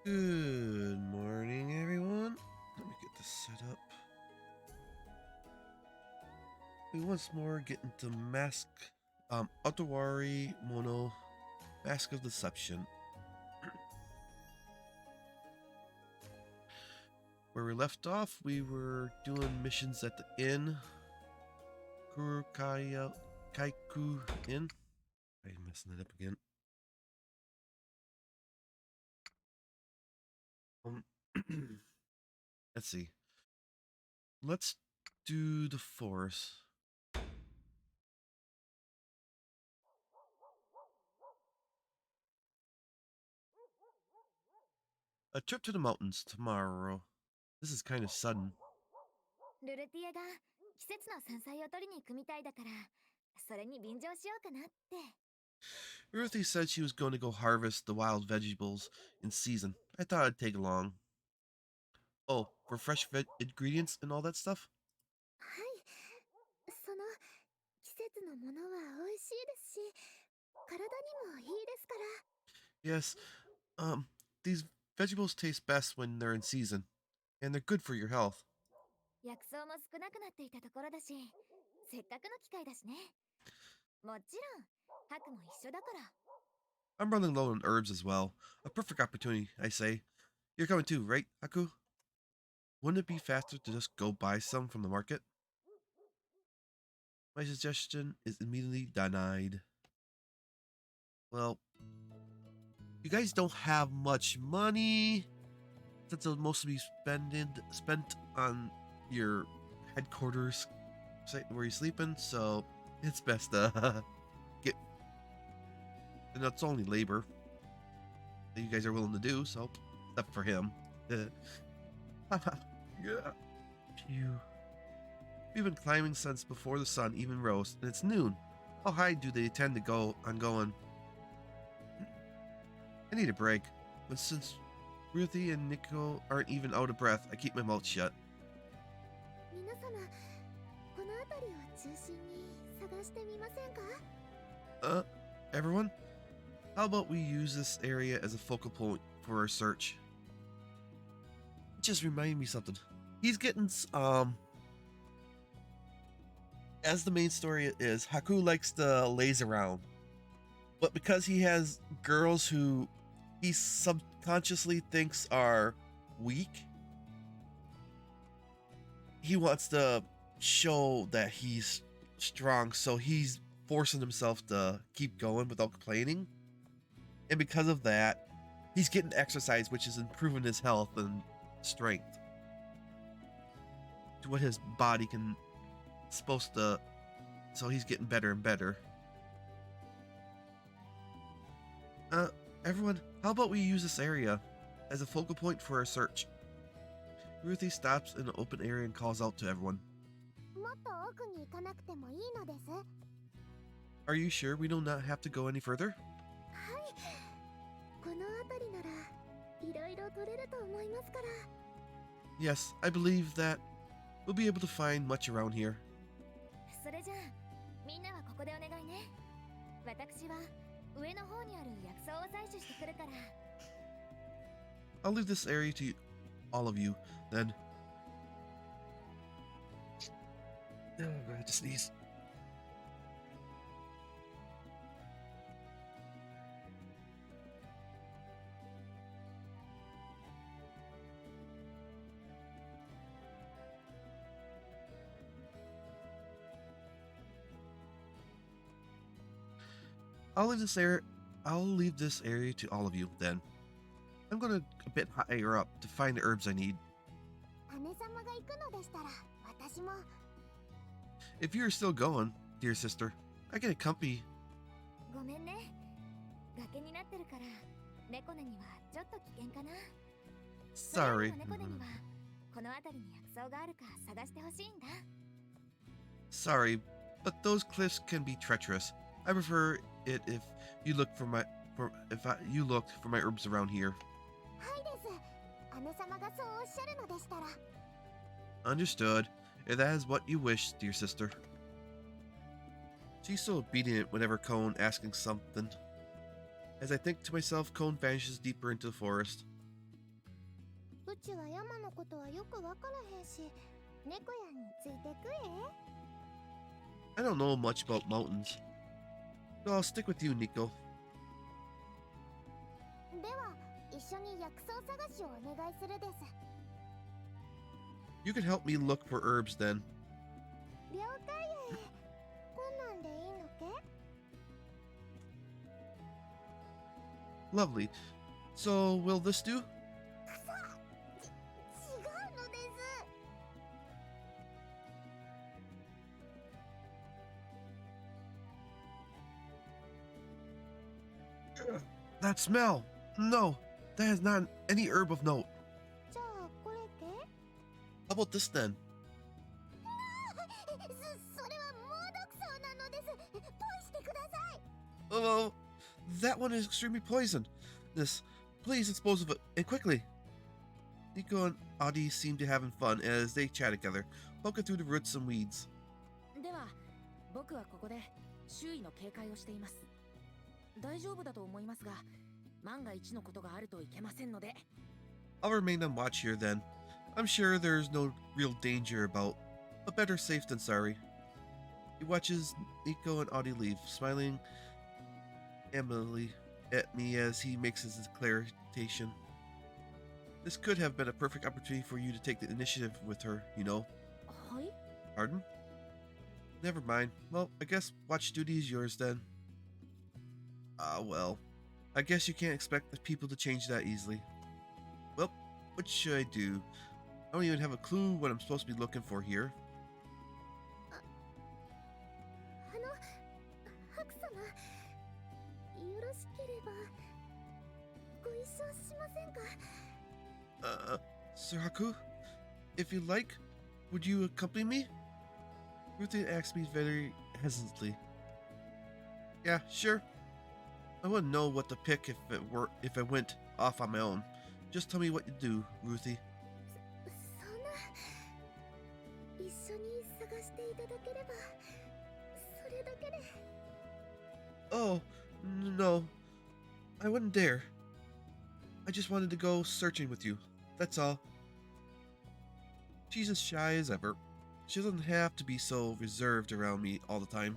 Good morning, everyone. Let me get this set up. We once more get into Utawarerumono, Mask of Deception. Where we left off, we were doing missions at the inn. Kaiku Inn. I'm messing it up again. Let's see. Let's do the forest. A trip to the mountains tomorrow. This is kind of sudden. ルルティエが季節の山菜を取りに行くみたいだから、それに便乗しようかなって。Ruthie said she was going to go harvest the wild vegetables in season. I thought I'd take along. Oh, for fresh ingredients and all that stuff? はい。その季節のものは美味しいですし、体にもいいですから。Yes. These vegetables taste best when they're in season, and they're good for your health. 薬草も少なくなっていたところだし、せっかくの機会だしね。もちろん、ハクも一緒だから。I'm running low on herbs as well. A perfect opportunity, I say. You're coming too, right, Haku? Wouldn't it be faster to just go buy some from the market? My suggestion is immediately denied. Well, you guys don't have much money, since it'll mostly be spent on your headquarters site where you're sleeping, so it's best to get. And that's only labor that you guys are willing to do, so except for him. Yeah. Phew. We've been climbing since before the sun even rose, and it's noon. How high do they tend to go on going? I need a break, but since Ruthie and Nico aren't even out of breath, I keep my mouth shut. 皆様、この辺りを中心に探してみませんか? Everyone? How about we use this area as a focal point for our search? Just remind me something. He's getting, as the main story is, Haku likes to laze around. But because he has girls who he subconsciously thinks are weak, he wants to show that he's strong, so he's forcing himself to keep going without complaining. And because of that, he's getting exercise, which is improving his health and strength to what his body can supposed to, so he's getting better and better. Everyone, how about we use this area as a focal point for our search? Ruthie stops in an open area and calls out to everyone. もっと奥に行かなくてもいいのです。Are you sure we do not have to go any further? はい。この辺りならいろいろ取れると思いますから。Yes, I believe that we'll be able to find much around here. それじゃあ、みんなはここでお願いね。私は上の方にある薬草を採取してくるから。I'll leave this area to all of you, then. Oh, I had to sneeze. I'll leave this area to all of you, then. I'm gonna a bit higher up to find the herbs I need. 姉様が行くのでしたら、私も。If you're still going, dear sister, I can accompany. ごめんね。崖になってるから、猫根にはちょっと危険かな。Sorry. 猫根にはこの辺りに薬草があるか探してほしいんだ。Sorry, but those cliffs can be treacherous. I prefer it if you look for my you looked for my herbs around here. はいです。姉様がそうおっしゃるのでしたら。Understood. If that is what you wish, dear sister. She's so obedient whenever Cone asking something. As I think to myself, Cone vanishes deeper into the forest. うちは山のことはよくわからへんし、猫屋についてくえ。 I don't know much about mountains, so I'll stick with you, Nico. では一緒に薬草探しをお願いするです。 You can help me look for herbs then. 了解や。こんなんでいいのけ？ Lovely. So, will this do? 違うのです。 That smell! No, that is not any herb of note. じゃあこれけ？ How about this then? それは猛毒草なのです。ポイしてください。 Oh, that one is extremely poisoned. Please dispose of it, and quickly. Nico and Adi seem to be having fun as they chat together, poking through the roots and weeds. では、僕はここで周囲の警戒をしています。大丈夫だと思いますが、万が一のことがあるといけませんので。I'll remain on watch here then. I'm sure there's no real danger about, but better safe than sorry. He watches Nico and Adi leave, smiling amiably at me as he makes his declaration. This could have been a perfect opportunity for you to take the initiative with her, you know. はい？ Pardon? Never mind. Well, I guess watch duty is yours then. Ah, well. I guess you can't expect the people to change that easily. Well, what should I do? I don't even have a clue what I'm supposed to be looking for here. ハク様、よろしければご一緒しませんか？ Sir Haku? If you like, would you accompany me? Ruthie asked me very hesitantly. Yeah, sure. I wouldn't know what to pick if I went off on my own. Just tell me what you do, Ruthie. そんな、一緒に探していただければそれだけで。 Oh, no. I wouldn't dare. I just wanted to go searching with you. That's all. She's as shy as ever. She doesn't have to be so reserved around me all the time.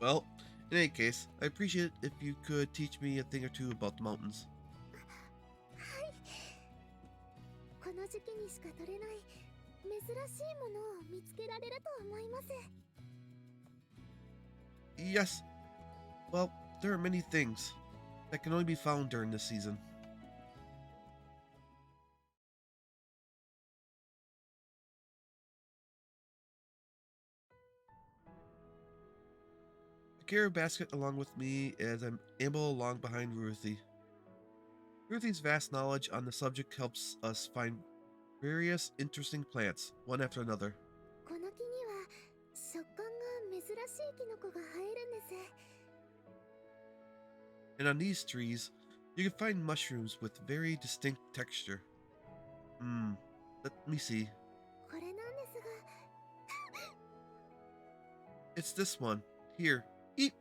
Well, in any case, I appreciate it if you could teach me a thing or two about the mountains. はい。この時期にしか取れない珍しいものを見つけられると思います。 Yes. Well, there are many things that can only be found during this season. I carry a basket along with me as I amble along behind Ruthie. Ruthie's vast knowledge on the subject helps us find various interesting plants, one after another. この木には食感が珍しいキノコが生えるんです。 And on these trees, you can find mushrooms with very distinct texture. Let me see. これなんですが。 It's this one. Here, eat!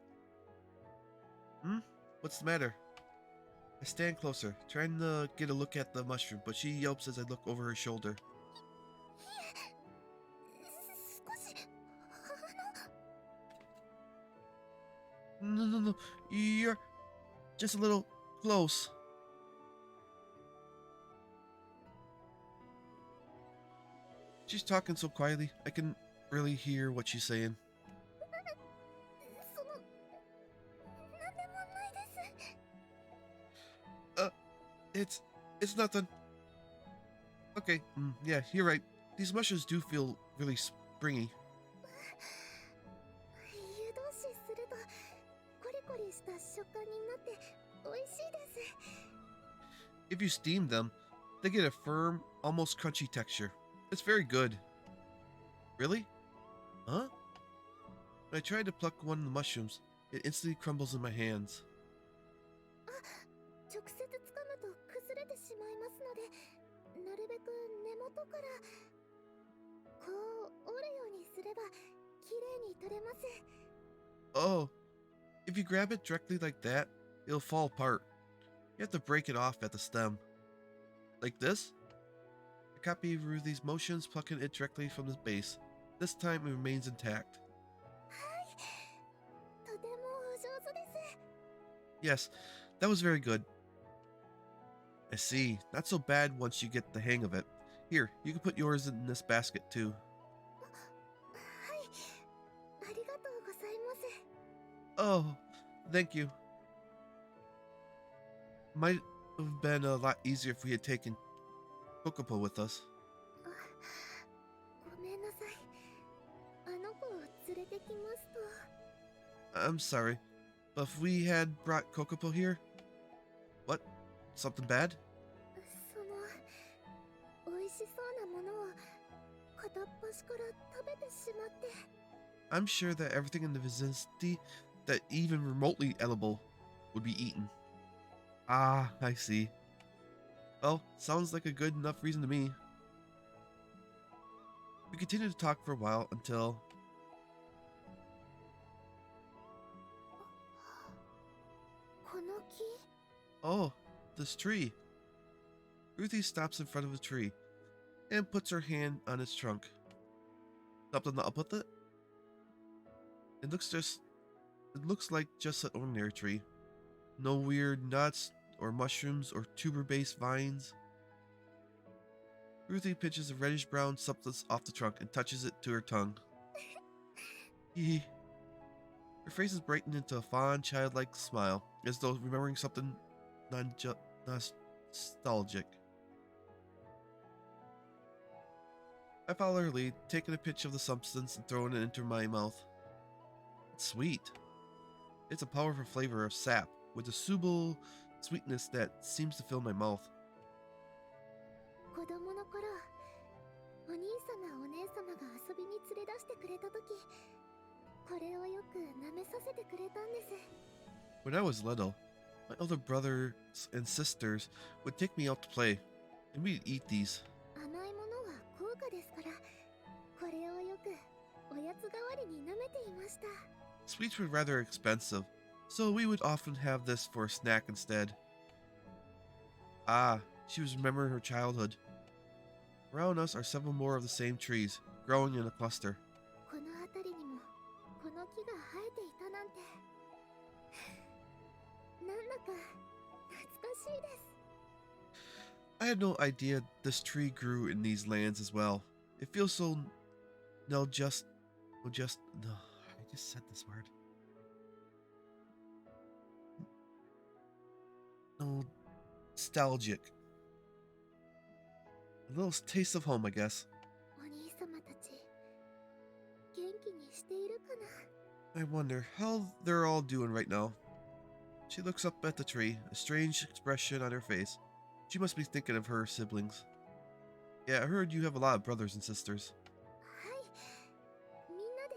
What's the matter? I stand closer, trying to get a look at the mushroom, but she yelps as I look over her shoulder. 少し No, you're just a little close. She's talking so quietly, I can really hear what she's saying. その、なんでもないです。It's nothing. Okay, yeah, you're right. These mushrooms do feel really springy. 湯通しするとコリコリした食感になって美味しいです。 If you steam them, they get a firm, almost crunchy texture. It's very good. Really? Huh? When I try to pluck one of the mushrooms, it instantly crumbles in my hands. 直接掴むと崩れてしまいますので、なるべく根元からこう折るようにすれば綺麗に取れます。 Oh, if you grab it directly like that, it'll fall apart. You have to break it off at the stem. Like this? I copy Ruthie's motions, plucking it directly from the base. This time it remains intact. とてもお上手です。 Yes, that was very good. I see. Not so bad once you get the hang of it. Here, you can put yours in this basket too. はい、ありがとうございます。 Oh, thank you. Might have been a lot easier if we had taken Kokopo with us. ごめんなさい。あの子を連れてきますと。 I'm sorry, but if we had brought Kokopo here... What? Something bad? その、美味しそうなものを片っ端から食べてしまって。 I'm sure that everything in the vicinity that even remotely edible would be eaten. Ah, I see. Well, sounds like a good enough reason to me. We continued to talk for a while until... この木、 Oh, this tree. Ruthie stops in front of the tree and puts her hand on its trunk. Something up with it? It looks like just an ordinary tree. No weird nuts or mushrooms or tuber-based vines. Ruthie pinches a reddish-brown substance off the trunk and touches it to her tongue. Hee. Her face is brightened into a fond, childlike smile, as though remembering something nostalgic. I follow her lead, taking a pinch of the substance and throwing it into my mouth. It's sweet. It's a powerful flavor of sap, with a subtle sweetness that seems to fill my mouth. 子供の頃、お兄様お姉様が遊びに連れ出してくれた時、これをよく舐めさせてくれたんです。 When I was little, my older brothers and sisters would take me out to play, and we'd eat these. 甘いものは高価ですから、これをよくおやつ代わりに舐めていました。 Sweets were rather expensive, so we would often have this for a snack instead. Ah, she was remembering her childhood. Around us are several more of the same trees, growing in a cluster. この辺りにもこの木が生えていたなんて、なんだか懐かしいです。 I had no idea this tree grew in these lands as well. It feels so... No, I just said this word. Nostalgic. A little taste of home, I guess. お兄様たち、元気にしているかな。 I wonder how they're all doing right now. She looks up at the tree, a strange expression on her face. She must be thinking of her siblings. Yeah, I heard you have a lot of brothers and sisters. はい、みんなで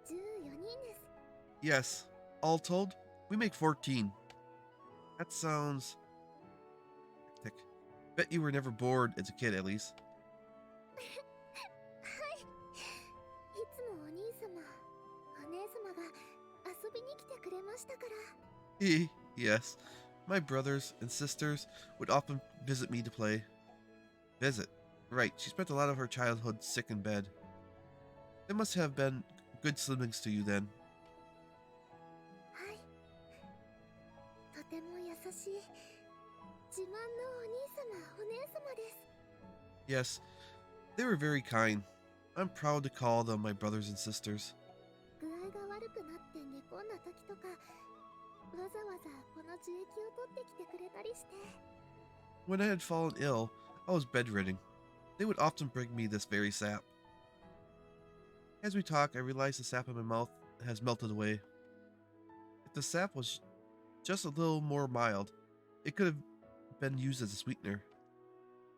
14人です。 Yes, all told, we make 14. That sounds... hectic. Bet you were never bored as a kid, at least. はい。いつもお兄様、お姉様が遊びに来てくれましたから。 Yes, my brothers and sisters would often visit me to play. Visit? Right, she spent a lot of her childhood sick in bed. They must have been good siblings to you then. はい。とても優しい、自慢のお兄様、お姉様です。 Yes, they were very kind. I'm proud to call them my brothers and sisters. 具合が悪くなって寝込んだ時とか、わざわざこの樹液を取ってきてくれたりして。 When I had fallen ill, I was bedridden. They would often bring me this very sap. As we talk, I realize the sap in my mouth has melted away. If the sap was just a little more mild, it could have been used as a sweetener.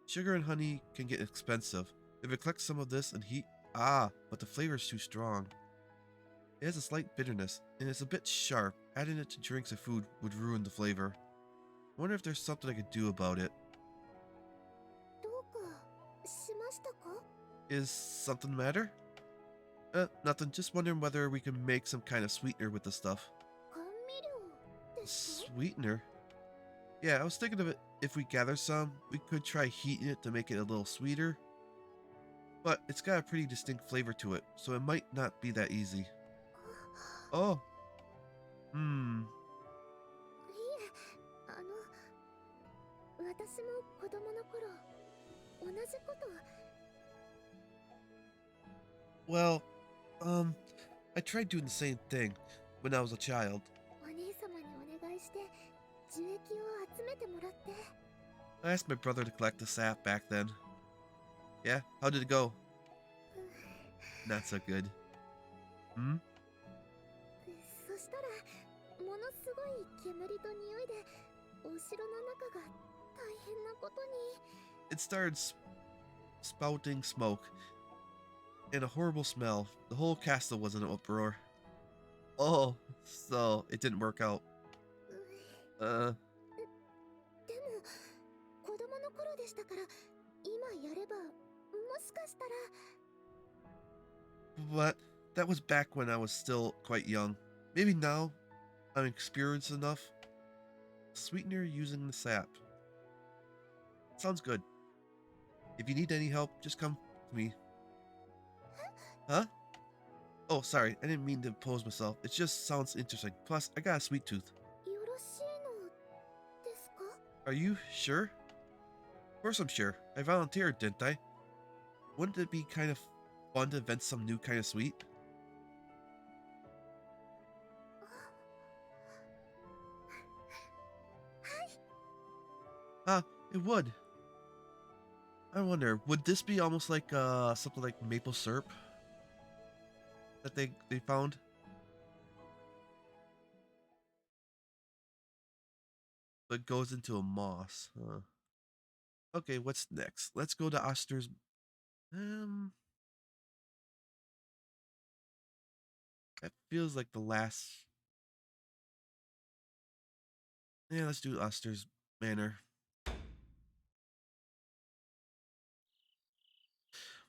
Sugar and honey can get expensive. If it collects some of this and heat... Ah, but the flavor is too strong. It has a slight bitterness, and it's a bit sharp. Adding it to drinks or food would ruin the flavor. I wonder if there's something I could do about it. どうかしましたか？ Is something the matter? Nothing. Just wondering whether we can make some kind of sweetener with the stuff. 甘味料ですか？ Sweetener? Yeah, I was thinking of it. If we gather some, we could try heating it to make it a little sweeter. But it's got a pretty distinct flavor to it, so it might not be that easy. Oh. Hmm. いえ、私も子供の頃、同じことを。Well, I tried doing the same thing when I was a child. お兄様にお願いして樹液を集めてもらって。I asked my brother to collect the sap back then. Yeah? How did it go? Not so good. Hmm? そしたらものすごい煙と匂いでお城の中が大変なことに。 It started spouting smoke and a horrible smell. The whole castle was in an uproar. Oh, so it didn't work out. でも子供の頃でしたから今やればもしかしたら。 But that was back when I was still quite young. Maybe now I'm experienced enough. Sweetener using the sap. Sounds good. If you need any help, just come to me. Huh? Oh, sorry. I didn't mean to impose myself. It just sounds interesting. Plus, I got a sweet tooth. よろしいのですか？ Are you sure? Of course I'm sure. I volunteered, didn't I? Wouldn't it be kind of fun to invent some new kind of sweet? It would. I wonder, would this be almost like something like maple syrup that they found? But it goes into a moss. Huh. Okay, what's next? Let's go to Osters. That feels like the last. Yeah, let's do Osters Manor.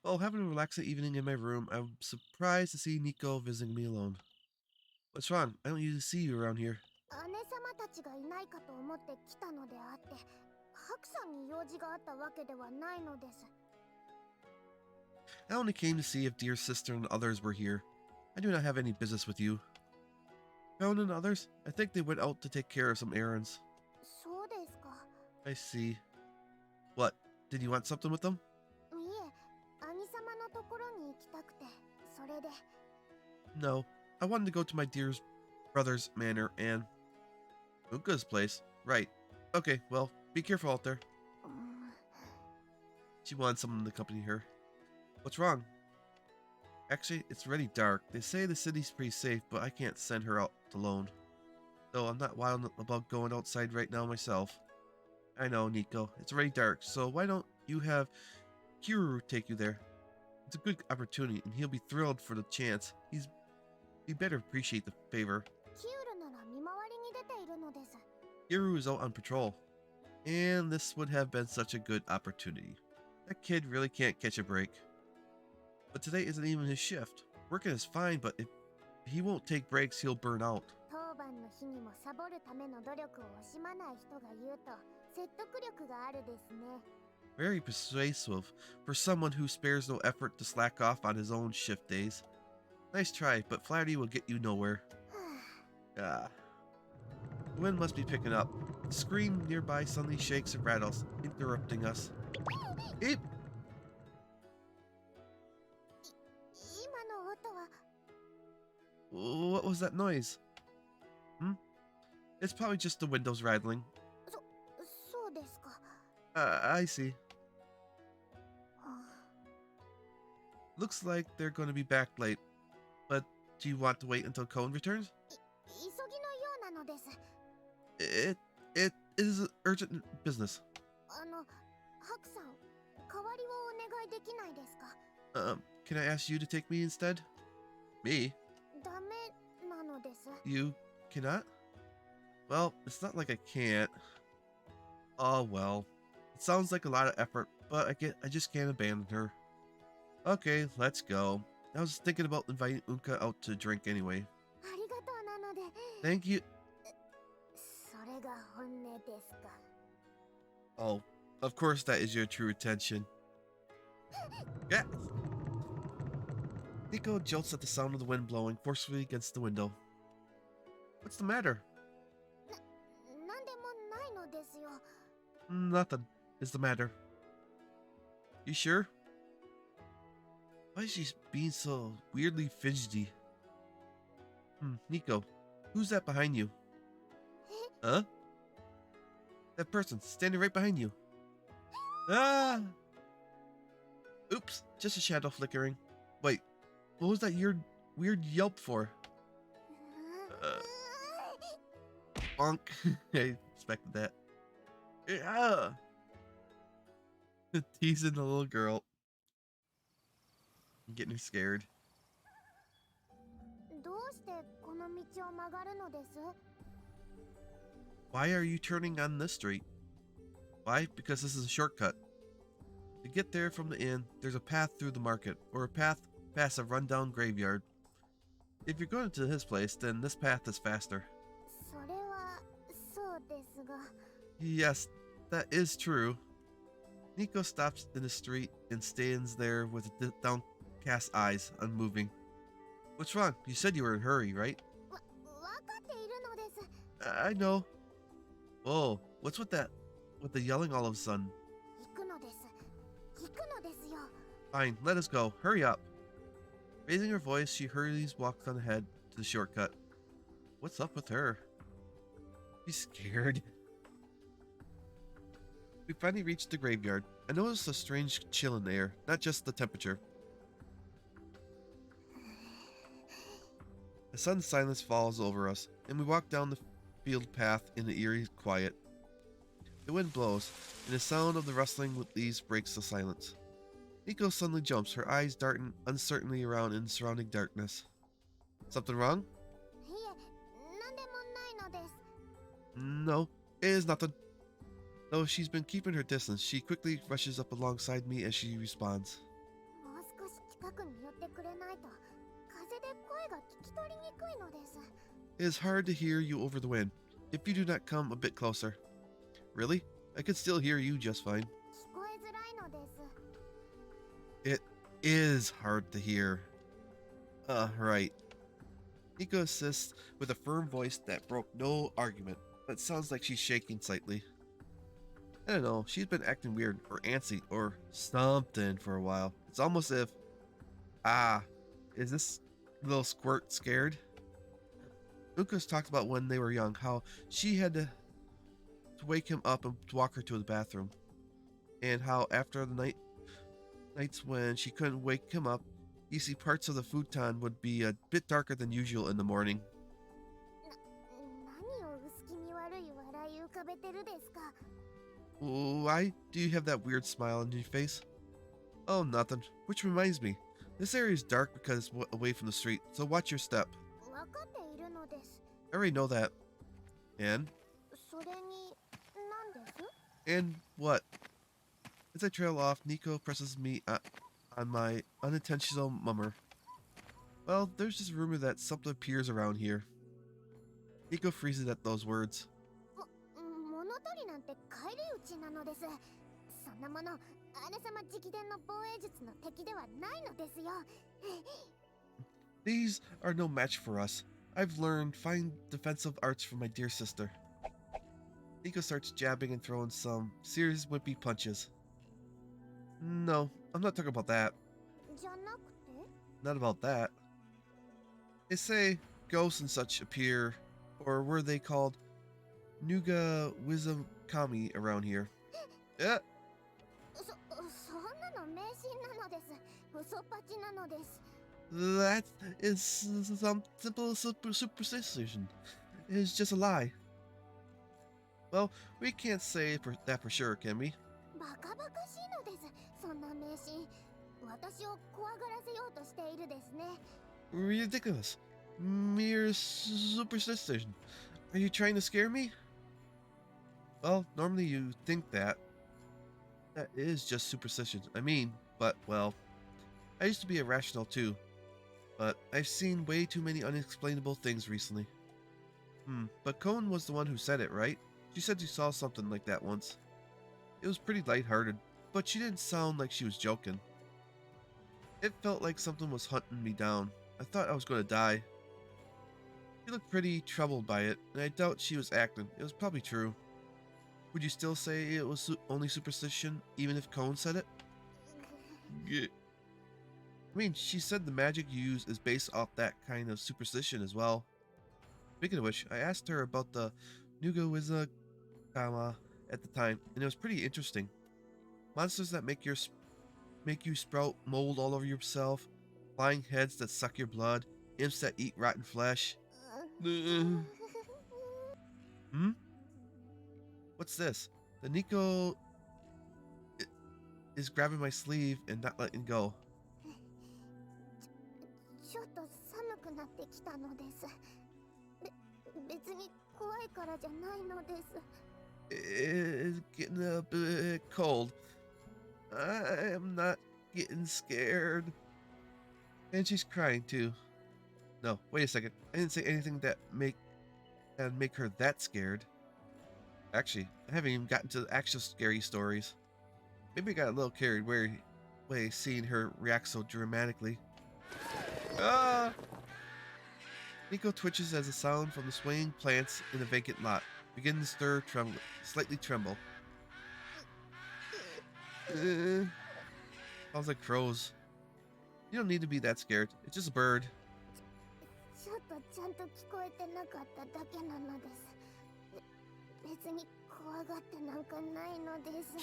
Well, having a relaxing evening in my room, I'm surprised to see Nico visiting me alone. What's wrong? I don't usually see you around here. 姉様たちがいないかと思って来たのであって、白さんに用事があったわけではないのです。 I only came to see if dear sister and others were here. I do not have any business with you. Found and others? I think they went out to take care of some errands. そうですか。 I see. What? Did you want something with them? いえ、兄様のところに行きたくて、それで。 No. I wanted to go to my dear brother's manor and... Uka's place. Right. Okay, well, be careful out there. She wanted someone to accompany her. What's wrong? Actually, it's already dark. They say the city's pretty safe, but I can't send her out alone. Though I'm not wild about going outside right now myself. I know, Nico. It's already dark, so why don't you have Kiryu take you there? It's a good opportunity, and he'll be thrilled for the chance. He better appreciate the favor. キュールなら見回りに出ているのです。 Kiryu is out on patrol, and this would have been such a good opportunity. That kid really can't catch a break. But today isn't even his shift. Working is fine, but if he won't take breaks, he'll burn out. 当番の日にもサボるための努力を惜しまない人が言うと説得力があるですね。 Very persuasive for someone who spares no effort to slack off on his own shift days. Nice try, but flattery will get you nowhere. Ah. The wind must be picking up. The screen nearby suddenly shakes and rattles, interrupting us. Eep! 今の音は。 What was that noise? It's probably just the windows rattling. そうですか。 I see. Looks like they're going to be back late. But do you want to wait until Cone returns? 急ぎのようなのです。 It is an urgent business. ハクさん、代わりをお願いできないですか？ Can I ask you to take me instead? Me? ダメなのです。 You cannot? Well, it's not like I can't. Oh well. It sounds like a lot of effort, but I just can't abandon her. Okay, let's go. I was thinking about inviting Unka out to drink anyway. ありがとうなので。 Thank you. それがが本音ですか？ Oh, of course that is your true intention. Yeah. Nico jolts at the sound of the wind blowing forcefully against the window. What's the matter? なんでもないのですよ。 Nothing is the matter. You sure? Why is she being so weirdly fidgety? Nico, who's that behind you? Huh? That person standing right behind you. Ah! Oops, just a shadow flickering. Wait, what was that weird yelp for? Bonk. I expected that. Yeah. Teasing the little girl. Getting her scared. どうしてこの道を曲がるのです？ Why are you turning on this street? Why? Because this is a shortcut. To get there from the inn, there's a path through the market, or a path past a rundown graveyard. If you're going to his place, then this path is faster. それはそうですが。 Yes, that is true. Nico stops in the street and stands there with downcast eyes, unmoving. What's wrong? You said you were in a hurry, right? わかっているのです。 I know. Whoa, what's with that? With the yelling all of a sudden? 行くのです。行くのですよ。 Fine, let us go. Hurry up. Raising her voice, she hurriedly walks on ahead to the shortcut. What's up with her? She's scared. We finally reached the graveyard. I noticed a strange chill in the air, not just the temperature. A sudden silence falls over us, and we walk down the field path in the eerie quiet. The wind blows, and the sound of the rustling leaves breaks the silence. Nico suddenly jumps, her eyes darting uncertainly around in the surrounding darkness. Something wrong? いえ、なんでもないのです。 No, it is nothing. Though she's been keeping her distance, she quickly rushes up alongside me as she responds. もう少し近くに寄ってくれないと、風で声が聞き取りにくいのです。 It is hard to hear you over the wind, if you do not come a bit closer. Really? I can still hear you just fine. 聞こえづらいのです。 It is hard to hear. Right. Nico assists with a firm voice that broke no argument, but sounds like she's shaking slightly. I don't know, she's been acting weird, or antsy, or something for a while. It's almost if... is this little squirt scared? Lucas talked about when they were young, how she had to wake him up and to walk her to the bathroom. And how after the nights when she couldn't wake him up, you see parts of the futon would be a bit darker than usual in the morning. 何を薄気味悪い笑い浮かべてるですか？ Why do you have that weird smile on your face? Oh, nothing. Which reminds me, this area is dark because it's away from the street, so watch your step. 分かっているのです。 I already know that. And? それに、何です？ And what? As I trail off, Nico presses me on my unintentional mummer. Well, there's this rumor that something appears around here. Nico freezes at those words. 物取りなんて返り討ちなのです。そんなもの、あれ様直伝の防衛術の敵ではないのですよ。 These are no match for us. I've learned fine defensive arts from my dear sister. Nico starts jabbing and throwing some serious wimpy punches. No, I'm not talking about that. じゃなくて？ Not about that. They say ghosts and such appear, or were they called Nuga Wisdom Kami around here? Yeah. そんなの迷信なのです。嘘っぱちなのです。 That is some simple superstition. It is just a lie. Well, we can't say that for sure, can we? バカバカしいのです。そんな迷信。私を怖がらせようとしているですね。 Ridiculous. Mere superstition. Are you trying to scare me? Well, normally you think that. That is just superstition. I mean, but, well, I used to be irrational too. But I've seen way too many unexplainable things recently. But Cohen was the one who said it, right? She said she saw something like that once. It was pretty lighthearted, but she didn't sound like she was joking. It felt like something was hunting me down. I thought I was going to die. She looked pretty troubled by it, and I doubt she was acting. It was probably true. Would you still say it was only superstition, even if Cone said it? Yeah. I mean, she said the magic you use is based off that kind of superstition as well. Speaking of which, I asked her about the Nuga Kama at the time, and it was pretty interesting. Monsters that make you sprout mold all over yourself, flying heads that suck your blood, imps that eat rotten flesh. Hmm? What's this? The Nico is grabbing my sleeve and not letting go. ちょっと寒くなってきたのです。別に怖いからじゃないのです。 It's getting a bit cold. I am not getting scared. And she's crying too. No, wait a second. I didn't say anything that make her that scared. Actually, I haven't even gotten to the actual scary stories. Maybe I got a little carried away seeing her react so dramatically. Ah! Nico twitches as a sound from the swaying plants in the vacant lot begin to slightly tremble. Sounds like crows. You don't need to be that scared. It's just a bird. ちょっとちゃんと聞こえてなかっただけなのです。別に怖がってなんかないのです。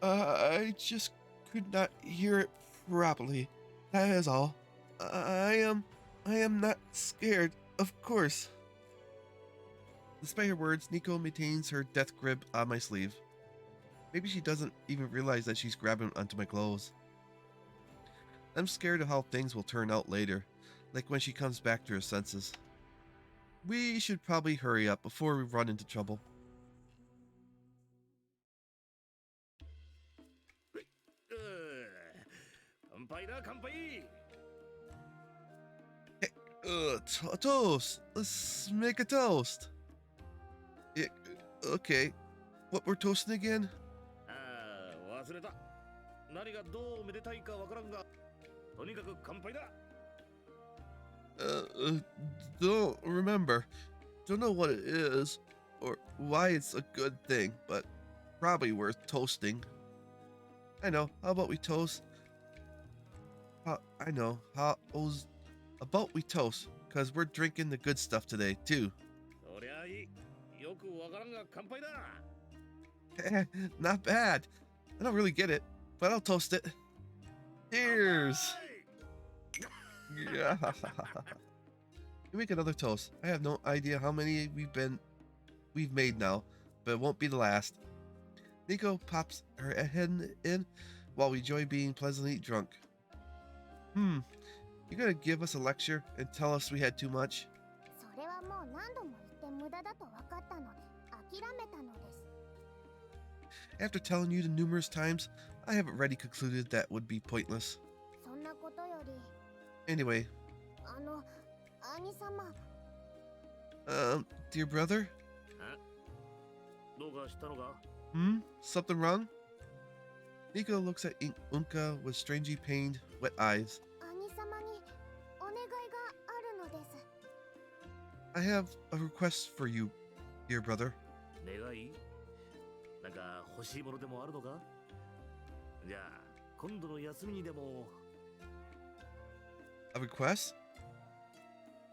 I just could not hear it properly. That is all. I am not scared, of course. Despite her words, Nico maintains her death grip on my sleeve. Maybe she doesn't even realize that she's grabbing onto my clothes. I'm scared of how things will turn out later, like when she comes back to her senses. We should probably hurry up before we run into trouble. Hey, toast! Let's make a toast! Yeah, okay. What we're toasting again? Don't remember. Don't know what it is, or why it's a good thing, but probably worth toasting. I know. How about we toast? I know. How about we toast? Because we're drinking the good stuff today, too. Not bad. I don't really get it, but I'll toast it. Cheers! Yeah. You make another toast. I have no idea how many we've made now, but it won't be the last. Nico pops her head in while we enjoy being pleasantly drunk. You gonna give us a lecture and tell us we had too much? それはもう何度も言って無駄だと分かったので諦めたのです。 After telling you the numerous times, I have already concluded that would be pointless. そんなことより Anyway, 兄様 dear brother? Something wrong? Nico looks at Unka with strangely pained, wet eyes. 兄様にお願いがあるのです。 I have a request for you, dear brother. 願い？なんか欲しいものでもあるのか？じゃあ今度の休みにでも。 A request?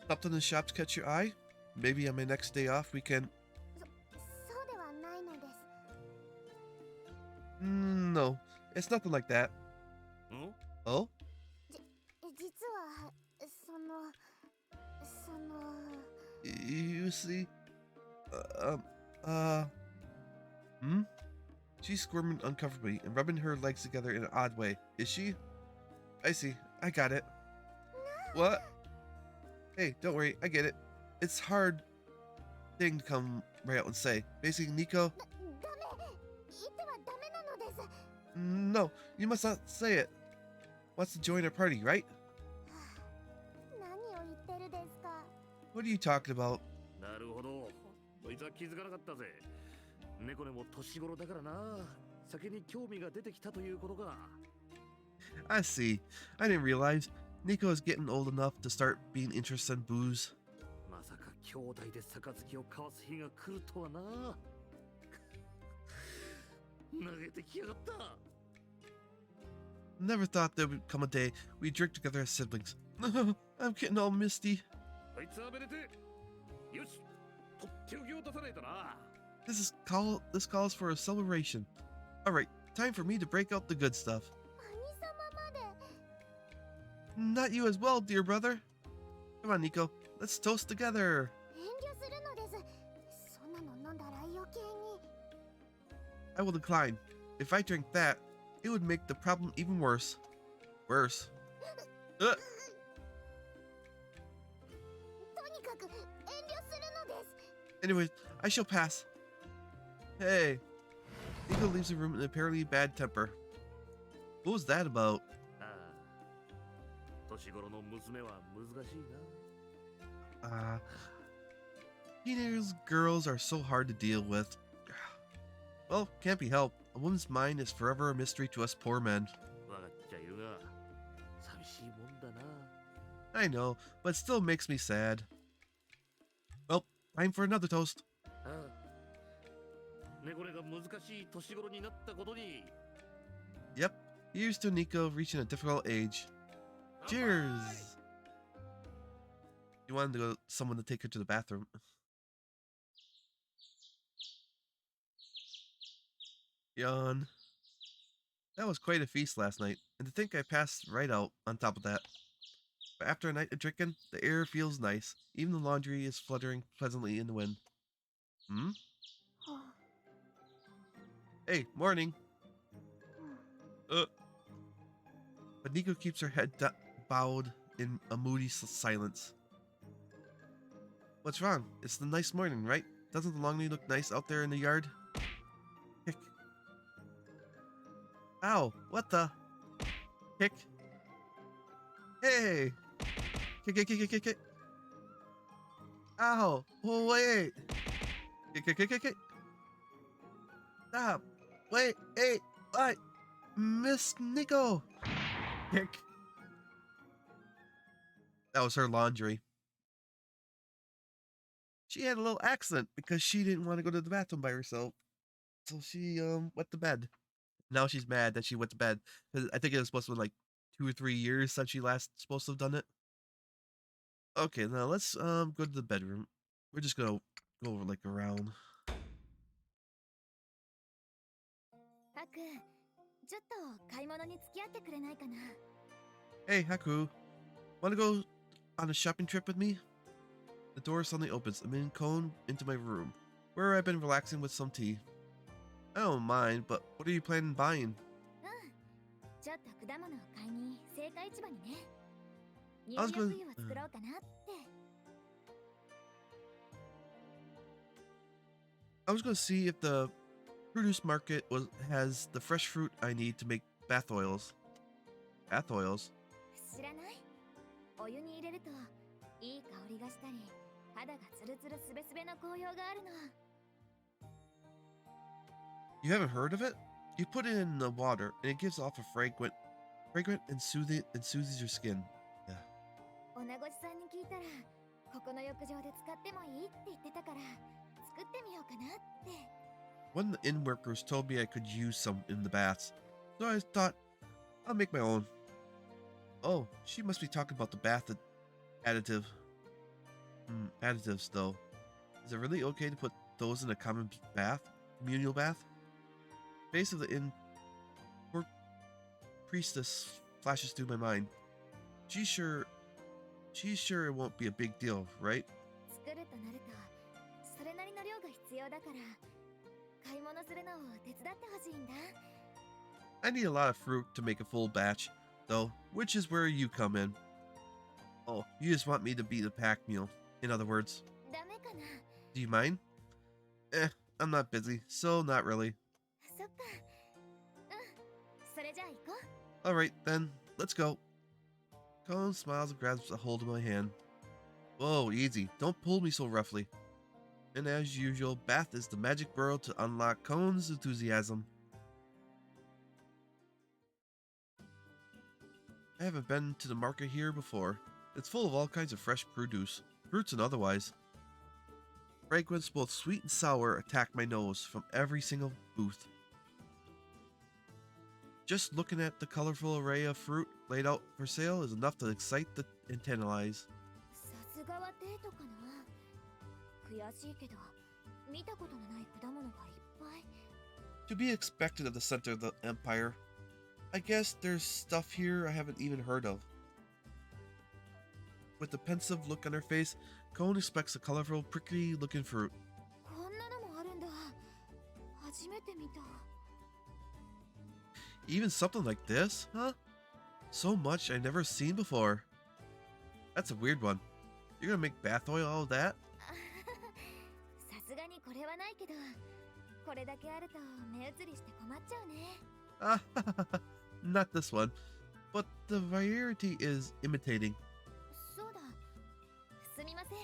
Something in the shops catch your eye? Maybe on my next day off we can... そうではないのです。 No, it's nothing like that. Oh? 実はその You see? She's squirming uncomfortably and rubbing her legs together in an odd way. Is she? I see. I got it. What? Hey, don't worry. I get it. It's hard thing to come right out and say. Basically, Nico... ダメ言ってはダメなのです。 No, you must not say it. Wants to join our party, right? 何を言ってるですか。 What are you talking about? なるほど。こいつは気づかなかったぜ。猫でも年頃だからな。酒に興味が出てきたということか。I see. I didn't realize Nico is getting old enough to start being interested in booze. まさか兄弟で杯を交わす日が来るとはな。投げてきやがった。Never thought there would come a day we'd drink together as siblings. I'm getting all misty. こいつはめでて。よし、とっておきを出さないとな。This calls for a celebration. All right, time for me to break out the good stuff. 兄様まで。 Not you as well, dear brother. Come on, Nico. Let's toast together. 遠慮するのです。そんなの飲んだら余計に。 I will decline. If I drink that, it would make the problem even worse. Worse. とにかく遠慮するのです。 Anyways, I shall pass. Hey. Nico leaves the room in an apparently bad temper. What was that about? ああ、年頃の娘は難しいな。Teenage girls are so hard to deal with. Well, can't be helped. A woman's mind is forever a mystery to us poor men. わかっちゃいるが、寂しいもんだな。 I know, but it still makes me sad. Well, time for another toast. ああ、猫が難しい年頃になったことに。 Yep, here's to Nico reaching a difficult age. Cheers! You wanted to go someone to take her to the bathroom. Yawn. That was quite a feast last night, and to think I passed right out on top of that. But after a night of drinking, the air feels nice. Even the laundry is fluttering pleasantly in the wind. Hmm? Hey, morning. But Nico keeps her head bowed in a moody silence. What's wrong? It's the nice morning, right? Doesn't the laundry look nice out there in the yard? Kick. Ow, what the? Kick. Hey! Kick. Ow! Oh, wait! Kick. Stop! Wait, hey! What? Miss Nico! Kick. That was her laundry. She had a little accident because she didn't want to go to the bathroom by herself. So she went to bed. Now she's mad that she went to bed. Because I think it was supposed to be like 2 or 3 years since she last supposed to have done it. Okay, now let's go to the bedroom. We're just gonna go like around. ハク、ちょっと買い物に付き合ってくれないかな。 Hey, Haku. Wanna go on a shopping trip with me? The door suddenly opens. I'm in Cone into my room, where I've been relaxing with some tea. I don't mind, but what are you planning on buying? ちょっと果物を買いに青果市場にね。入 I was 浴 going. 湯を作ろうかなって。 I was going to see if the produce market has the fresh fruit I need to make bath oils. Bath oils? 知らない？お湯に入れるといい香りがしたり、肌がツルツルスベスベの紅葉があるの。 You haven't heard of it? You put it in the water and it gives off a fragrant and soothes your skin. Yeah. お名越さんに聞いたら、ここの浴場で使ってもいいって言ってたから、作ってみようかなって。 One of the inn workers told me I could use some in the baths, so I thought I'll make my own. Oh, she must be talking about the bath additive. Additives, though. Is it really okay to put those in a common bath? Communal bath? Face of the inn priestess flashes through my mind. She's sure it won't be a big deal, right? 作るとなると、それなりの量が必要だから、買い物するのを手伝ってほしいんだ。 I need a lot of fruit to make a full batch, though, which is where you come in. Oh, you just want me to be the pack mule, in other words. ダメかな。 Do you mind? I'm not busy, so not really. そっか。それじゃあ行こう。 Alright, then, let's go. Colin smiles and grabs a hold of my hand. Whoa, easy. Don't pull me so roughly. And as usual, Bath is the magic burrow to unlock Cone's enthusiasm. I haven't been to the market here before. It's full of all kinds of fresh produce, fruits and otherwise. Fragrance both sweet and sour attack my nose from every single booth. Just looking at the colorful array of fruit laid out for sale is enough to excite and tantalize. さすがはデートかな。悔しいけど見たことのない果物がいっぱい。 To be expected of the center of the empire, I guess there's stuff here I haven't even heard of. With a pensive look on her face, Cone expects a colorful, prickly looking fruit. こんなのもあるんだ。初めて見た。 Even something like this, huh? So much I've never seen before. That's a weird one. You're gonna make bath oil out of that? さすがにこれはないけど、これだけあると目移りして困っちゃうね。 Ah, not this one. But the variety is imitating. そうだ。すみません。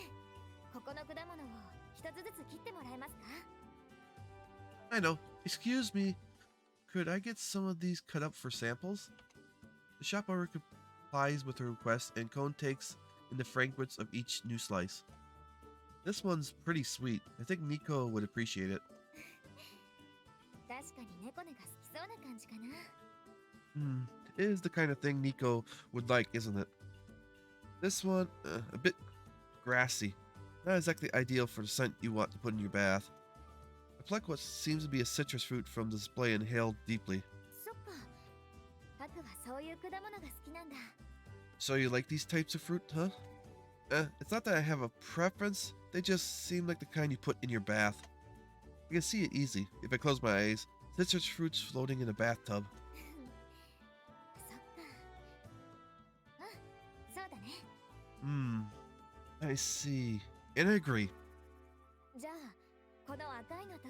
ここの果物を一つずつ切ってもらえますか？ I know. Excuse me. Could I get some of these cut up for samples? The shop owner complies with her request, and Cone takes in the fragrance of each new slice. This one's pretty sweet. I think Nico would appreciate it. 確かに猫ねが好きそうな感じかな。 It is the kind of thing Nico would like, isn't it? This one, a bit grassy. Not exactly ideal for the scent you want to put in your bath. I pluck what seems to be a citrus fruit from the display and inhaled deeply. そっか。ハクはそういう果物が好きなんだ。 So you like these types of fruit, huh? It's not that I have a preference. They just seem like the kind you put in your bath. I can see it easy if I close my eyes. Citrus fruits floating in a bathtub. そっか。そうだね。I see. And I agree. じゃあ、この赤いのと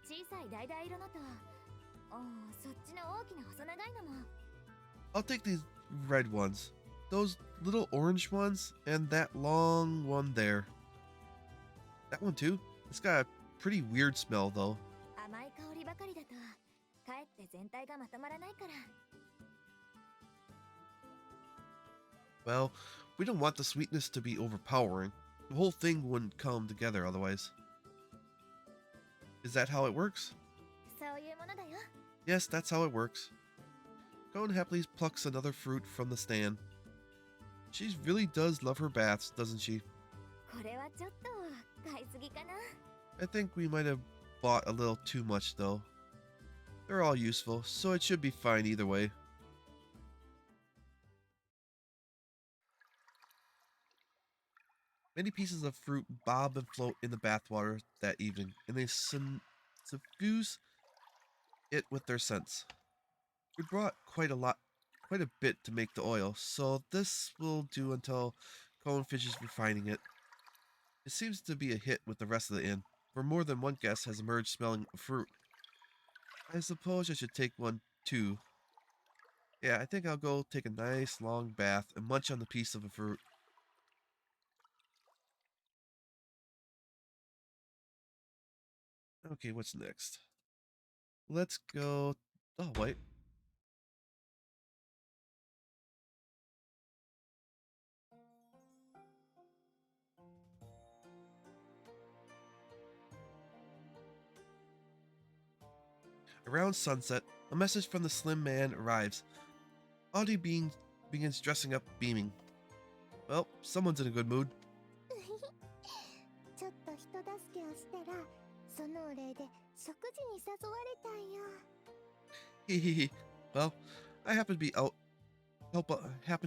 小さい橙色のと、そっちの大きな細長いのも。 I'll take these red ones. Those little orange ones and that long one there. That one too? It's got a pretty weird smell though. 甘い香りばかりだと、かえって全体がまとまらないから。 Well, we don't want the sweetness to be overpowering. The whole thing wouldn't come together otherwise. Is that how it works? そういうものだよ。 Yes, that's how it works. Cone happily plucks another fruit from the stand. She really does love her baths, doesn't she? これはちょっと買いすぎかな。 I think we might have bought a little too much though. They're all useful, so it should be fine either way. Many pieces of fruit bob and float in the bathwater that evening, and they suffuse it with their scents. We brought quite a bit to make the oil, so this will do until Cone finishes refining it. It seems to be a hit with the rest of the inn, for more than one guest has emerged smelling of fruit. I suppose I should take one too. Yeah, I think I'll go take a nice long bath and munch on the piece of a fruit. Okay, what's next? Let's go... Oh, wait. Around sunset, a message from the slim man arrives. Audie begins dressing up, beaming. Well, someone's in a good mood. ちょっと人助けをしたら、そのお礼で食事に誘われたんよ。 Hehehe. Well, I happened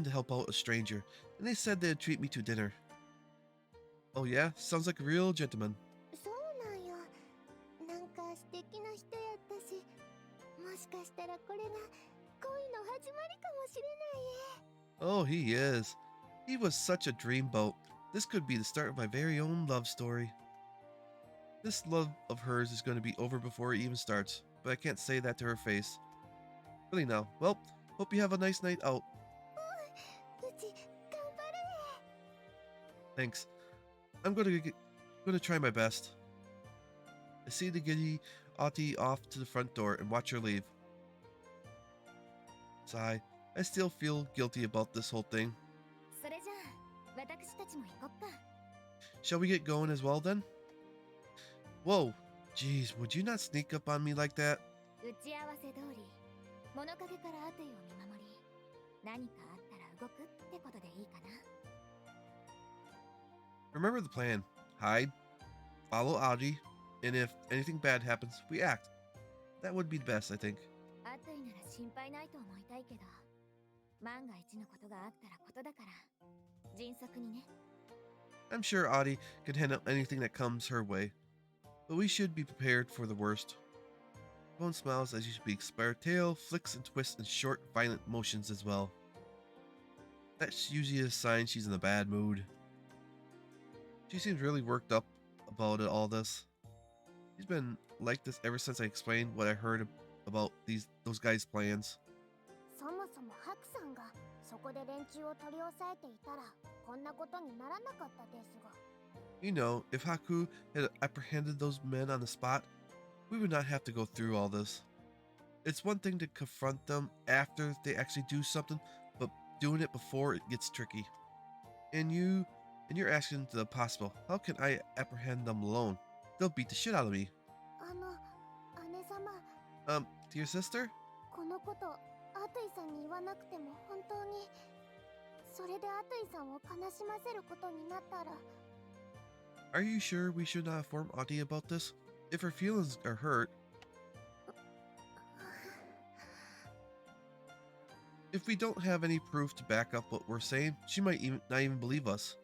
to help out a stranger, and they said they'd treat me to dinner. Oh yeah? Sounds like a real gentleman. そうなんよ。なんか素敵な人やったし、もしかしたらこれが恋の始まりかもしれないえ。 Oh, he is. He was such a dreamboat. This could be the start of my very own love story. This love of hers is going to be over before it even starts, but I can't say that to her face. Really now. Well, hope you have a nice night out. うち頑張るえ。 Thanks. I'm gonna try my best. I see the giddy Auntie off to the front door and watch her leave. Sigh. I still feel guilty about this whole thing. それじゃあ私たちも行こっか。 Shall we get going as well then? Whoa. Jeez, would you not sneak up on me like that? 打ち合わせ通り物陰からアテイを見守り、何かあったら動くってことでいいかな。 Remember the plan. Hide, follow Audie, and if anything bad happens, we act. That would be the best, I think. アテイなら心配ないと思いたいけど、万が一のことがあったらことだから、迅速にね。 I'm sure Audie can handle anything that comes her way, but we should be prepared for the worst. Bone smiles as you speak, but her tail flicks and twists in short, violent motions as well. That's usually a sign she's in a bad mood. She seems really worked up about all this. She's been like this ever since I explained what I heard about those guys' plans. そもそもハクさんがそこで連中を取り押さえていたらこんなことにならなかったですが。 You know, if Haku had apprehended those men on the spot, we would not have to go through all this. It's one thing to confront them after they actually do something, but doing it before it gets tricky. And you're asking the possible. How can I apprehend them alone? They'll beat the shit out of me. 姉様、 Dear sister? このことアトイさんに言わなくても本当にそれでアトイさんを悲しませることになったら。 Are you sure we should not inform Auntie about this? If her feelings are hurt, if we don't have any proof to back up what we're saying, she might not even believe us.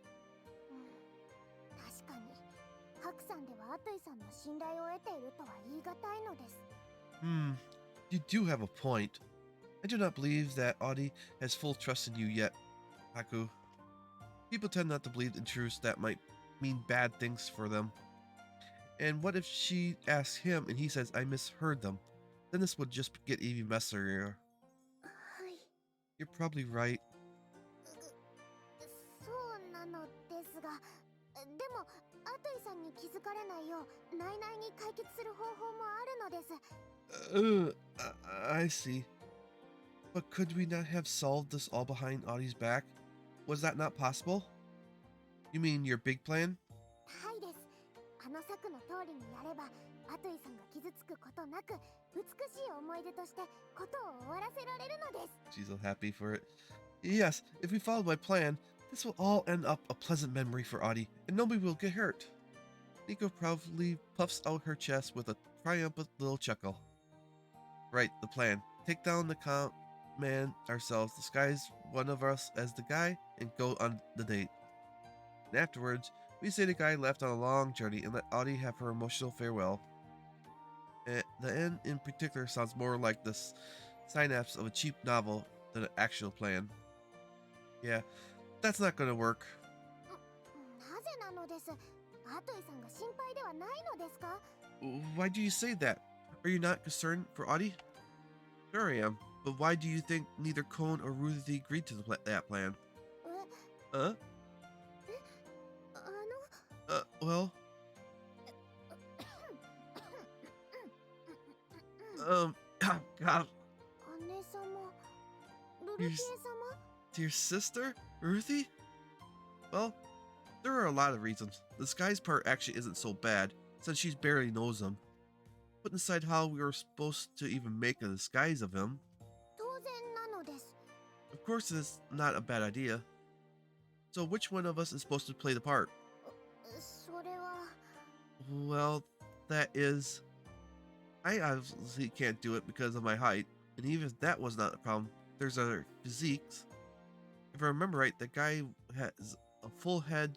確かにハクさんではアトイさんの信頼を得ているとは言い難いのです。 You do have a point. I do not believe that Audie has full trust in you yet, Haku. People tend not to believe in truths that might mean bad things for them. And what if she asks him and he says, I misheard them? Then this would just get even messier. はい。 You're probably right. そうなのですが、でもアトイさんに気づかれないよう内々に解決する方法もあるのです。 I see. But could we not have solved this all behind Audie's back? Was that not possible? You mean your big plan? はいです。あの策の通りにやればアトイさんが傷つくことなく美しい思い出としてことを終わらせられるのです。 She's so happy for it. Yes, if we follow my plan, this will all end up a pleasant memory for Audie, and nobody will get hurt. Nico proudly puffs out her chest with a triumphant little chuckle. Right, the plan. Take down the con man ourselves, disguise one of us as the guy, and go on the date. And afterwards, we say the guy left on a long journey and let Audie have her emotional farewell. The end in particular sounds more like the synapse of a cheap novel than an actual plan. Yeah, that's not gonna work. なぜなのです。アトイさんが心配ではないのですか？ Why do you say that? Are you not concerned for Audie? Sure I am, but why do you think neither Cone or Ruthie agreed to that plan? あ Well... God... 姉様、ルルティエ様？ Dear sister? Ruthie? Well, there are a lot of reasons. The disguise part actually isn't so bad, since she barely knows him. But inside how we were supposed to even make a disguise of him, 当然なのです。 of course it's not a bad idea. So which one of us is supposed to play the part? それは。 Well, that is... I obviously can't do it because of my height, and even if that was not a problem, there's other physiques. If I remember right, that guy has a full head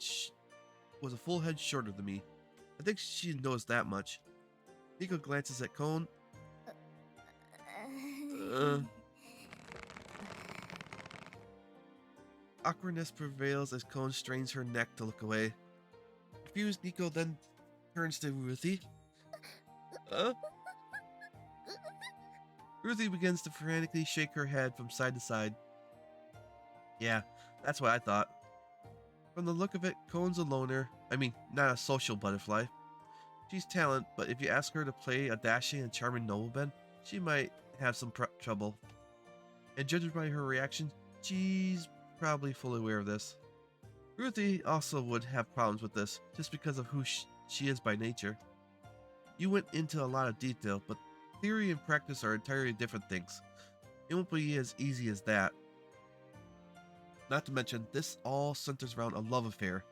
was a full head shorter than me. I think she noticed that much. Nico glances at Cone. Awkwardness prevails as Cone strains her neck to look away. Confused, Nico then turns to Ruthie. Ruthie begins to frantically shake her head from side to side. Yeah, that's what I thought. From the look of it, Cone's a loner. I mean, not a social butterfly. She's talent, but if you ask her to play a dashing and charming nobleman, she might have some trouble. And judging by her reaction, she's probably fully aware of this. Ruthie also would have problems with this, just because of who she is by nature. You went into a lot of detail, but theory and practice are entirely different things. It won't be as easy as that. Not to mention, this all centers around a love affair.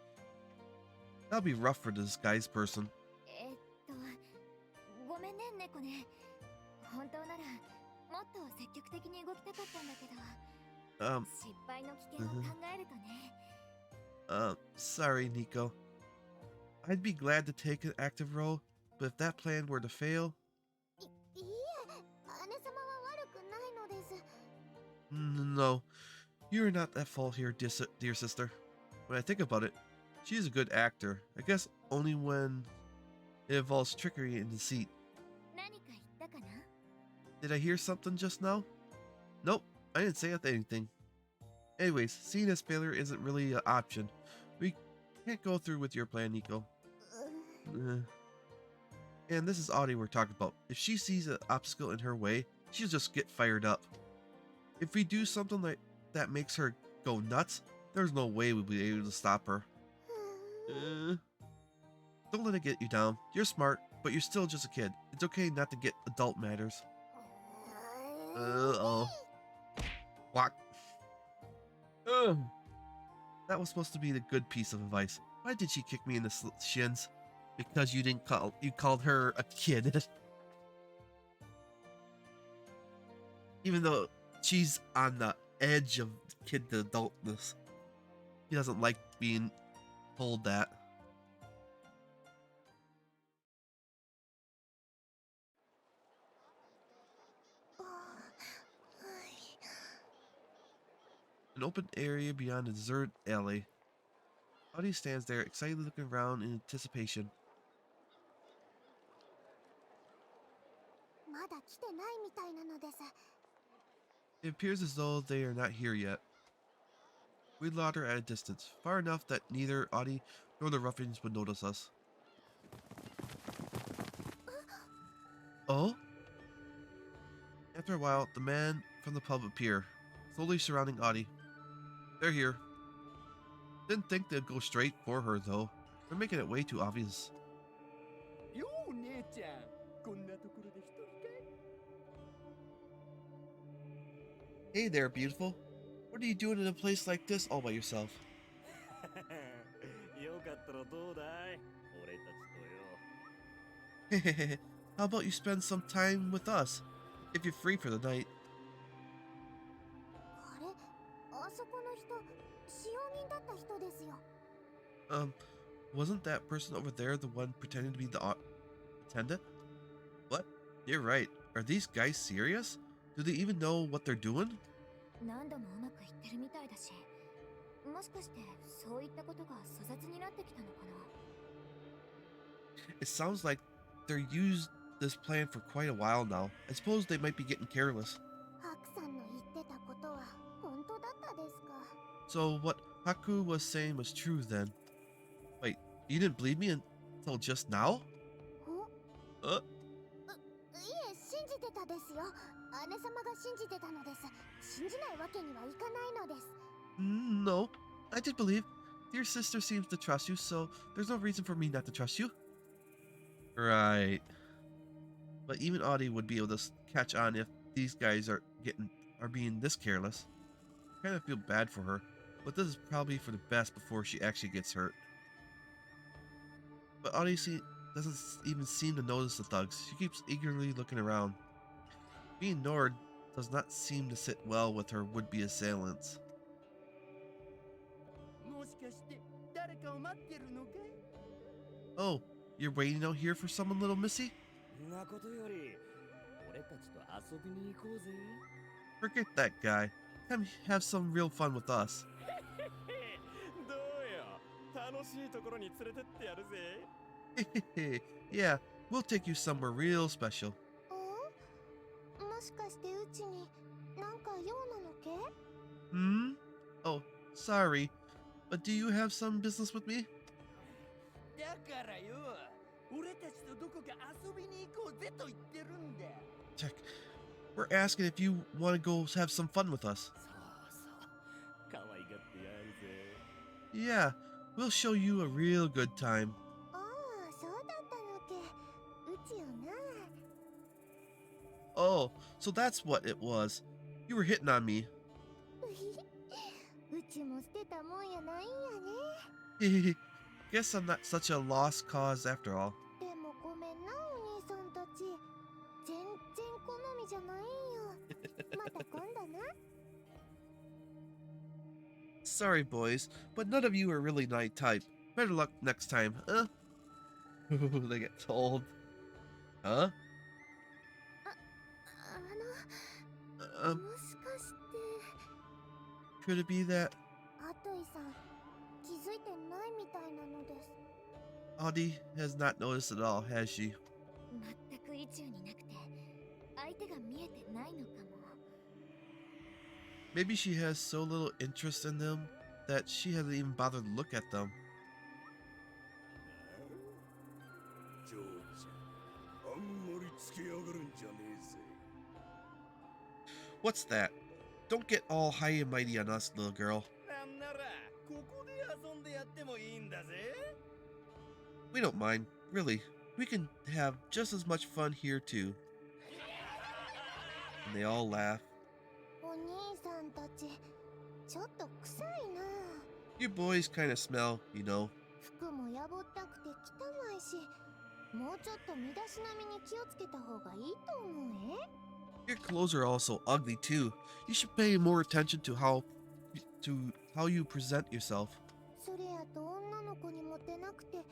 That'll be rough for the disguised person. ごめんね、猫ね。本当ならもっと積極的に動きたかったんだけど、失敗の危険を考えるとね。Sorry, Nico. I'd be glad to take an active role, but if that plan were to fail... いえ、姉様は悪くないのです。No, you're not at fault here, dear sister. When I think about it, she's a good actor. I guess only when it involves trickery and deceit. 何か言ったかな? Did I hear something just now? Nope, I didn't say anything. Anyways, seeing as failure isn't really an option, we can't go through with your plan, Nico. And this is Audie we're talking about. If she sees an obstacle in her way, she'll just get fired up. If we do something like that makes her go nuts, there's no way we'll be able to stop her. Don't let it get you down. You're smart, but you're still just a kid. It's okay not to get adult matters. Uh-oh. Walk. That was supposed to be the good piece of advice. Why did she kick me in the shins? Because you called her a kid. Even though she's on the edge of kid to adultness. She doesn't like being told that. An open area beyond a deserted alley. Audie stands there, excitedly looking around in anticipation. まだ来てないみたいなのです。 It appears as though they are not here yet. We lauder at a distance, far enough that neither Audie nor the ruffians would notice us. Oh? After a while, the men from the pub appear, slowly surrounding Audie. They're here. Didn't think they'd go straight for her, though. They're making it way too obvious. Yo, 姉ちゃん、こんなところで一人かい? Hey there, beautiful. What are you doing in a place like this all by yourself? よかったらどうだい? 俺たちとよ。 How about you spend some time with us, if you're free for the night? あれ、あそこの人、使用人だった人ですよ。Wasn't that person over there the one pretending to be the attendant? What? You're right. Are these guys serious? Do they even know what they're doing? 何度もうまくいってるみたいだし、もしかしてそういったことが粗雑になってきたのかな? It sounds like they're used this plan for quite a while now. I suppose they might be getting careless. ハクさんの言ってたことは本当だったですか? So what Haku was saying was true then. Wait, you didn't believe me until just now? いえ、信じてたですよ。姉様が信じてたのです。信じないわけにはいかないのです。No, I did believe. Your sister seems to trust you, so there's no reason for me not to trust you. Right. But even Audie would be able to catch on if these guys are being this careless. I kind of feel bad for her, but this is probably for the best before she actually gets hurt. But Audie doesn't even seem to notice the thugs. She keeps eagerly looking around. Being Nord does not seem to sit well with her would-be assailants. もしかして誰かを待ってるのかい? Oh, you're waiting out here for someone, little missy? なことより、俺たちと遊びに行こうぜ。 Forget that guy. Come have some real fun with us. どうよ、楽しいところに連れてってやるぜ。Yeah, we'll take you somewhere real special. もしかしてうちになんか用なのけ? Oh, sorry. But do you have some business with me? だからよ、俺たちとどこか遊びに行こうぜと言ってるんだ。 Check. We're asking if you want to go have some fun with us. そうそう可愛がってやるぜ。 Yeah, we'll show you a real good time. ああ、そうだったのけ。うちよな。 Oh, so that's what it was. You were hitting on me. うちも捨てたもんやないんやね。 Guess I'm not such a lost cause after all. でもごめんな、お兄さんたち。全然好みじゃないんよ。また今度な。 Sorry, boys, but none of you are really my type. Better luck next time, huh? They get told. Huh? もしかして。 Could it be that アトイさん、気づいてないみたいなのです。 Audie has not noticed at all, has she? 全く意中になくて、相手が見えてないのかも。 Maybe she has so little interest in them that she hasn't even bothered to look at them. ジョーちゃん、あんまりつけやがるんじゃねえぜ。 What's that? Don't get all high and mighty on us, little girl. なんならここで遊んでやってもいいんだぜ。 We don't mind, really. We can have just as much fun here too. And they all laugh. お兄さんたち、ちょっと臭いな。 You boys kind of smell, you know. 服もやぼったくて汚いし、もうちょっと身だしなみに気をつけた方がいいと思うえ。 Your clothes are also ugly too. You should pay more attention to how you present yourself. それやと女の子にモテなくて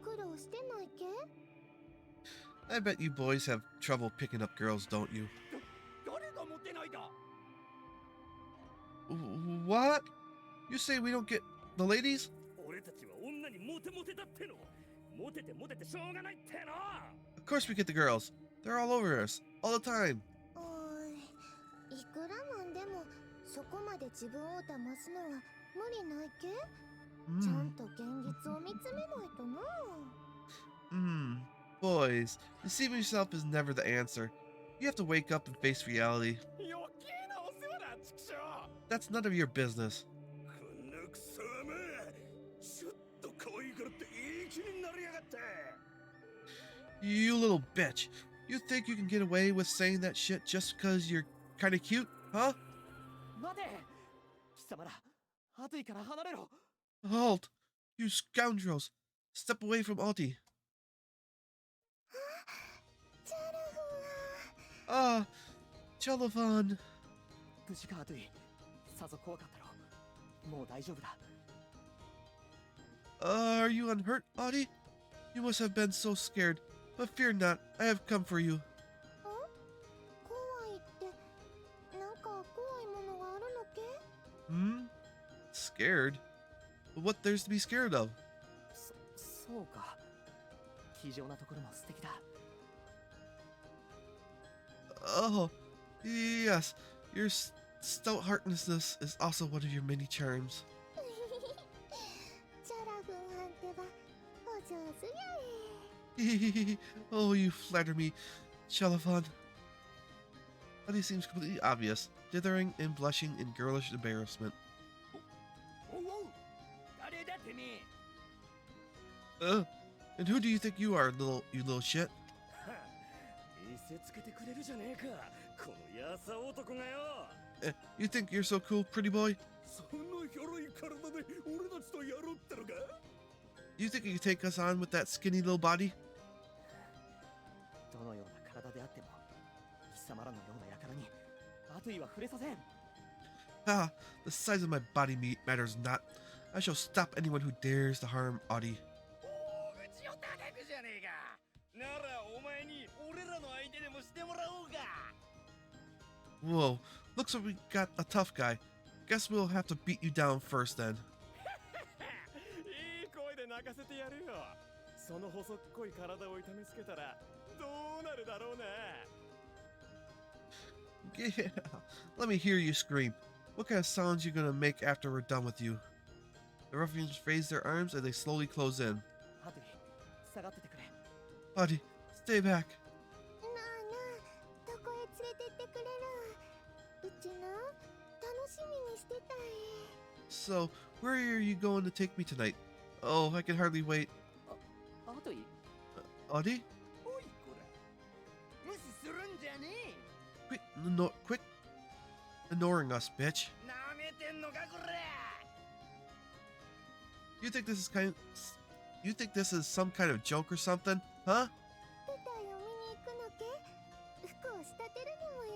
苦労してないけ？ I bet you boys have trouble picking up girls, don't you? 誰がモテないだ。 What? You say we don't get the ladies? 俺たちは女にモテモテだっての。モテてモテてしょうがないっての。 Of course we get the girls. They're all over us, all the time. いくらなんでもそこまで自分を騙すのは無理ないけ？ちゃんと現実を見つめないとな。 Boys, deceiving yourself is never the answer. You have to wake up and face reality. 余計なお世話だ、畜生。 That's none of your business. このクソめ、ちょっと可愛いからっていい気になりやがって。 You little bitch. You think you can get away with saying that shit just because you're kind of cute, huh? 待て、貴様ら、アトイから離れろ。 Halt! You scoundrels! Step away from Alti. チャラフは Ah, Chelevon. 無事か、アトイ。さぞ怖かったろ。もう大丈夫だ。 Are you unhurt, Alti? You must have been so scared. But fear not, I have come for you. 怖いってなんか怖いものがあるのけ？ Scared? What there's to be scared of? そうか。気丈なところも素敵だ。 Oh, yes. Your stout-heartedness is also one of your many charms. チャラフンなんてばお上手やえ。 Oh, you flatter me, Chelevon. Alti seems completely obvious, dithering and blushing in girlish embarrassment. おうおう、誰だてめえ。 And who do you think you are, you little shit? 見せつけてくれるじゃねえか、このやさ男がよ。 You think you're so cool, pretty boy? その広い体で俺たちとやろうってのか。 You think you can take us on with that skinny little body? どのような体であっても、貴様らのような輩にアトイは触れさせん。 Ah, the size of my body meat matters not. I shall stop anyone who dares to harm Audie. 大口を叩くじゃねえか。ならお前に俺らの相手でもしてもらおうか。 Whoa, looks like we got a tough guy. Guess we'll have to beat you down first then. いい声で泣かせてやるよ。その細っこい体を痛めつけたらどうなるだろうな。 Yeah, let me hear you scream. What kind of sounds you gonna make after we're done with you? The ruffians raise their arms and they slowly close in. アトイ、下がっててくれ。Audie, stay back. なあなあ、どこへ連れてってくれる？うちな、楽しみにしてたんえ。 So, where are you going to take me tonight? Oh, I can hardly wait. あとい Audie? おいこら無視するんじゃね Quit ignoring us, bitch. えなめてんのかこら You think this is some kind of joke or something? Huh? 舞台を見に行くのけ？服を仕立てるのもえ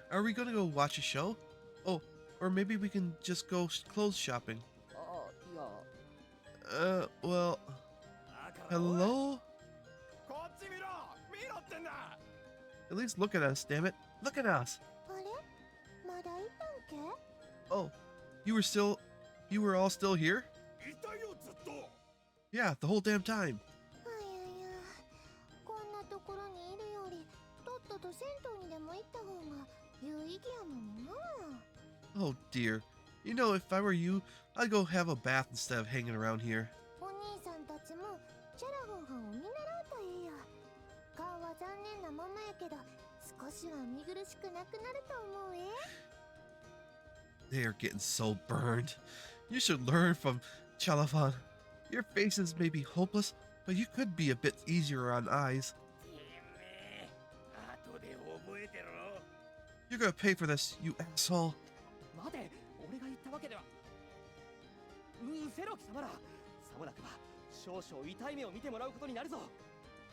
えな。 Are we gonna go watch a show? Oh, or maybe we can just go clothes shopping. あいや Well, hello? こっち見ろ見ろってんだ At least look at us, damn it. Look at us. あれ？まだいたんけ？ Oh, you were all still here? いたよずっと Yeah, the whole damn time. あやや、こんなところにいるよりとっとと銭湯にでも行った方が有意義やもんな。 Oh dear. You know, if I were you, I'd go have a bath instead of hanging around here. お兄さんたちもチャラゴンハンを見習うといいや。顔は残念なままやけど少しは見苦しくなくなると思うえ。 They are getting so burned. You should learn from Chalafan. Your faces may be hopeless, but you could be a bit easier on eyes. てめえ後で覚えてろ You're gonna pay for this, you asshole. 待て俺が言ったわけではセロキ様らさもなくば少々痛い目を見てもらうことになるぞ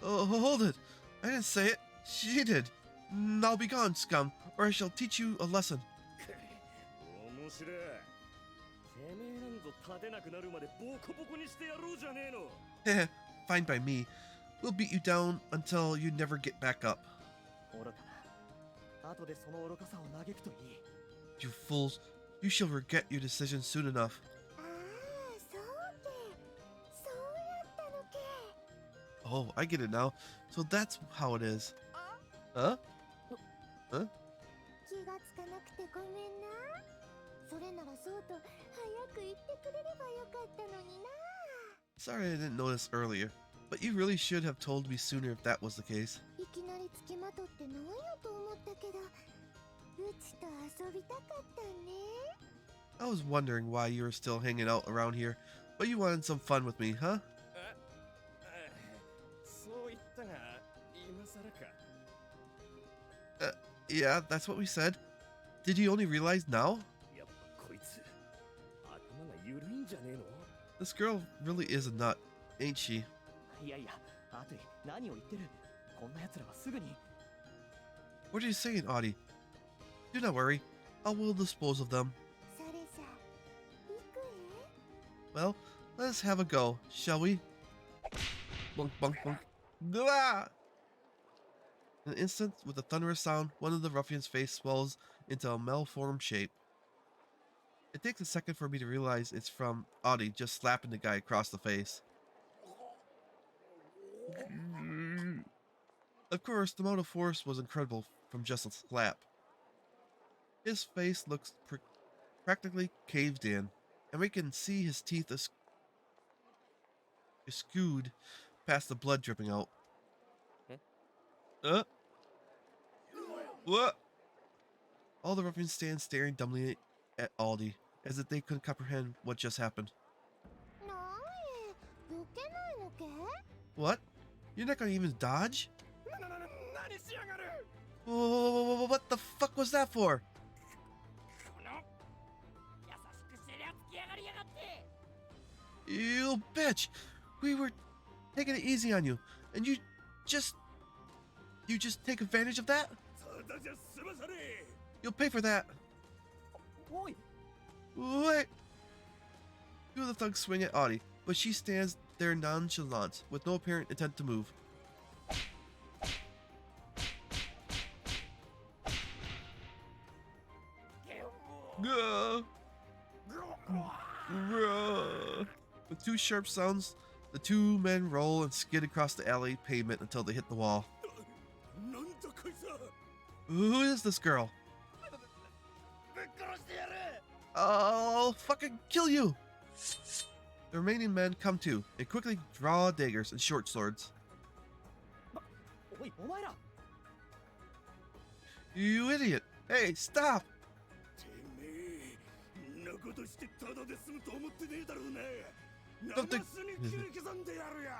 Oh, hold it. I didn't say it. She did. Now be gone, scum, or I shall teach you a lesson. 面白い。てめえなんぞ立てなくなるまでボコボコにしてやろうじゃねえの。 Heh, fine by me. We'll beat you down until you never get back up. 愚かな後でその愚かさを嘆くといい You fools. You shall regret your decision soon enough. ああ、そうけ。そうやったのけ。 Oh, I get it now. So that's how it is. Huh? 気がつかなくてごめんな。それならそうと早く言ってくれればよかったのにな。 Sorry I didn't notice earlier, but you really should have told me sooner if that was the case. いきなりつきまとってなんやと思ったけど、うちと遊びたかったね。 I was wondering why you were still hanging out around here, but you wanted some fun with me, huh? そう言ったが今更か Yeah, that's what we said. Did you only realize now? やっぱこいつ頭が緩いんじゃねえの？ This girl really is a nut, ain't she? いやいやあと何を言ってるこんな奴らはすぐに What are you saying, Audie? Do not worry. I will dispose of them. それじゃ、行くえ。 Well, let's have a go, shall we? Bunk, bunk, bunk. Blah! In an instant, with a thunderous sound, one of the ruffians' face swells into a malformed shape. It takes a second for me to realize it's from Audie just slapping the guy across the face. Of course, the amount of force was incredible from just a slap. His face looks practically caved in, and we can see his teeth eschewed past the blood dripping out. What? All the ruffians stand staring dumbly at Aldi, as if they couldn't comprehend what just happened. なんえ、避けないのけ？ What? You're not gonna even dodge? 何しやがる What the fuck was that for? この優しくせりゃつきやがりやがって You bitch! We were taking it easy on you, and you just take advantage of that? ただじゃ済まさねえ。 You'll pay for that. おい Wait! Two of the thugs swing at Audie, but she stands there nonchalant, with no apparent intent to move. Gah! Grah! With two sharp sounds, the two men roll and skid across the alley pavement until they hit the wall. なんだこいつは。 Who is this girl? ぶっ殺してやる I'll fucking kill you! The remaining men come to and quickly draw daggers and short swords. おいお前ら You idiot! Hey, stop! てめえんなことしてただで済むと思ってねえだろうな。 Don't think- ナスに切り刻んでやるや。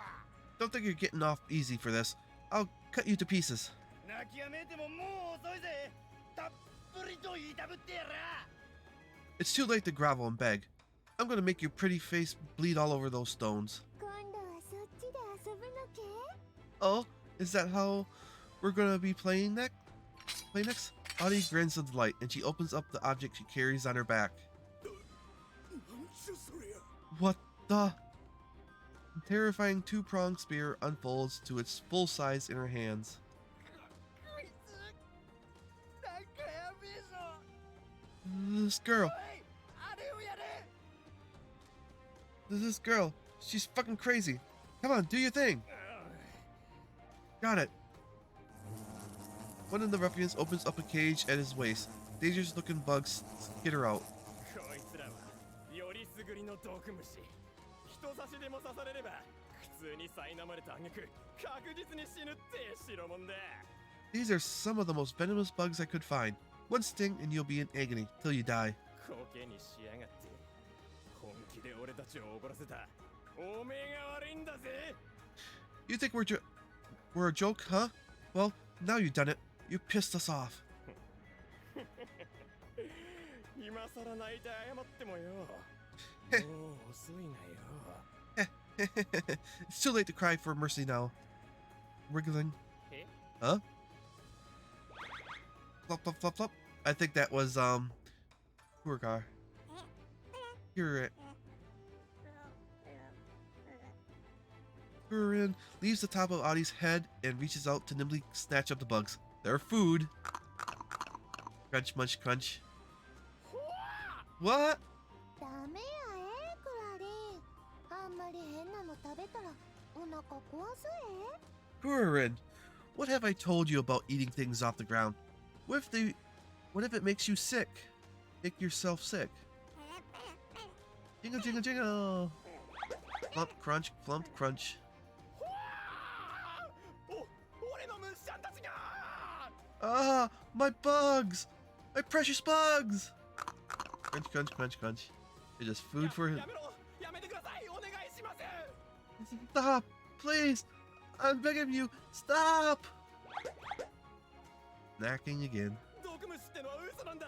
Don't think you're getting off easy for this. I'll cut you to pieces. 泣きやめてももう遅いぜ。たっぷりと言いたぶってやら。 It's too late to grovel and beg. I'm gonna make your pretty face bleed all over those stones. 今度はそっちで遊ぶのけ？ Oh, is that how we're gonna be playing next? Audie grins with delight and she opens up the object she carries on her back. なんちゅうそりゃ。 What the? A terrifying two-pronged spear unfolds to its full size in her hands. こいつなんかやべえぞ。 This girl, おい、あれをやれ。 this girl, she's fucking crazy. Come on, do your thing. Got it. One of the ruffians opens up a cage at his waist. Dangerous-looking bugs skitter out. こいつらはよりすぐりの毒虫。人差しでも刺されれば苦痛に苛まれた挙句確実に死ぬって代物だ。 These are some of the most venomous bugs I could find. One sting and you'll be in agony till you die. コケにしやがって本気で俺たちを怒らせた。おめえが悪いんだぜ。 You think we're a joke, huh? Well, now you've done it. You pissed us off. 今さら泣いて謝ってもよ。もう遅いなよ。 It's too late to cry for mercy now. Wriggling. Eh? Huh? Flop, flop, flop, flop. I think that was, Kurgar. Kurin leaves the top of Audie's head and reaches out to nimbly snatch up the bugs. They're food. Crunch, munch, crunch. What? ダメやクラリン。あんまり変なの食べたらお腹壊すKurin, what have I told you about eating things off the ground? What if it makes you sick? Make yourself sick. Jingle, jingle, jingle. Flump, crunch, flump, crunch. 俺の虫ちゃんたちが。 Ah, my bugs! My precious bugs! Crunch, crunch, crunch, crunch. It's just food for him. やめろ。やめてください。お願いします。 Stop! Please! I'm begging you! Stop! Snacking again. 毒虫ってのは嘘なんだ。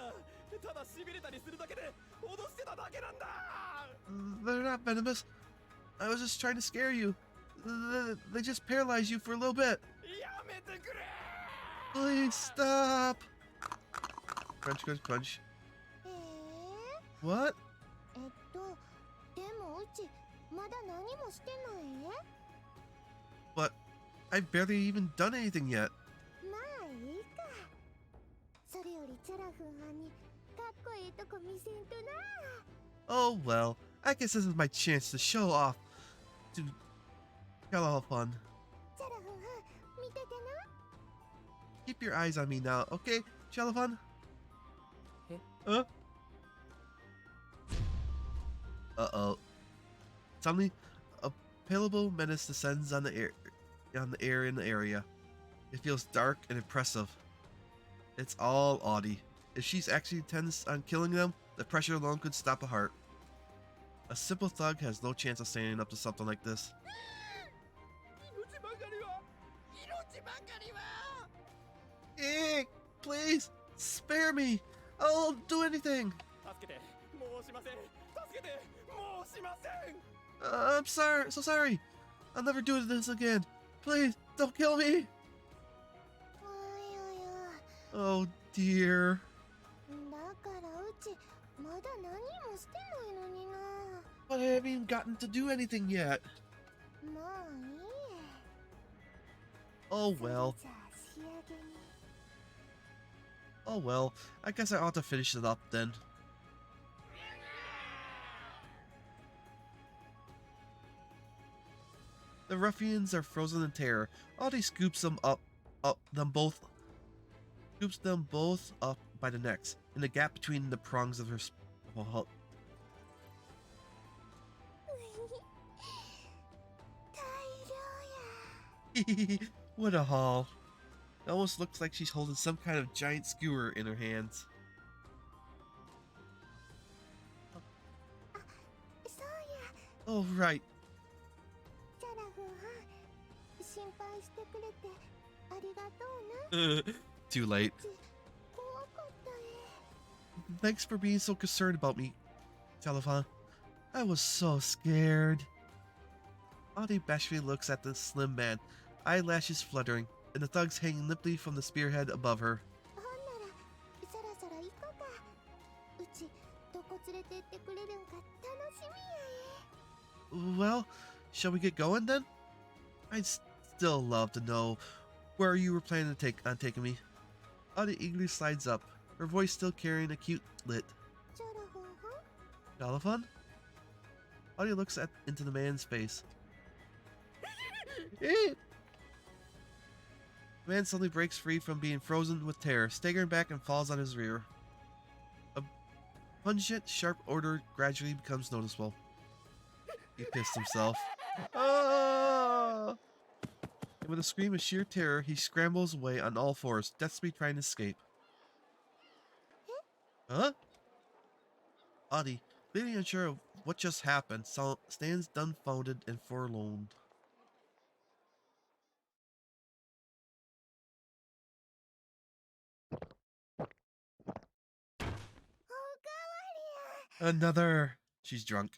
ただ痺れたりするだけで脅してただけなんだ。 They're not venomous. I was just trying to scare you. They just paralyze you for a little bit. やめてくれ。 Please stop! Crunch, crunch, crunch. へえ。 What? でもうちまだ何もしてない？ But I've barely even done anything yet. まあいいか。それよりチャラフンはんにかっこいいとこ見せんとな。 Oh well, I guess this is my chance to show off. To get all fun. チャラフンはん見ててな。 Keep your eyes on me now, okay, Chalafan? Eh? Huh? Uh-oh. Suddenly, a palpable menace descends on the air in the area. It feels dark and impressive. It's all Audie. If she's actually intends on killing them, the pressure alone could stop a heart. A simple thug has no chance of standing up to something like this. 命ばかりは。命ばかりは。 Eh, please, spare me. I'll do anything. 助けて。もうしません。助けて。もうしません。 I'm sorry, so sorry. I'll never do this again. Please, don't kill me. おいおいおい。 Oh dear. だからうちまだ何もしてないのにな。 But I haven't even gotten to do anything yet. まあいいえ。 Oh well. それじゃあ仕上げに。 Oh well. I guess I ought to finish it up then. The ruffians are frozen in terror. Audie scoops them both up by the necks, in the gap between the prongs of her. What a haul. It almost looks like she's holding some kind of giant skewer in her hands. そうや、 Oh, right. チャラフン、心配してくれてありがとうな。 Too late. 怖かったえ。 Thanks for being so concerned about me, Telephone. I was so scared. Audie bashfully looks at the slim man, eyelashes fluttering, and the thugs hanging limply from the spearhead above her. ほんならそろそろ行こうか。うちどこ連れてってくれるんか楽しみやえ。 Well, shall we get going then? I'd still love to know where you were planning to taking me. Audie eagerly slides up, her voice still carrying a cute lit. チャラフンは Telephone? Audie looks into the man's face. The man suddenly breaks free from being frozen with terror, staggering back and falls on his rear. A pungent, sharp odor gradually becomes noticeable. He pissed himself. Ah! And with a scream of sheer terror, he scrambles away on all fours, desperately trying to escape. Huh? Audie, clearly unsure of what just happened, stands dumbfounded and forlorn. Another. She's drunk.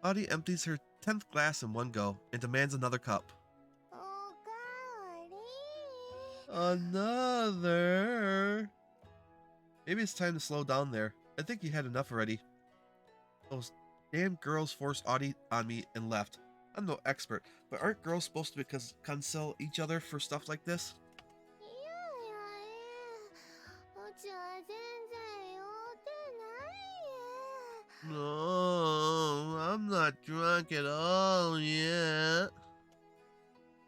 Audie empties her 10th glass in one go and demands another cup. おかわり。 Another. Maybe it's time to slow down there. I think you had enough already. Those damn girls forced Audie on me and left. I'm no expert, but aren't girls supposed to console each other for stuff like this? いやいやうちは全然酔ってないえ。 No, I'm not drunk at all yet.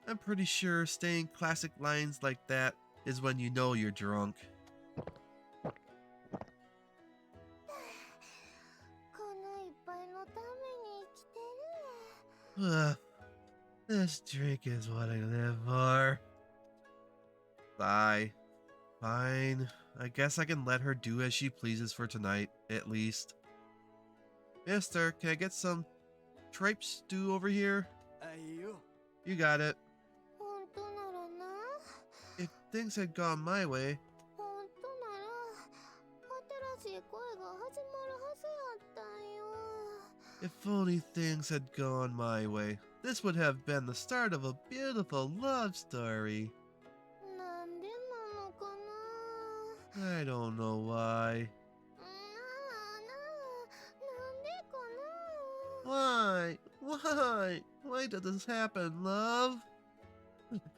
I'm pretty sure saying classic lines like that is when you know you're drunk. この一杯のために生きてるえ。 This drink is what I live for. Sigh. Fine. I guess I can let her do as she pleases for tonight, at least. Mister, can I get some tripe stew over here? あ、いいよ。 You got it. 本当ならな。 If things had gone my way, 本当なら新しい恋が始まるはずやったんよ。 if only things had gone my way, this would have been the start of a beautiful love story. なんでなのかな。 I don't know why. なんでかな。 Why? Why? Why did this happen, love?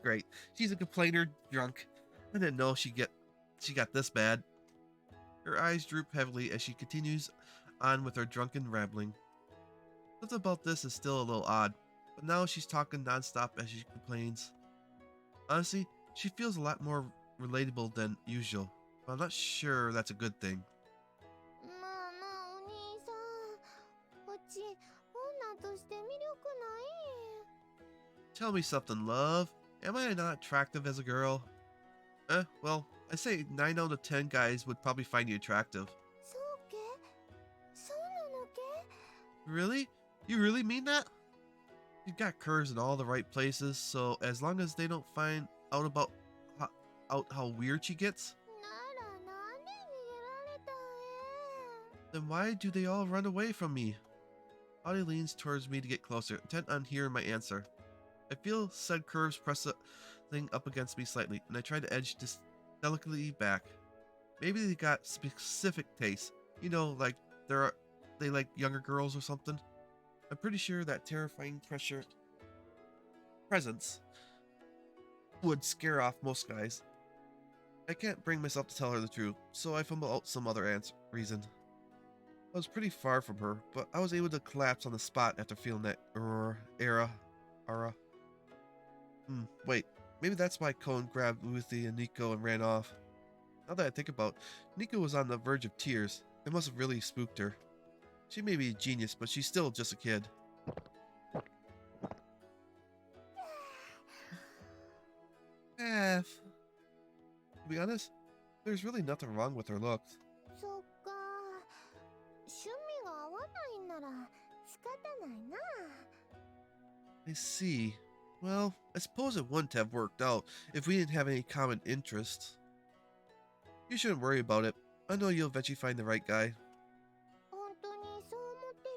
Great. She's a complainer, drunk. I didn't know she got this bad. Her eyes droop heavily as she continues on with her drunken rambling. Something about this is still a little odd, but now she's talking nonstop as she complains. Honestly, she feels a lot more relatable than usual, but I'm not sure that's a good thing. まあなお兄さん、うち女として魅力ない。 Tell me something, love. Am I not attractive as a girl? Well, I say 9 out of 10 guys would probably find you attractive. そうけ？そうなのけ？ Really? You really mean that? You've got curves in all the right places, so as long as they don't find out how weird she gets, ならなんで逃げられたんえ。 then why do they all run away from me? Audie leans towards me to get closer, intent on hearing my answer. I feel said curves pressing up against me slightly, and I try to edge just delicately back. Maybe they got specific tastes. You know, like they like younger girls or something. I'm pretty sure that terrifying presence would scare off most guys. I can't bring myself to tell her the truth, so I fumble out some other reason. I was pretty far from her, but I was able to collapse on the spot after feeling that aura. Wait, maybe that's why Cohen grabbed Ruthie and Nico and ran off. Now that I think about it, Nico was on the verge of tears. It must have really spooked her. She may be a genius, but she's still just a kid. To be honest, there's really nothing wrong with her looks. そっか。趣味が合わないんなら仕方ないな。I see. Well, I suppose it wouldn't have worked out if we didn't have any common interests. You shouldn't worry about it. I know you'll eventually find the right guy. 本当にそう思って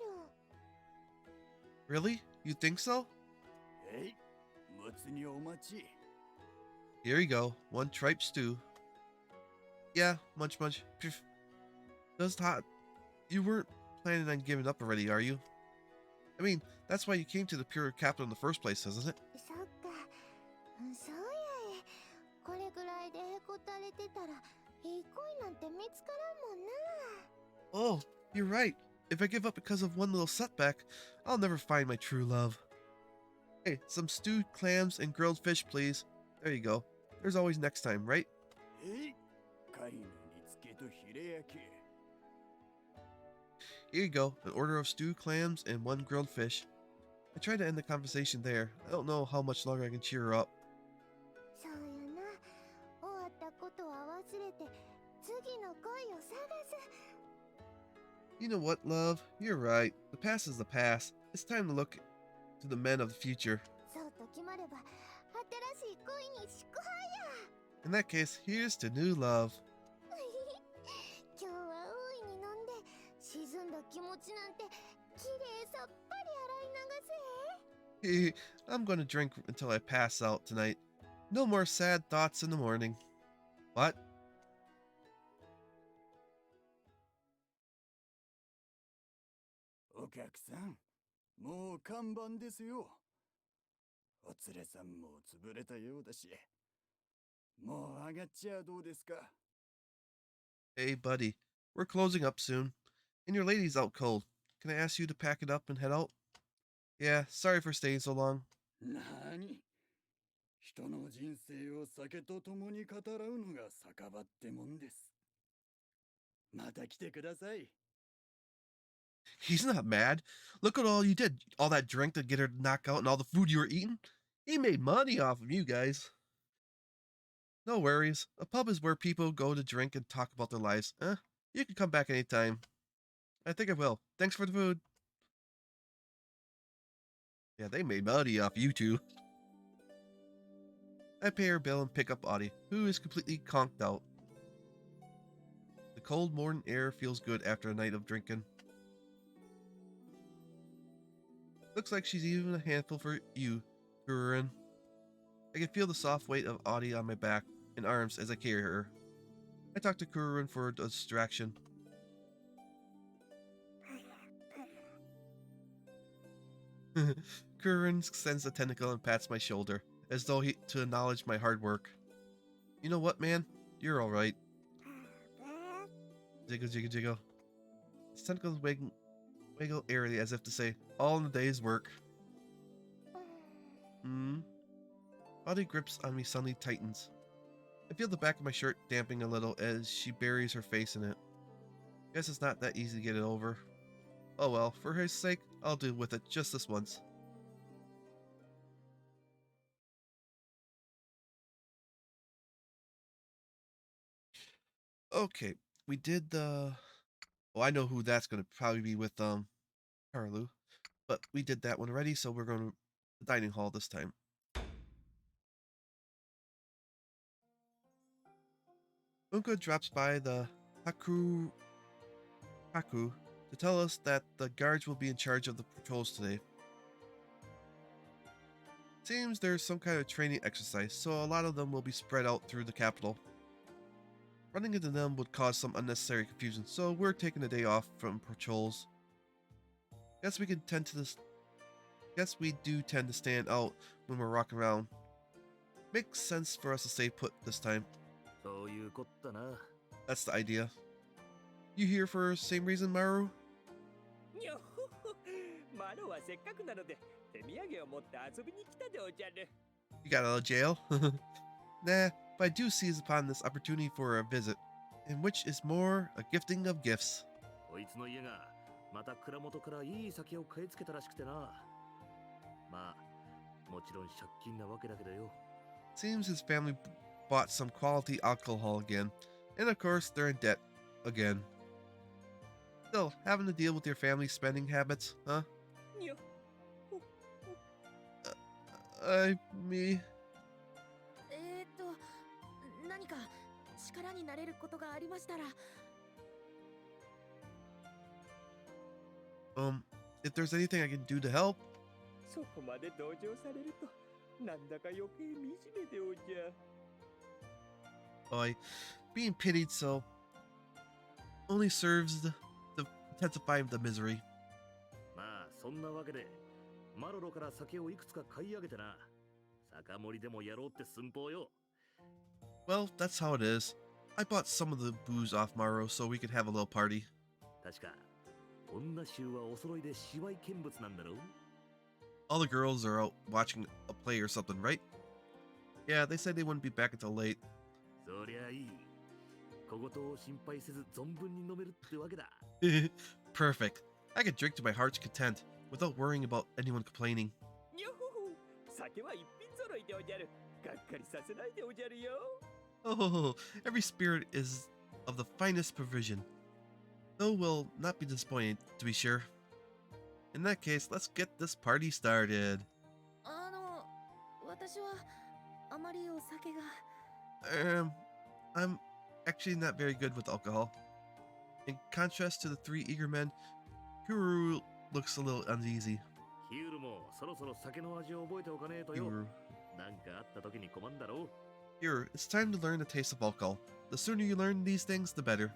る。 Really? You think so? えい、もつにお待ち。 Here you go. 1 tripe stew. Yeah, munch munch. Pff. Just hot. You weren't planning on giving up already, are you? I mean, that's why you came to the Pure Capital in the first place, isn't it? そっか。そうやえ。これぐらいでへこたれてたらいい恋なんて見つからんもんな。 Oh, you're right. If I give up because of one little setback, I'll never find my true love. Hey, some stewed clams and grilled fish, please. There you go. There's always next time, right? えい、貝の煮付けとヒレ焼き。 Here you go. An order of stewed clams and 1 grilled fish. I tried to end the conversation there. I don't know how much longer I can cheer her up. そうやな。終わったことは忘れて次の恋を探す。 You know what, love? You're right. The past is the past. It's time to look to the men of the future. そうと決まれば新しい恋に祝杯や。 In that case, here's to new love. 今日は大いに飲んで沈んだ気持ちなんてきれいさっぱり洗い流せ。 I'm gonna drink until I pass out tonight. No more sad thoughts in the morning. What? お客さん、もう看板ですよ。お連れさんも潰れたようだし、もう上がっちゃどうですか。 Hey, buddy. We're closing up soon. And your lady's out cold. Can I ask you to pack it up and head out? Yeah, sorry for staying so long. なーに、人の人生を酒と共に語らうのが酒場ってもんです。また来てください。 He's not mad. Look at all you did. All that drink to get her knocked out and all the food you were eating. He made money off of you guys. No worries. A pub is where people go to drink and talk about their lives. You can come back anytime. I think I will. Thanks for the food. Yeah, they made money off you two. I pay her bill and pick up Audie, who is completely conked out. The cold morning air feels good after a night of drinking. Looks like she's even a handful for you, Gurin. I can feel the soft weight of Audie on my back and arms as I carry her. I talk to Kurun for a distraction. Kurun sends a tentacle and pats my shoulder, as though to acknowledge my hard work. You know what, man? You're alright. Jiggle, jiggle, jiggle. His tentacles wiggle airily as if to say, all in the day's work. Audie grips on me suddenly tightens. I feel the back of my shirt damping a little as she buries her face in it. Guess it's not that easy to get it over. Oh well, for his sake, I'll deal with it just this once. Okay, we did the... Oh, I know who that's going to probably be with, Carlu. But we did that one already, so we're going to the dining hall this time. Unka drops by the Haku to tell us that the guards will be in charge of the patrols today. Seems there's some kind of training exercise, so a lot of them will be spread out through the capital. Running into them would cause some unnecessary confusion, so we're taking a day off from patrols. Guess we do tend to stand out when we're walking around. Makes sense for us to stay put this time. That's the idea. You here for the same reason, Maru? You got out of jail? Nah, but I do seize upon this opportunity for a visit, in which is more a gifting of gifts. また蔵元からいい酒を買い付けたらしくてな。まあもちろん借金なわけだけどよ。 Seems his family bought some quality alcohol again, and of course they're in debt again. Still, having to deal with your family's spending habits, huh? にゃ Me. 何か力になれることがありましたら。If there's anything I can do to help. そこまで同情されるとなんだか余計惨めでおじゃ。 Boy, being pitied so only serves to intensify the misery. まあそんなわけでマロロから酒をいくつか買い上げてな。酒盛りでもやろうって寸法よ。 Well, that's how it is. I bought some of the booze off Maro so we could have a little party. 確か女衆はお揃いで芝居見物なんだろう。 All the girls are out watching a play or something, right? Yeah, they said they wouldn't be back until late. そりゃいい。小言を心配せず存分に飲めるってわけだ。 Perfect. I could drink to my heart's content without worrying about anyone complaining. にゃほほ、酒は一品揃いでおじゃる。がっかりさせないでおじゃるよ。 Oh, every spirit is of the finest provision. Though will not be disappointed, to be sure. In that case, let's get this party started. 私はあまりお酒が。I'm actually not very good with alcohol. In contrast to the three eager men, Kuru looks a little uneasy. ヒュールもそろそろ酒の味を覚えておかねえとよ。 Kuru. なんかあった時に困んだろう。 Kuru, it's time to learn the taste of alcohol. The sooner you learn these things, the better.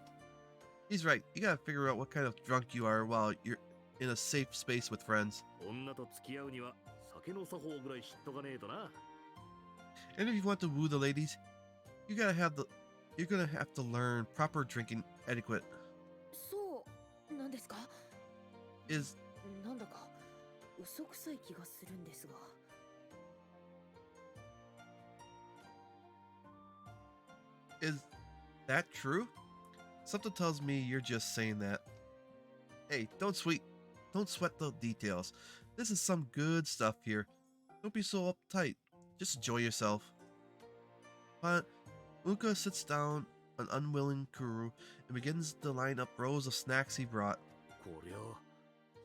He's right. You gotta figure out what kind of drunk you are while you're in a safe space with friends. 女と付き合うには酒の作法ぐらい知っとかねえとな。 And if you want to woo the ladies, you're gonna have to learn proper drinking etiquette. そうなんですか。 Is なんだか嘘くさい気がするんですが。 Is that true? Something tells me you're just saying that. Hey, don't sweat the details. This is some good stuff here. Don't be so uptight. Just enjoy yourself. But Uka sits down an unwilling Kuru and begins to line up rows of snacks he brought. こりゃ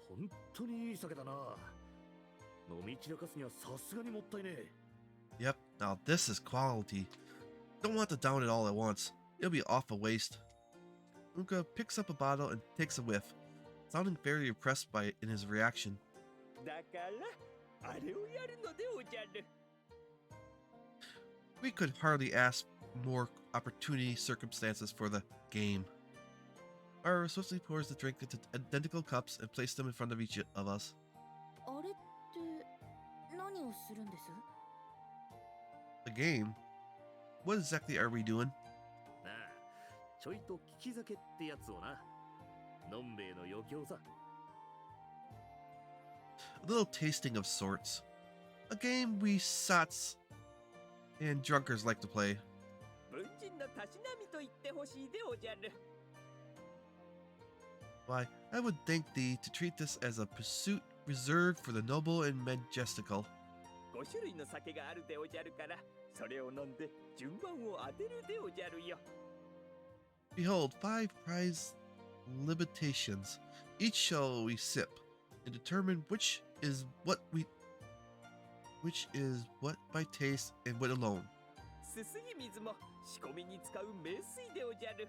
本当にいい酒だな。飲み散らかすにはさすがにもったいねえ。 Yep, now this is quality. Don't want to down it all at once. It'll be off a waste. Uka picks up a bottle and takes a whiff, sounding very impressed by it in his reaction. だからあれをやるのでおじゃる。 We could hardly ask more opportunity circumstances for the game. Mara swiftly pours the drink into identical cups and places them in front of each of us. あれって何をするんです？ The game? What exactly are we doing? なあ、ちょいと利き酒ってやつをな。のんべえの余興さ。 A little tasting of sorts. A game we sots and drunkards like to play. 文人のたしなみと言ってほしいでおじゃる。 Why, I would thank thee to treat this as a pursuit reserved for the noble and majestical. 5種類の酒があるでおじゃるから、それを飲んで順番を当てるでおじゃるよ。 Behold, 5 prize libatations. Each shall we sip and determine which is what by taste and wit alone. すすぎ水も仕込みに使う名水でおじゃる。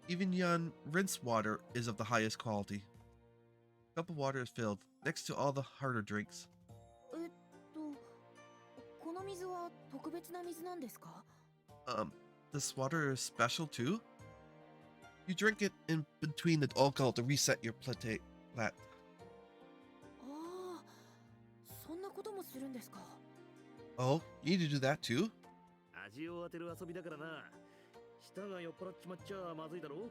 Even yon rinse water is of the highest quality. A cup of water is filled next to all the harder drinks. この水は特別な水なんですか？ This water is special too? You drink it in between the alcohol to reset your plate. ああ、そんなこともするんですか？ Oh, you need to do that too? 味を当てる遊びだからな。舌が酔っ払っちまっちゃまずいだろ。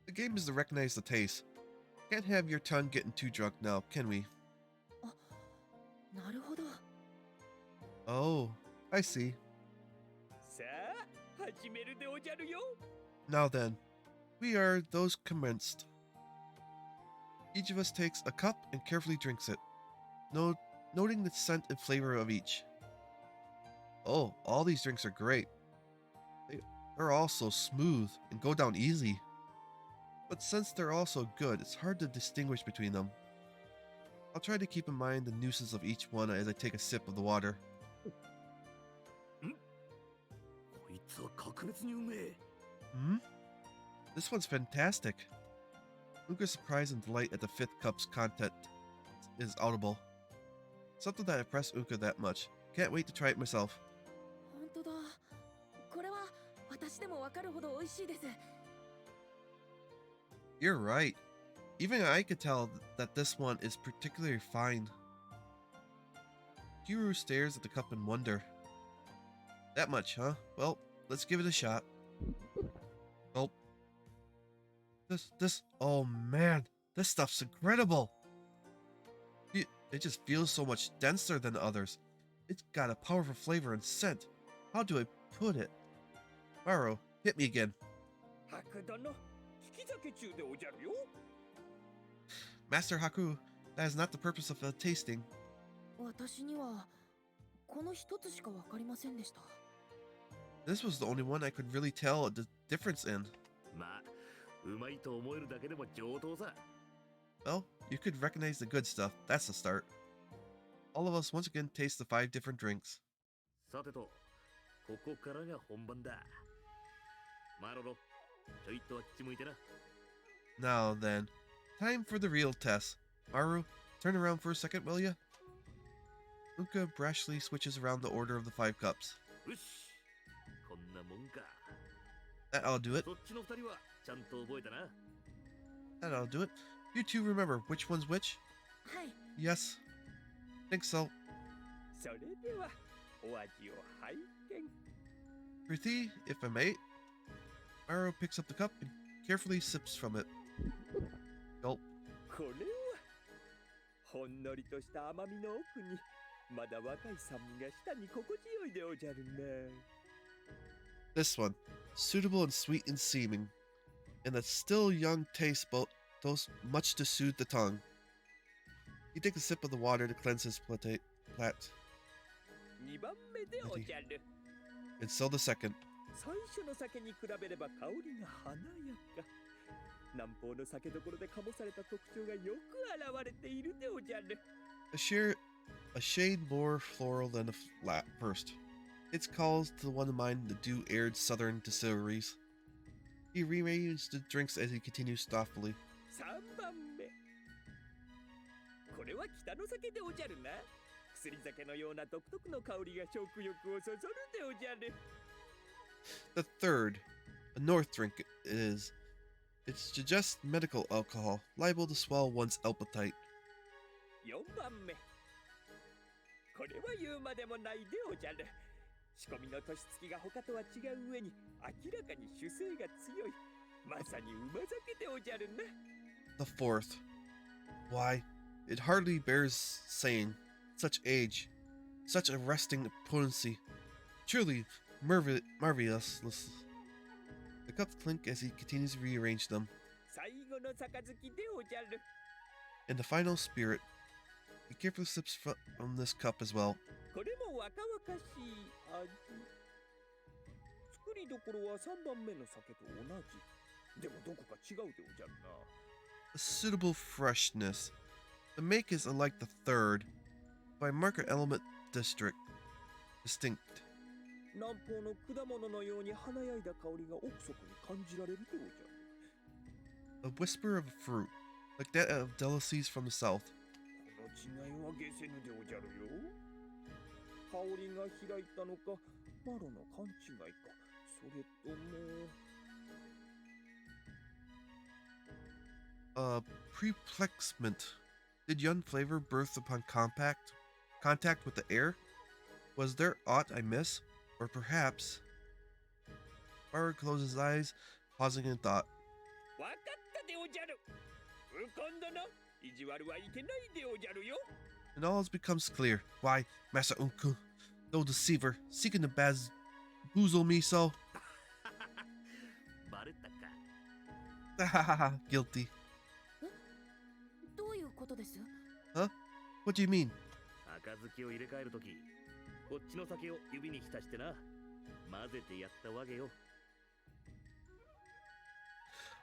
The game is to recognize the taste. Can't have your tongue getting too drunk now, can we? なるほど。 Oh, I see. さあ、始めるでおじゃるよ。 Now then, we are those commenced. Each of us takes a cup and carefully drinks it, noting the scent and flavor of each. Oh, all these drinks are great. They're all so smooth and go down easy. But since they're all so good, it's hard to distinguish between them. I'll try to keep in mind the nuisance of each one as I take a sip of the water. こいつは格別にうめえ。 Hmm? This one's fantastic. Unka's surprise and delight at the fifth cup's content is audible. Something that impressed Unka that much. Can't wait to try it myself. 本当だ。これは私でもわかるほど美味しいです。 You're right. Even I could tell that this one is particularly fine. Kiru stares at the cup in wonder. That much, huh? Well, let's give it a shot. Oh. Oh man, this stuff's incredible. It just feels so much denser than others. It's got a powerful flavor and scent. How do I put it? Maro, hit me again. 白殿、引き酒中でおじゃるよ。 Master Haku, that is not the purpose of the tasting. 私にはこの一つしかわかりませんでした。 This was the only one I could really tell the difference in. まあ、うまいと思えるだけでも上等さ。 Well, you could recognize the good stuff. That's the start. All of us once again taste the 5 different drinks. さてと、ここからが本番だ。マロロ、ちょいとあっち向いてな。 Now then, time for the real test. Maru, turn around for a second, will ya? Unka brashly switches around the order of the 5 cups. よし、こんなもんか。 That'll do it. そっちの二人はちゃんと覚えたな。 That'll do it. You two remember which one's which? はい。 Yes. Think so. それではお味を拝見。 Prithi, if I may. Maru picks up the cup and carefully sips from it. Gulp. これはほんのりとした甘みの奥にまだ若い酸味が舌に心地よいでおじゃるな。 This one, suitable and sweet in seeming, and the still young taste both much to soothe the tongue. He takes a sip of the water to cleanse his plate, 2番目でおじゃる。 and so the second. 最初の酒に比べれば香りが華やか。南方の酒どころで醸された特徴がよく現れているでおじゃる。 A shade more floral than the first. It's calls to one of mine the dew-aired southern distilleries. He rearranges the drinks as he continues thoughtfully. 3番目。これは北の酒でおじゃるな。薬酒のような独特の香りが食欲をそそるでおじゃる。 The third, a north drink it is. It's just medical alcohol, liable to swell one's appetite. 4番目。これは言うまでもないでおじゃる。仕込みの年月が他とは違う上に明らかに酒精が強い。まさに馬酒でおじゃるな。 The fourth. Why, it hardly bears saying. Such age, such arresting potency. Truly marvelous. The cups clink as he continues to rearrange them. 最後の杯でおじゃる。 And the final spirit. He carefully sips from this cup as well. これも若々しい味。作りどころは3番目の酒と同じ。でもどこか違うでおじゃるな。 A suitable freshness. The make is unlike the third, by market element distinct. 南方の果物のように華やいだ香りが奥底に感じられるでおじゃる。 A whisper of fruit, like that of delicacies from the south. この違いは解せぬでおじゃるよ。香りが開いたのか、マロの勘違いか、それとも。Perplexment. Did young flavor birth upon contact with the air? Was there aught I miss? Or perhaps... Maru closes his eyes, pausing in thought. わかったでおじゃる。今度の意地悪はいけないでおじゃるよ。 And all becomes clear. Why, Master Unku, no deceiver, seeking to bamboozle me so. バレたか。 Guilty. ことです？ Huh? What do you mean? 杯を入れ替えるとき、こっちの酒を指に浸してな。混ぜてやったわけよ。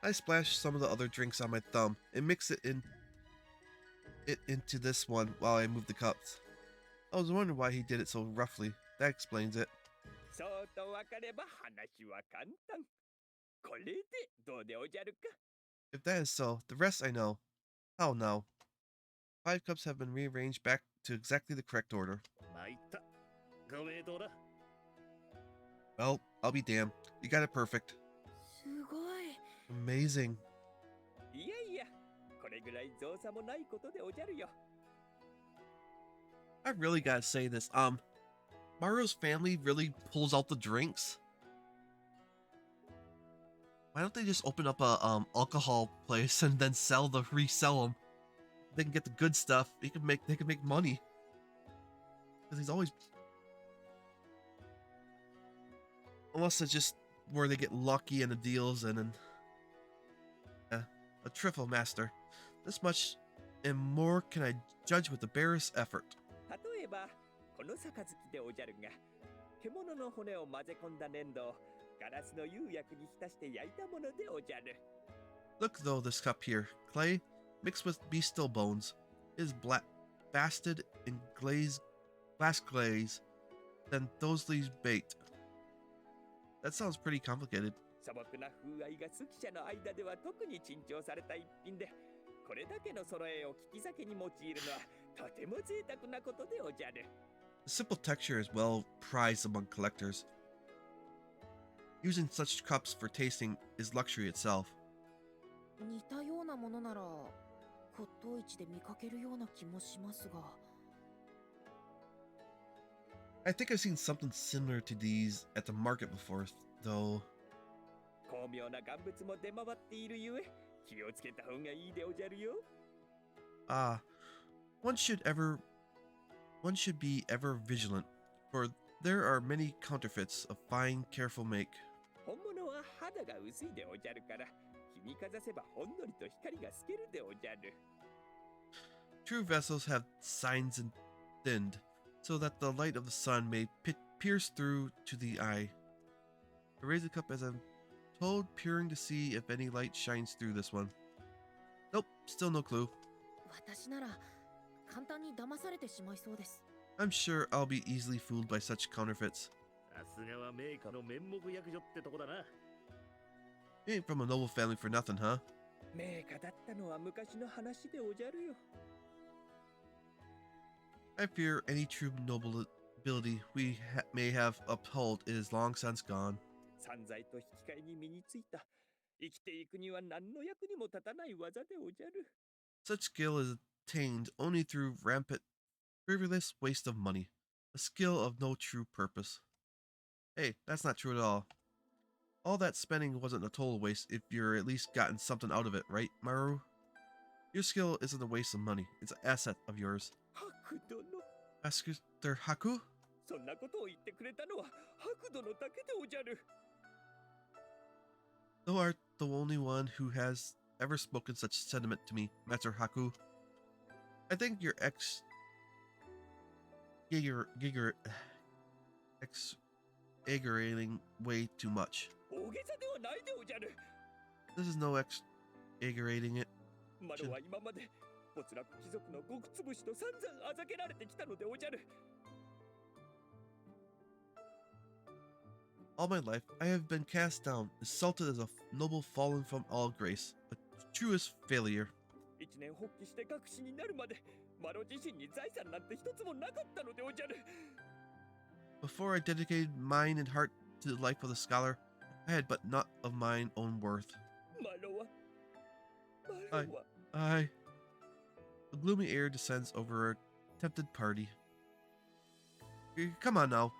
I splashed some of the other drinks on my thumb and mixed it into this one while I moved the cups. I was wondering why he did it so roughly. That explains it. そうと分かれば話は簡単。これでどうでおじゃるか。 If that is so, the rest I know. How now? 5 cups have been rearranged back to exactly the correct order. 参った。ご名答だ。Well, I'll be damned. You got it perfect. すごい。 Amazing. いやいや、これぐらい造作もないことでおじゃるよ。 I really gotta say this. Mario's family really pulls out the drinks. Why don't they just open up a alcohol place and then resell them? They can get the good stuff. They can make money. Because he's always, unless it's just where they get lucky in the deals and then a trifle master. This much and more can I judge with the barest effort. 例えば、この杯でおじゃるが、獣の骨を混ぜ込んだ粘土をガラスの釉薬に浸して焼いたものでおじゃる。 Look though, this cup here, clay mixed with bestial bones, is basted in glass glaze, then those leaves baked. That sounds pretty complicated. 素朴な風合いが好き者の間では特に珍重された一品で、これだけの揃えを利き酒に用いるのはとても贅沢なことでおじゃる。 The simple texture is well prized among collectors. Using such cups for tasting is luxury itself. 似たようなものなら骨董市で見かけるような気もしますが。 I think I've seen something similar to these at the market before, though. 巧妙な贋物も出回っているゆえ、気をつけた方がいいでおじゃるよ。 One should be ever vigilant, for there are many counterfeits of fine, careful make. 本物は肌が薄いでおじゃるから、日にかざせばほんのりと光が透けるでおじゃる。 True vessels have signs and thinned, so that the light of the sun may pierce through to the eye. I raise the cup as I'm told, peering to see if any light shines through this one. Nope, still no clue. 私なら簡単に騙されてしまいそうです。 I'm sure I'll be easily fooled by such counterfeits. さすがは名家の面目役女ってとこだな。 You ain't from a noble family for nothing, huh? 名家だったのは昔の話でおじゃるよ。 I fear any true nobility we may have upheld is long since gone. 散財と引き換えに身についた。生きていくには何の役にも立たない技でおじゃる。 Such skill is attained only through rampant, frivolous waste of money, a skill of no true purpose. Hey, that's not true at all. All that spending wasn't a total waste if you're at least gotten something out of it, right, Maru? Your skill isn't a waste of money, it's an asset of yours. 白殿。 Master Haku? そんなことを言ってくれたのは白殿だけでおじゃる。 Thou art the only one who has ever spoken such sentiment to me, Master Haku. I think your exaggerating way too much. 大げさではないでおじゃる。 This is no exaggerating it. マロは今まで没落貴族の極つぶしと散々あざけられてきたのでおじゃる。 All my life, I have been cast down, insulted as a noble fallen from all grace, a truest failure. 一年発起して学士になるまで、マロ自身に財産なんて一つもなかったのでおじゃる。 Before I dedicated mind and heart to the life of the scholar, I had but not of mine own worth. マロは。I. A gloomy air descends over a tempted party. Come on now.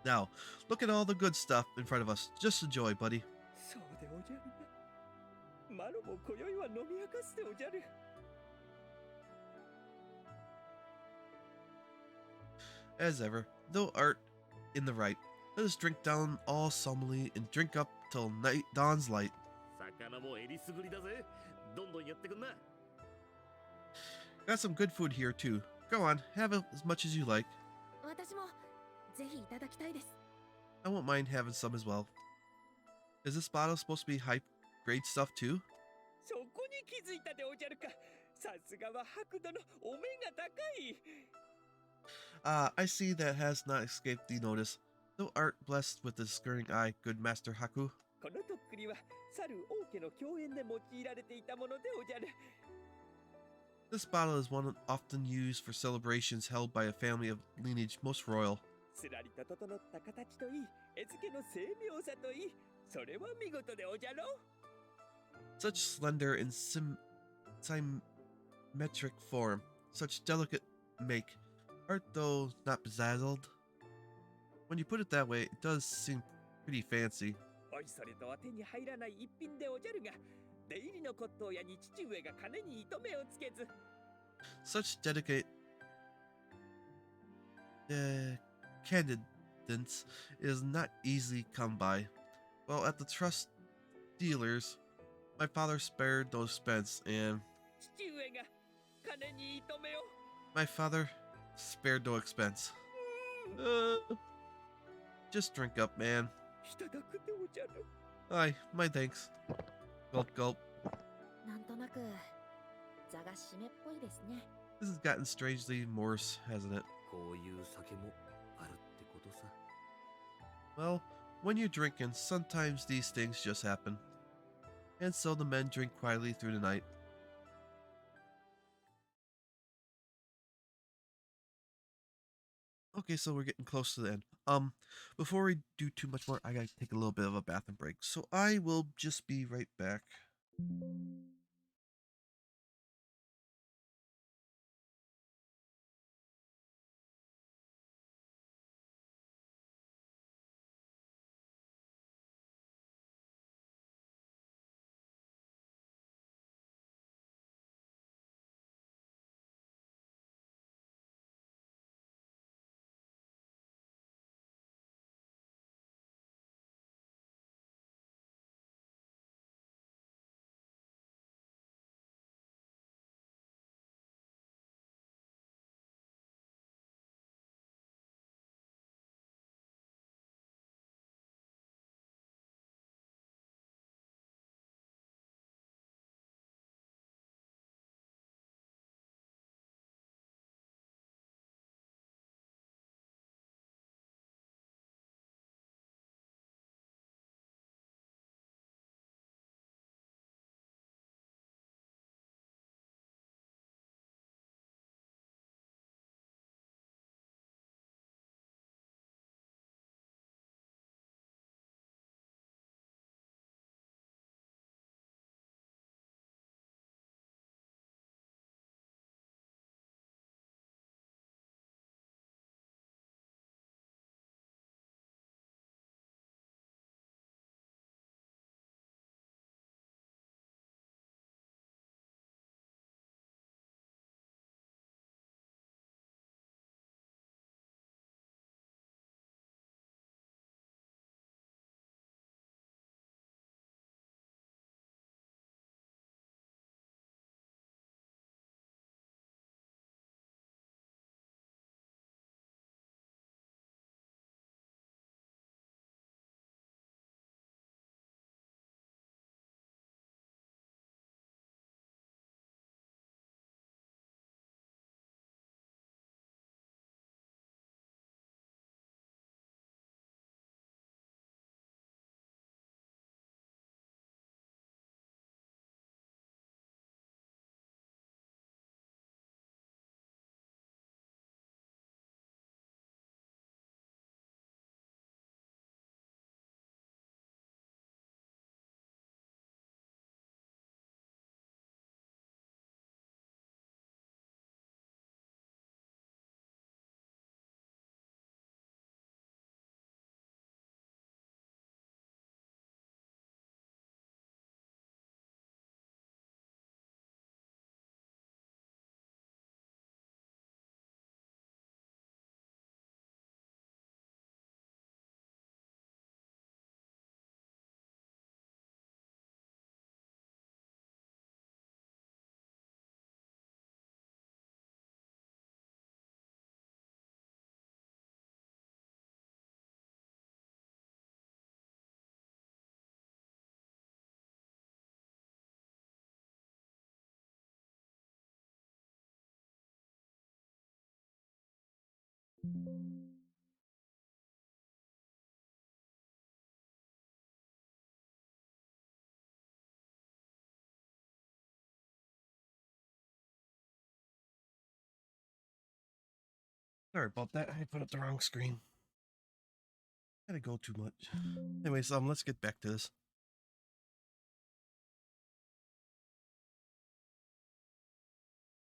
Now, look at all the good stuff in front of us. Just enjoy, buddy. そうでおじゃるな。マロも今宵は飲み明かすでおじゃる。 As ever, thou art in the right. Let us drink down all solemnly and drink up till night, dawn's light. 魚もえりすぐりだぜ。どんどんやってくんな。 I い I い A gloomy air descends over a tempted party. ぞ。 Come on now. Now, look at all the good stuff in front of us. Just enjoy, buddy. そうでおじゃるな。マロも今宵は飲み明かすでおじゃる。Got some good food here too. Go on, have as much as you like. 私もぜひいただきたいです。 I won't mind having some as well. Is this bottle supposed to be high grade stuff too? そこに気づいたでおじゃるか。さすがは白土のお目が高い。I see that has not escaped the notice. Thou art blessed with the discerning eye, good Master Haku. このとっくりは猿王家の共演で用いられていたものでおじゃる。 This bottle is one often used for celebrations held by a family of lineage most royal. すらりと整った形といい、絵付けの精妙さといい、それは見事でおじゃろ。 Such slender and symmetric form, such delicate make. Art thou not bedazzled? When you put it that way, it does seem pretty fancy. おいそれとは手に入らない一品でおじゃるが、出入りの骨董屋に父上が金に糸目をつけず。 Such candidance is not easily come by. Well, at the trust dealers, my father spared no expense, and 父上が金に糸目を。 my father spared no expense. Just drink up, man. いただくでおじゃる。 Aye, my thanks. Gulp, gulp. なんとなく座が締めっぽいですね。 This has gotten strangely Morse, hasn't it? こういう酒もあるってことさ。 Well, when you're drinking, sometimes these things just happen. And so the men drink quietly through the night. Okay, so we're getting close to the end. Before we do too much more, I gotta take a little bit of a bathroom break. So I will just be right back. Sorry about that. I put up the wrong screen. Gotta go too much. Anyways, let's get back to this.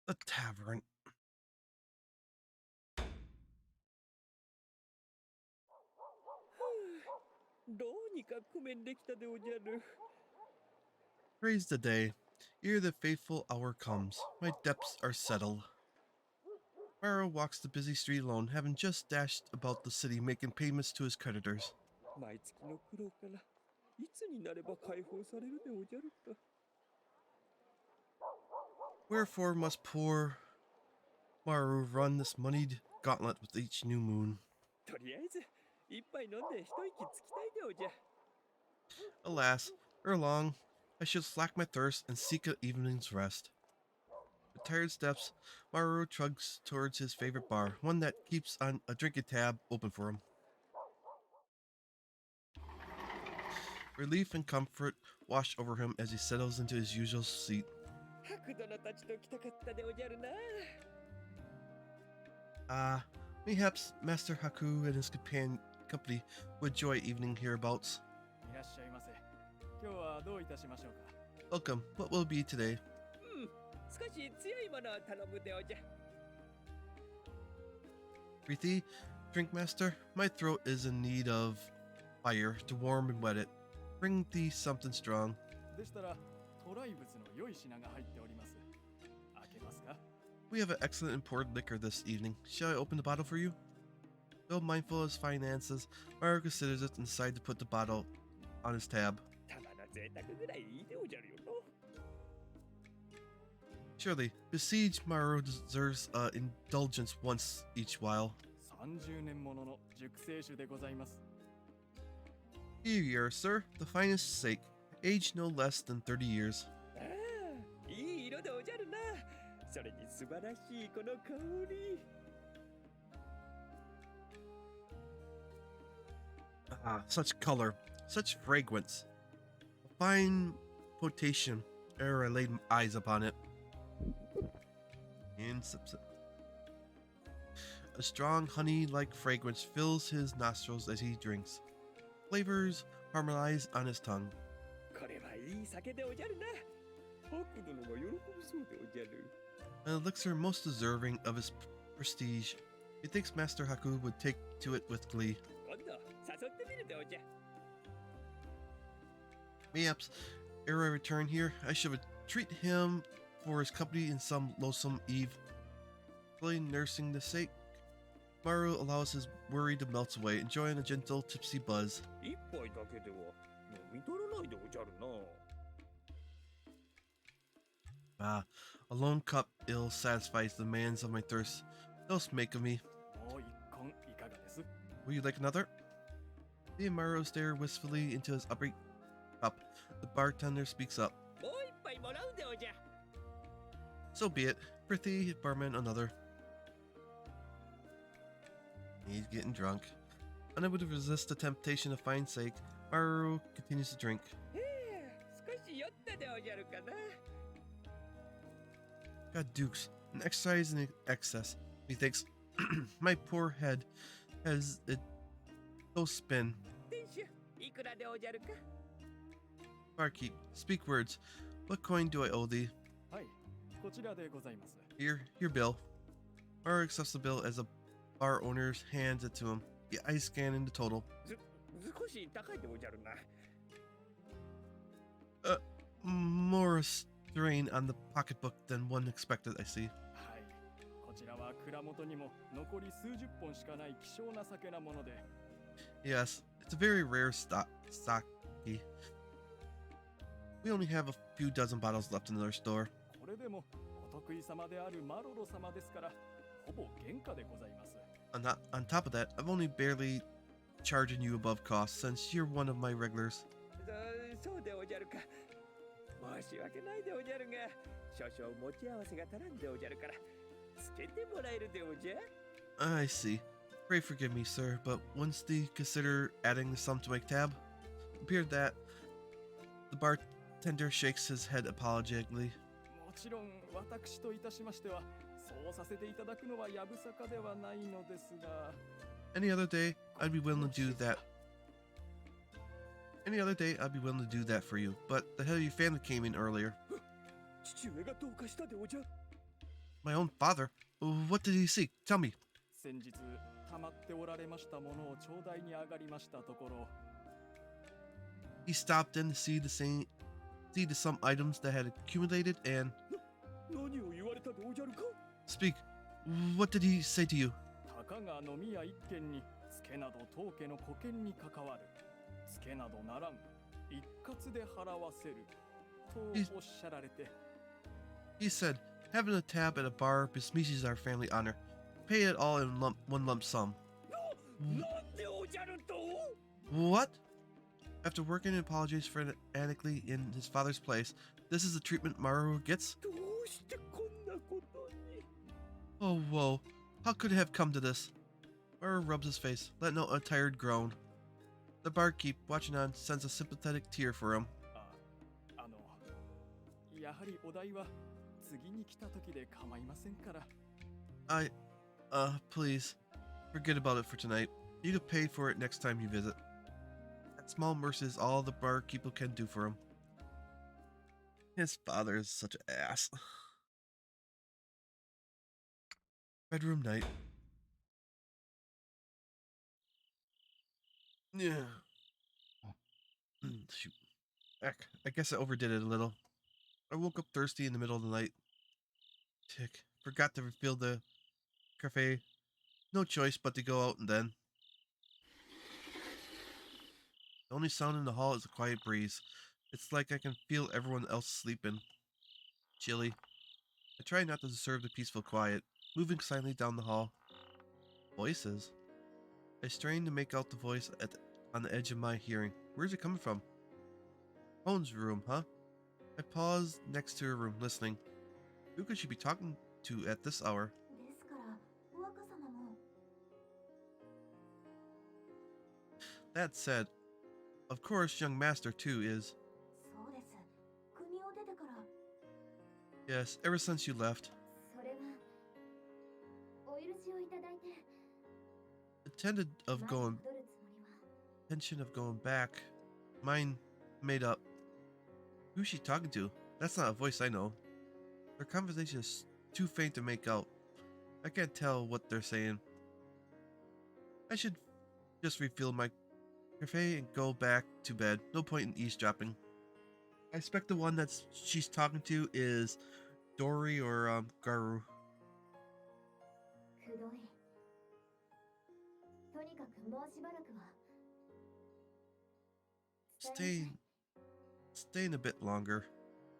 The tavern. どうにか工面できたでおじゃる。 Praise the day. Ere the fateful hour comes, my debts are settled. Maro walks the busy street alone, having just dashed about the city making payments to his creditors. 毎月の苦労からいつになれば解放されるでおじゃるか。 Wherefore must poor Maru run this moneyed gauntlet with each new moon. とりあえず一杯飲んで一息つきたいでおじゃ。 Alas, ere long, I should slack my thirst and seek an evening's rest. With tired steps, Maru chugs towards his favorite bar, one that keeps on a drinking tab open for him. Relief and comfort wash over him as he settles into his usual seat. 白殿たちと来たかったでおじゃるな。 Mayhaps Master Haku and his company would enjoy evening hereabouts. いらっしゃいませ。今日はどういたしましょうか。 Welcome. What will it be today? 少し強いものを頼むでおじゃ。 Preeti, drink master, my throat is in need of fire to warm and wet it. Bring thee something strong. でしたらトライブスの良い品が入っております。開けますか。 We have an excellent imported liquor this evening. Shall I open the bottle for you? Though mindful of his finances, Maru considers it and decides to put the bottle on his tab. たまの贅沢ぐらいいいでおじゃるよの。 Surely, besieged Maru deserves indulgence once each while. 30年ものの熟成酒でございます。 Here you are, sir, the finest sake, aged no less than 30 years. ああ、いい色でおじゃるな。それに素晴らしいこの香り。 Such color, such fragrance. A fine potation ere I laid eyes upon it. And sips it. A strong honey-like fragrance fills his nostrils as he drinks. Flavors harmonize on his tongue. これはいい酒でおじゃるな。白殿が喜ぶそうでおじゃる。 An elixir most deserving of his prestige. He thinks Master Haku would take to it with glee. 今度誘ってみるでおじゃ。 Mayhaps, ere I return here, I should treat him for his company in some loathsome eve. Slowly nursing the sake, Maru allows his worry to melt away, enjoying a gentle, tipsy buzz. 一杯だけでは飲み取らないでおじゃるな。 A lone cup ill satisfies the demands of my thirst. Thus make of me. もう一本いかがです。 Will you like another? The Maru stare wistfully into his upbeat cup. The bartender speaks up. もう一杯もらうでおじゃ。 So be it. Prithee, barman, another. He's getting drunk. Unable to resist the temptation of fine sake, Maru continues to drink. 少し酔ったでおじゃるかな。 God dukes, an exercise in excess. Methinks my poor head has it so spin. 店主、いくらでおじゃるか。 Barkeep, speak words. What coin do I owe thee? はい、こちらでございます。 Here, your bill. Maru accepts the bill as the bar owner hands it to him. The eyes scan in the total. 少し高いでおじゃるな。 More strain on the pocketbook than one expected, I see. はい、こちらは蔵元にも残り数十本しかない希少な酒なもので。 Yes, it's a very rare sake. We only have a few dozen bottles left in our store. これでもお得意様であるマロロ様ですから、ほぼ原価でございます。 On top of that, I've only barely charging you above cost since you're one of my regulars. そうでおじゃるか。申し訳ないでおじゃるが、少々持ち合わせが足らんでおじゃるから、つけてもらえるでおじゃ。 I see. Pray forgive me, sir, but once they consider adding the sum to my tab, it appeared that the bartender shakes his head apologetically. もちろん私といたしましてはそうさせていただくのはやぶさかではないのですが Any other day, I'd be willing to do that. Any other day, I'd be willing to do that for you. But the head of your family came in earlier. 父上がどうかしたでおじゃ。 My own father? What did he seek? Tell me. 先日溜まっておられましたものを頂戴に上がりましたところ He stopped in to see some items that had accumulated and 何を言われたでおじゃるか。 speak. What did he say to you? たかが飲み屋一軒にツケなど当家の保険に関わるツケなどならん一括で払わせるとおっしゃられて He said, having a tab at a bar besmirches our family honor. Pay it all in one lump sum. なんでおじゃると。 What? After working and apologizing frantically in his father's place, this is the treatment Maru gets? どうしてこんなことに。 Oh, whoa. How could it have come to this? Maru rubs his face, letting out a tired groan. The barkeep, watching on, sends a sympathetic tear for him. やはりお代は次に来た時で構いませんから Please, forget about it for tonight. You get paid for it next time you visit. That small mercy is all the barkeep can do for him. His father is such an ass. Bedroom night. Yeah. Shoot. Heck, I guess I overdid it a little. I woke up thirsty in the middle of the night. Tick. Forgot to refill the cafe. No choice but to go out and then. The only sound in the hall is a quiet breeze. It's like I can feel everyone else sleeping. Chilly. I try not to disturb the peaceful quiet, moving silently down the hall. Voices. I strain to make out the voice on the edge of my hearing. Where's it coming from? Hone's room, huh? I pause next to her room, listening. Who could she be talking to at this hour? ですからお若様も That said, of course, young master too is. そうです国を出てから Yes, ever since you left. それはお許しをいただいて Intended of 前に going, 戻るつもりは intention of going back. Mine made up. Who's she talking to? That's not a voice I know. Their conversation is too faint to make out. I can't tell what they're saying. I should just refill my cafe and go back to bed. No point in eavesdropping. I expect the one that she's talking to is Dory or Garu. くどいとにかくもうしばらくは伝えなさい Staying a bit longer.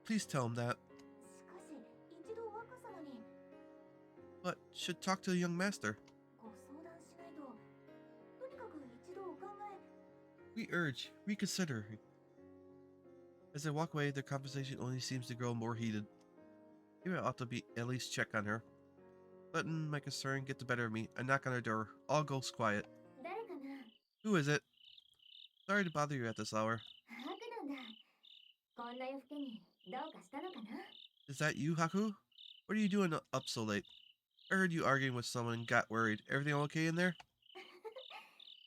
Please tell him that. しかし一度若様に But should talk to the young master. ご相談しないととにかく一度お考え We urge, reconsider. As I walk away, their conversation only seems to grow more heated. Maybe I ought to be at least check on her. Letting my concern get the better of me, I knock on her door. All goes quiet. 誰かな Who is it? Sorry to bother you at this hour. ハクなんだこんな夜更けにどうかしたのかな Is that you, Haku? What are you doing up so late? I heard you arguing with someone and got worried. Everything okay in there?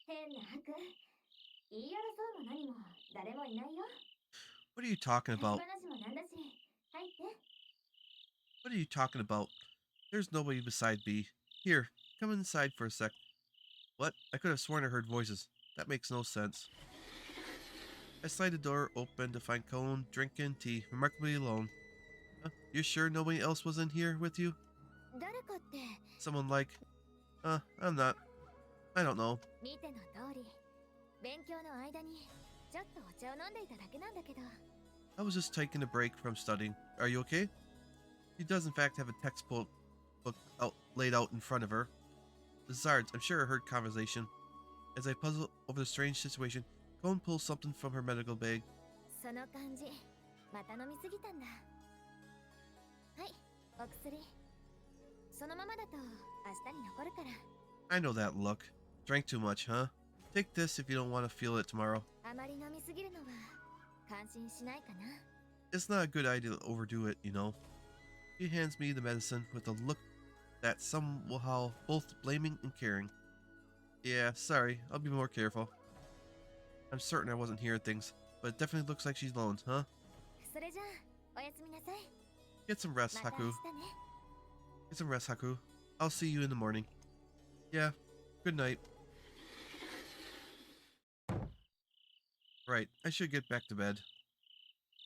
変なハク言い争うも何も誰もいないよ What are you talking 立ち about? 話もなんだし入って What are you talking about? There's nobody beside B. Here, come inside for a sec. What? I could have sworn I heard voices. That makes no sense. I slide the door open to find Cone drinking tea, remarkably alone. You're sure nobody else was in here with you? 誰かって Someone like, I'm not. I don't know. 見ての通り勉強の間にちょっとお茶を飲んでいただけなんだけど I was just taking a break from studying. Are you okay? She does in fact have a textbook laid out in front of her. The Zards, I'm sure I heard conversation. As I puzzle over the strange situation, Cone pulls something from her medical bag. その感じまた飲みすぎたんだはいお薬そのままだと明日に残るから I know that look. Drank too much, huh? Take this if you don't want to feel it tomorrow. あまり飲みすぎるのは感心しないかな。 It's not a good idea to overdo it, you know. She hands me the medicine with a look that somehow both blaming and caring. Yeah, sorry, I'll be more careful. I'm certain I wasn't hearing things, but it definitely looks like she's alone, huh? それじゃあおやすみなさい。 Get some rest, また明 Haku. 日ね。 Get some rest, Haku. I'll see you in the morning. Yeah, good night. Right, I should get back to bed.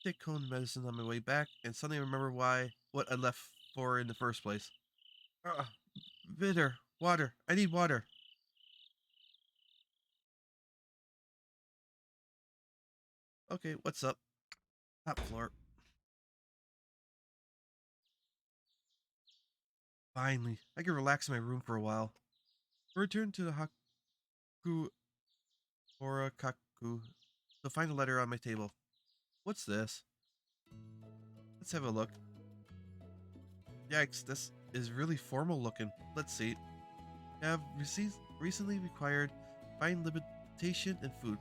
Take cone medicine on my way back, and suddenly remember what I left for in the first place. Bitter. Water. I need water. Okay, what's up? Top floor. Finally, I can relax in my room for a while. Return to the Haku Orakaku to find a letter on my table. What's this? Let's have a look. Yikes, this is really formal looking. Let's see. Have recently required fine limitation and food.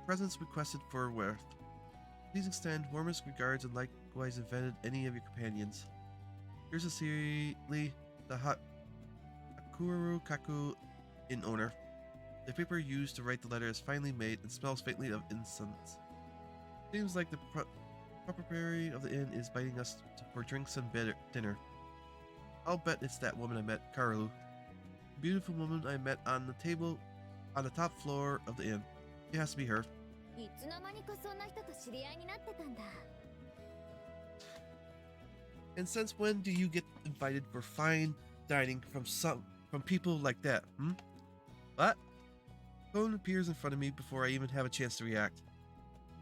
Presents requested for worth. Please extend warmest regards and likewise invited any of your companions. Here's sincerely the Hakuru Kaku inn owner. The paper used to write the letter is finally made and smells faintly of incense. Seems like the proprietary of the inn is inviting us for drinks and dinner. I'll bet it's that woman I met, Karalu. The beautiful woman I met on the top floor of the inn. It has to be her. いつの間にかそんな人と知り合いになってたんだ。 And since when do you get invited for fine dining from people like that, hmm? What? Cone appears in front of me before I even have a chance to react.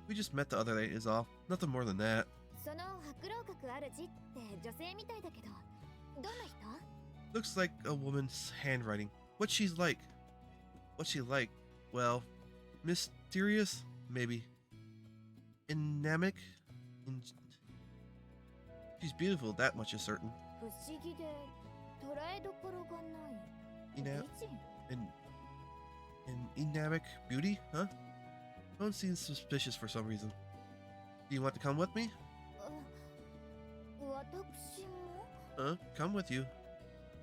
We just met the other day is all. Nothing more than that. その白老閣主って女性みたいだけど、どんな人？ Looks like a woman's handwriting. What's she like? Well, mysterious? Maybe. Dynamic? She's beautiful, that much is certain. 不思議で捉えどころがない。 Ina- 美人？ An dynamic beauty, huh? Cone seems suspicious for some reason. Do you want to come with me? 私も？ Come with you.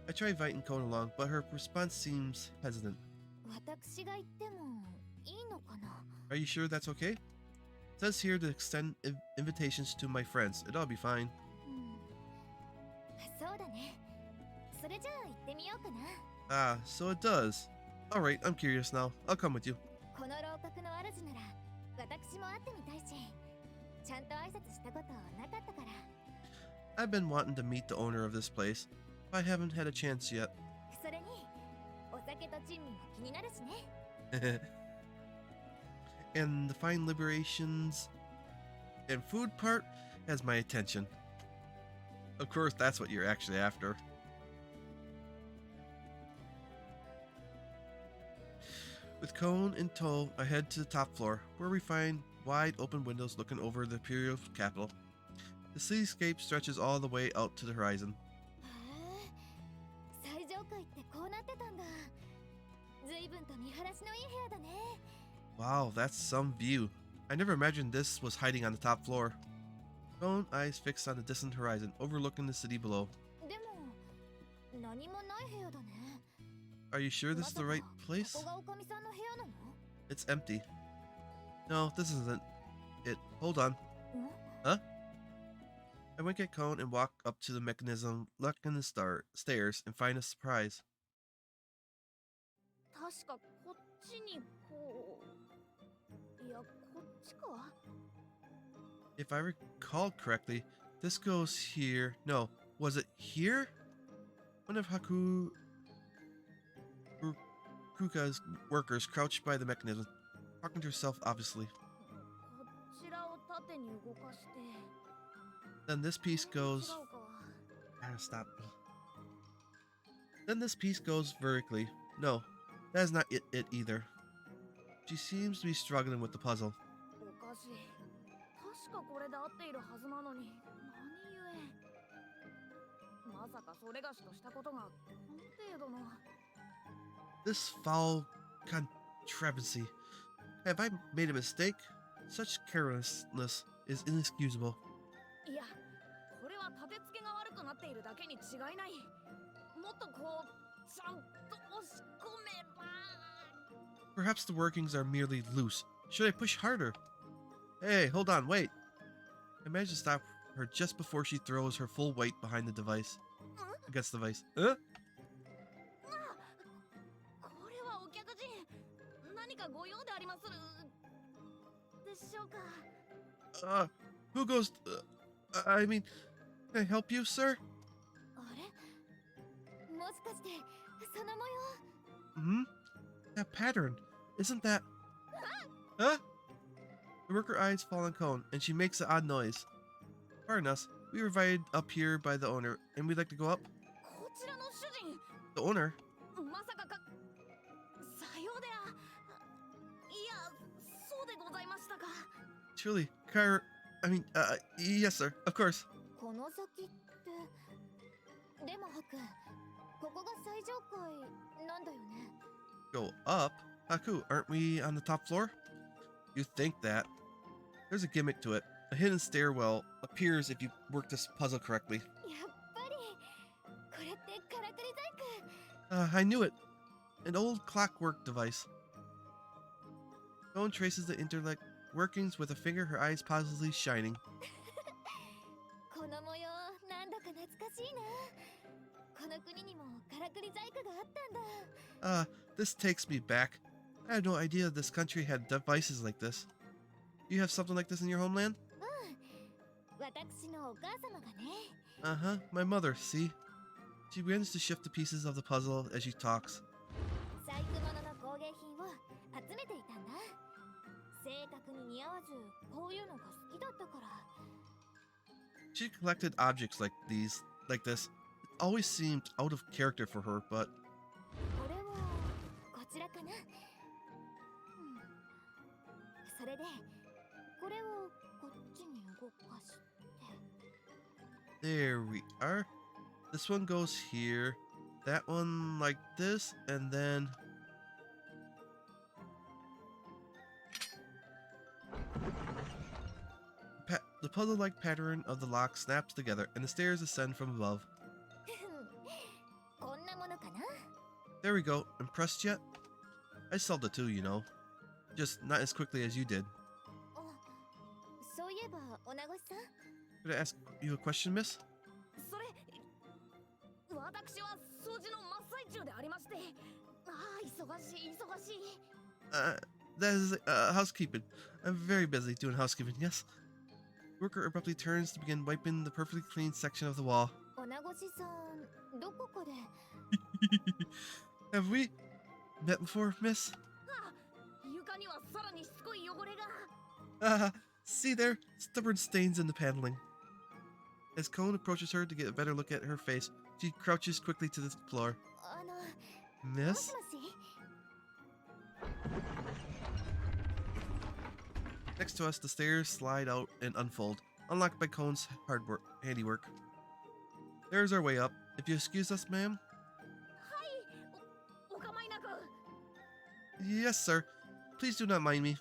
I try inviting Cone along, but her response seems hesitant. 私が行ってもいいのかな？ Are you sure that's okay? It says here to extend invitations to my friends. It'll be fine. そうだね。それじゃあ行ってみようかな。 Ah, so it does. Alright, I'm curious now. I'll come with you. この楼閣の主なら私も会ってみたいし、ちゃんと挨拶したことなかったから。 I've been wanting to meet the owner of this place, but I haven't had a chance yet. それにお酒と珍味も気になるしね。 And the fine liberations and food part has my attention. Of course, that's what you're actually after. With Cone in tow, I head to the top floor, where we find wide open windows looking over the imperial capital. The cityscape stretches all the way out to the horizon. へえ、最上階ってこうなってたんだ。随分と見晴らしのいい部屋だね。 Wow, that's some view. I never imagined this was hiding on the top floor. Cone eyes fixed on the distant horizon, overlooking the city below. でも何もない部屋だね。 Are you sure this is the right ま place? さかここがおかみさんの部屋なの？ It's empty. No, this isn't it. Hold on. ん？ Huh? I wink at Cone and walk up to the mechanism, look in the stairs, and find a surprise. 確かこっちにこう、いやこっちか？ If I recall correctly, this goes here. No, was it here? One of Kuka's workers crouched by the mechanism, talking to herself obviously. こちらを縦に動かして。 Then this piece goes. 違うか。 Stop. Then this piece goes vertically. No, that is not it either. She seems to be struggling with the puzzle. おかしい。確かこれで合っているはずなのに、何故。まさかそれがしとしたことがこの程度の。This foul controversy. Have I made a mistake? Such carelessness is inexcusable. いや、これは立て付けが悪くなっているだけに違いない。もっとこう、ちゃんと押し込めば。Perhaps the workings are merely loose. Should I push harder? Hey, hold on, wait. I managed to stop her just before she throws her full weight behind the device. Against the device. Huh? これはお客人。何かご用でありまするでしょうか。Who goes... I mean, can I help you, sir? あれもしかしてその模様 Hmm? That pattern. Isn't that... Huh? The worker eyes fall on Cone, and she makes an odd noise. Pardon us. We were invited up here by the owner, and we'd like to go up. こちらの主人。 The owner? まさかか。さようであ。いや、そうでございましたか。 Truly, yes, sir. Of course. この先ってでもハクここが最上階なんだよね Go up? Haku, aren't we on the top floor? You think that. There's a gimmick to it. A hidden stairwell appears if you work this puzzle correctly. やっぱりこれってからくり細工 I knew it. An old clockwork device. Cone traces the interlect workings with a finger, her eyes positively shining. この模様なんだか懐かしいなこの国にもからくり細工があったんだ This takes me back. I had no idea this country had devices like this. You have something like this in your homeland? 私のお母様がね Uh-huh, my mother, see? She begins to shift the pieces of the puzzle as she talks. 細工物の工芸品を集めていたんだ性格に似合わずこういうのが好きだったから She collected objects like this. It always seemed out of character for her, but これはこちらかな、それでこれをこっちに動かして there we are. This one goes here. That one like this, and then... The puzzle-like pattern of the lock snaps together, and the stairs ascend from above. こんなものかな There we go. Impressed yet? I solved it too, you know. Just not as quickly as you did. あそういえばお名越さん Could I ask you a question, miss? それ、私は掃除の真っ最中でありまして。ああ、忙しい、忙しい。That is, housekeeping. I'm very busy doing housekeeping, yes. Worker abruptly turns to begin wiping the perfectly clean section of the wall. お名越さんどこかで Have we met before, miss? あ、床にはさらにしつこい汚れが。See there? Stubborn stains in the paneling. As Cone approaches her to get a better look at her face, she crouches quickly to the floor. も Miss? しもし Next to us, the stairs slide out and unfold, unlocked by Cone's handiwork. There's our way up. If you excuse us, ma'am? はい、お構いなく。 Yes, sir. Please do not mind me.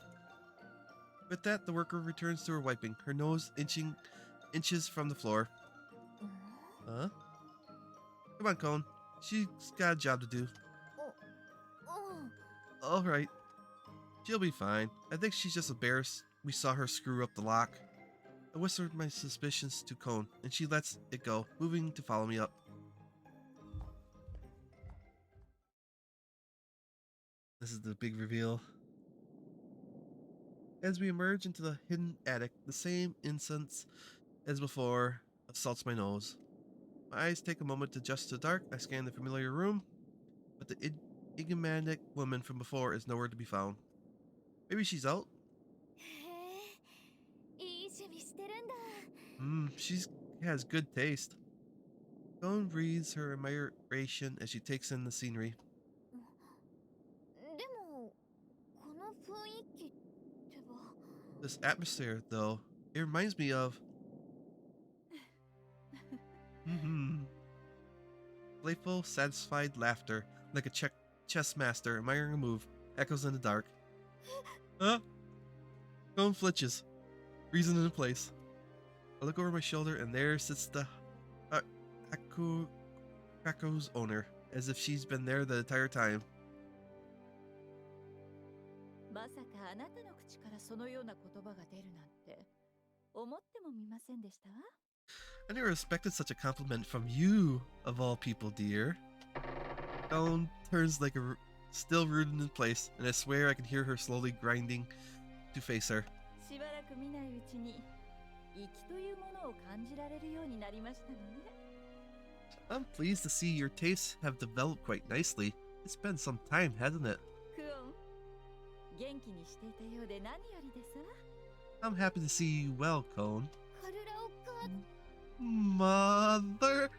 With that, the worker returns to her wiping, her nose inches from the floor. Huh? Come on, Cone. She's got a job to do. うん Alright. She'll be fine. I think she's just embarrassed we saw her screw up the lock. I whispered my suspicions to Cone, and she lets it go, moving to follow me up. This is the big reveal. As we emerge into the hidden attic, the same incense as before assaults my nose. My eyes take a moment to adjust to the dark. I scan the familiar room, but the enigmatic woman from before is nowhere to be found. Maybe she's out? へえいい趣味してるんだ She has good taste. Joan breathes her admiration as she takes in the scenery. でもこの雰囲気ってば This atmosphere, though, it reminds me of... Playful, satisfied laughter, like a chess master, admiring a move, echoes in the dark. Huh? Cone flinches, reason in place. I look over my shoulder, and there sits the Krako's owner, as if she's been there the entire time. まさかあなたの口からそのような言葉が出るなんて思ってもみませんでしたわ。 I never expected such a compliment from you, of all people, dear. Cone turns like still rooted in place, and I swear I can hear her slowly grinding to face her. しばらく見ないうちに粋というものを感じられるようになりましたのね。 I'm pleased to see your tastes have developed quite nicely. It's been some time, hasn't it? クオン、元気にしていたようで何よりですわ。 I'm happy to see you well, Cone. カルラオカ Mother!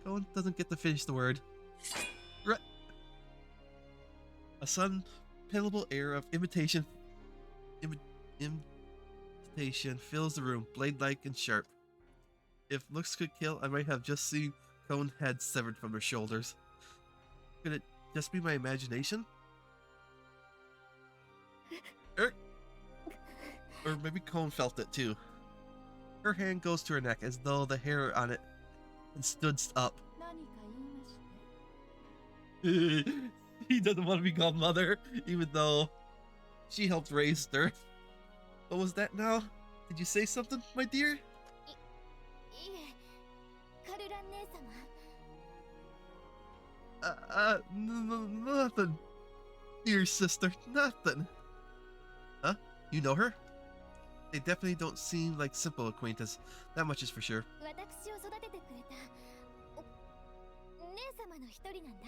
Cone doesn't get to finish the word. A sudden, pitiable air of imitation fills the room, blade-like and sharp. If looks could kill, I might have just seen Cone's head severed from her shoulders. Could it just be my imagination? Or maybe Cone felt it too. Her hand goes to her neck as though the hair on it had stood up. 何か言いまして。 He doesn't want to be called mother, even though she helped raise her. What was that now? Did you say something, my dear? いえ、カルラ姉様。 Nothing. Dear sister, nothing. Huh? You know her? They definitely don't seem like simple acquaintance. That much is for sure. 私を育ててくれた姉様の一人なんだ。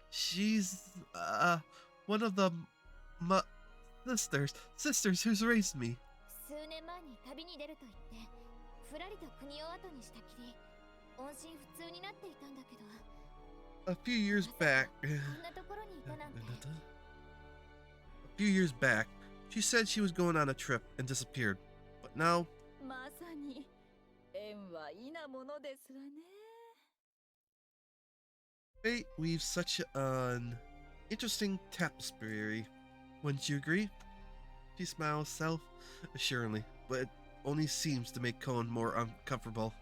She's, one of the sisters who's raised me. 数年前に旅に出ると言って、ふらりと国を後にしたきり、音信不通になっていたんだけど。 A few years back, こんなところにいたなんて。 a few years back, she said she was going on a trip and disappeared. But now, まさに縁はいいなものですわね。 fate weaves such an interesting tapestry. Wouldn't you agree? She smiles self-assuredly, but it only seems to make Cone more uncomfortable.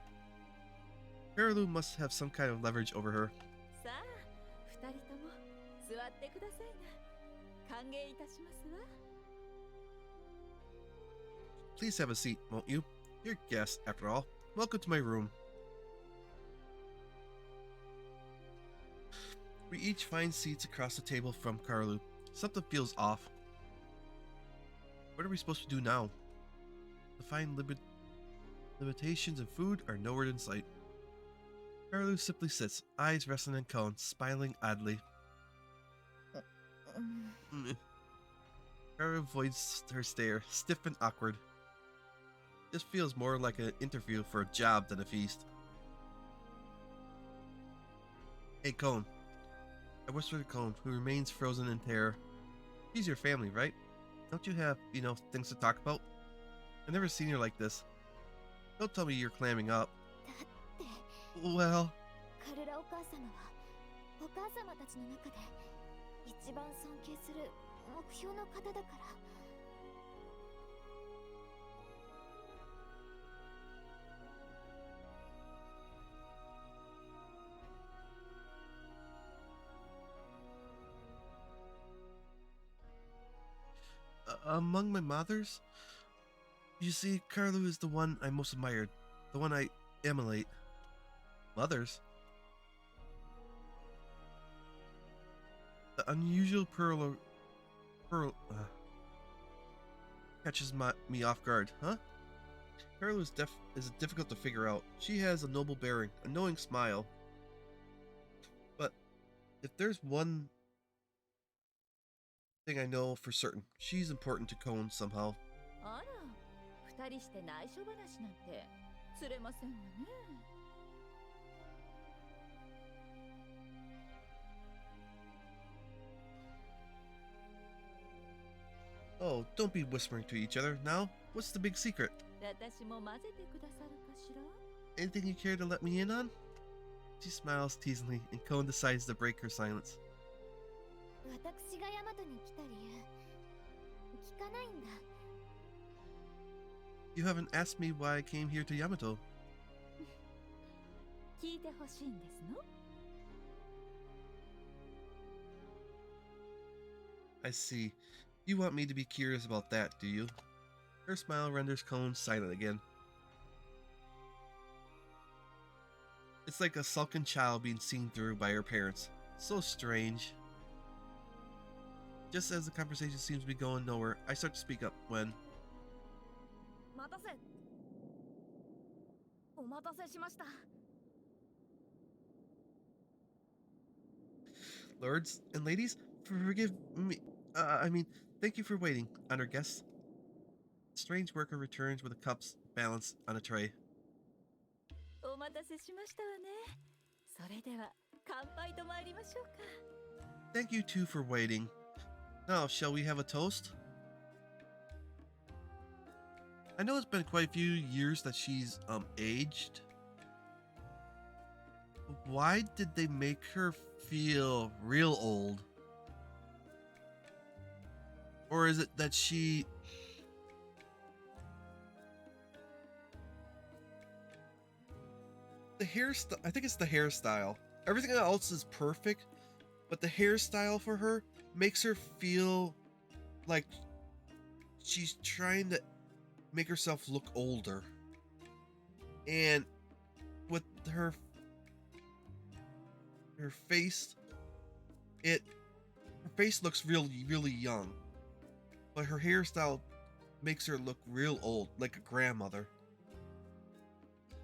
Karalu must have some kind of leverage over her. さあ、二人とも座ってくださいな。歓迎いたしますわ。 Please have a seat, won't you? You're guests, after all. Welcome to my room. We each find seats across the table from Karalu. Something feels off. What are we supposed to do now? The fine limitations in food are nowhere in sight. Karalu simply sits, eyes resting on Cone, smiling oddly. Karalu avoids her stare, stiff and awkward. This feels more like an interview for a job than a feast. Hey, Cone. I whisper to Cone, who remains frozen in terror. She's your family, right? Don't you have, things to talk about? I've never seen her like this. Don't tell me you're clamming up. だって、 Well, カルラお母様はお母様たちの中で一番尊敬する目標の方だから。 among my mothers? You see, Carlu is the one I most admired, the one I emulate. Mothers? The unusual pearl catches me off guard, huh? Carlu is difficult to figure out. She has a noble bearing, a knowing smile. But if there's one thing I know for certain, she's important to Cone somehow. あら、二人して内緒話なんて釣れませんわね。 Oh, don't be whispering to each other now. What's the big secret? 私も混ぜてくださるかしら。 Anything you care to let me in on? She smiles teasingly, and Cone decides to break her silence. 私がヤマトに来た理由聞かないんだ。 You haven't asked me why I came here to Yamato. 聞いてほしいんですの？ I see. You want me to be curious about that, do you? Her smile renders Cone silent again. It's like a sullen child being seen through by her parents. So strange. Just as the conversation seems to be going nowhere, I start to speak up when... 待たせ。お待たせしました。 Lords and ladies, forgive me. Thank you for waiting, honored guests. The strange worker returns with the cups balanced on a tray. お待たせしましたわね。それでは乾杯と参りましょうか。 Thank you too for waiting. Now, shall we have a toast? I know it's been quite a few years that she's aged. Why did they make her feel real old? Or is it that she... The hairstyle, I think it's the hairstyle. Everything else is perfect, but the hairstyle for her makes her feel like she's trying to make herself look older. And with her face, her face looks really young, but her hairstyle makes her look real old, like a grandmother.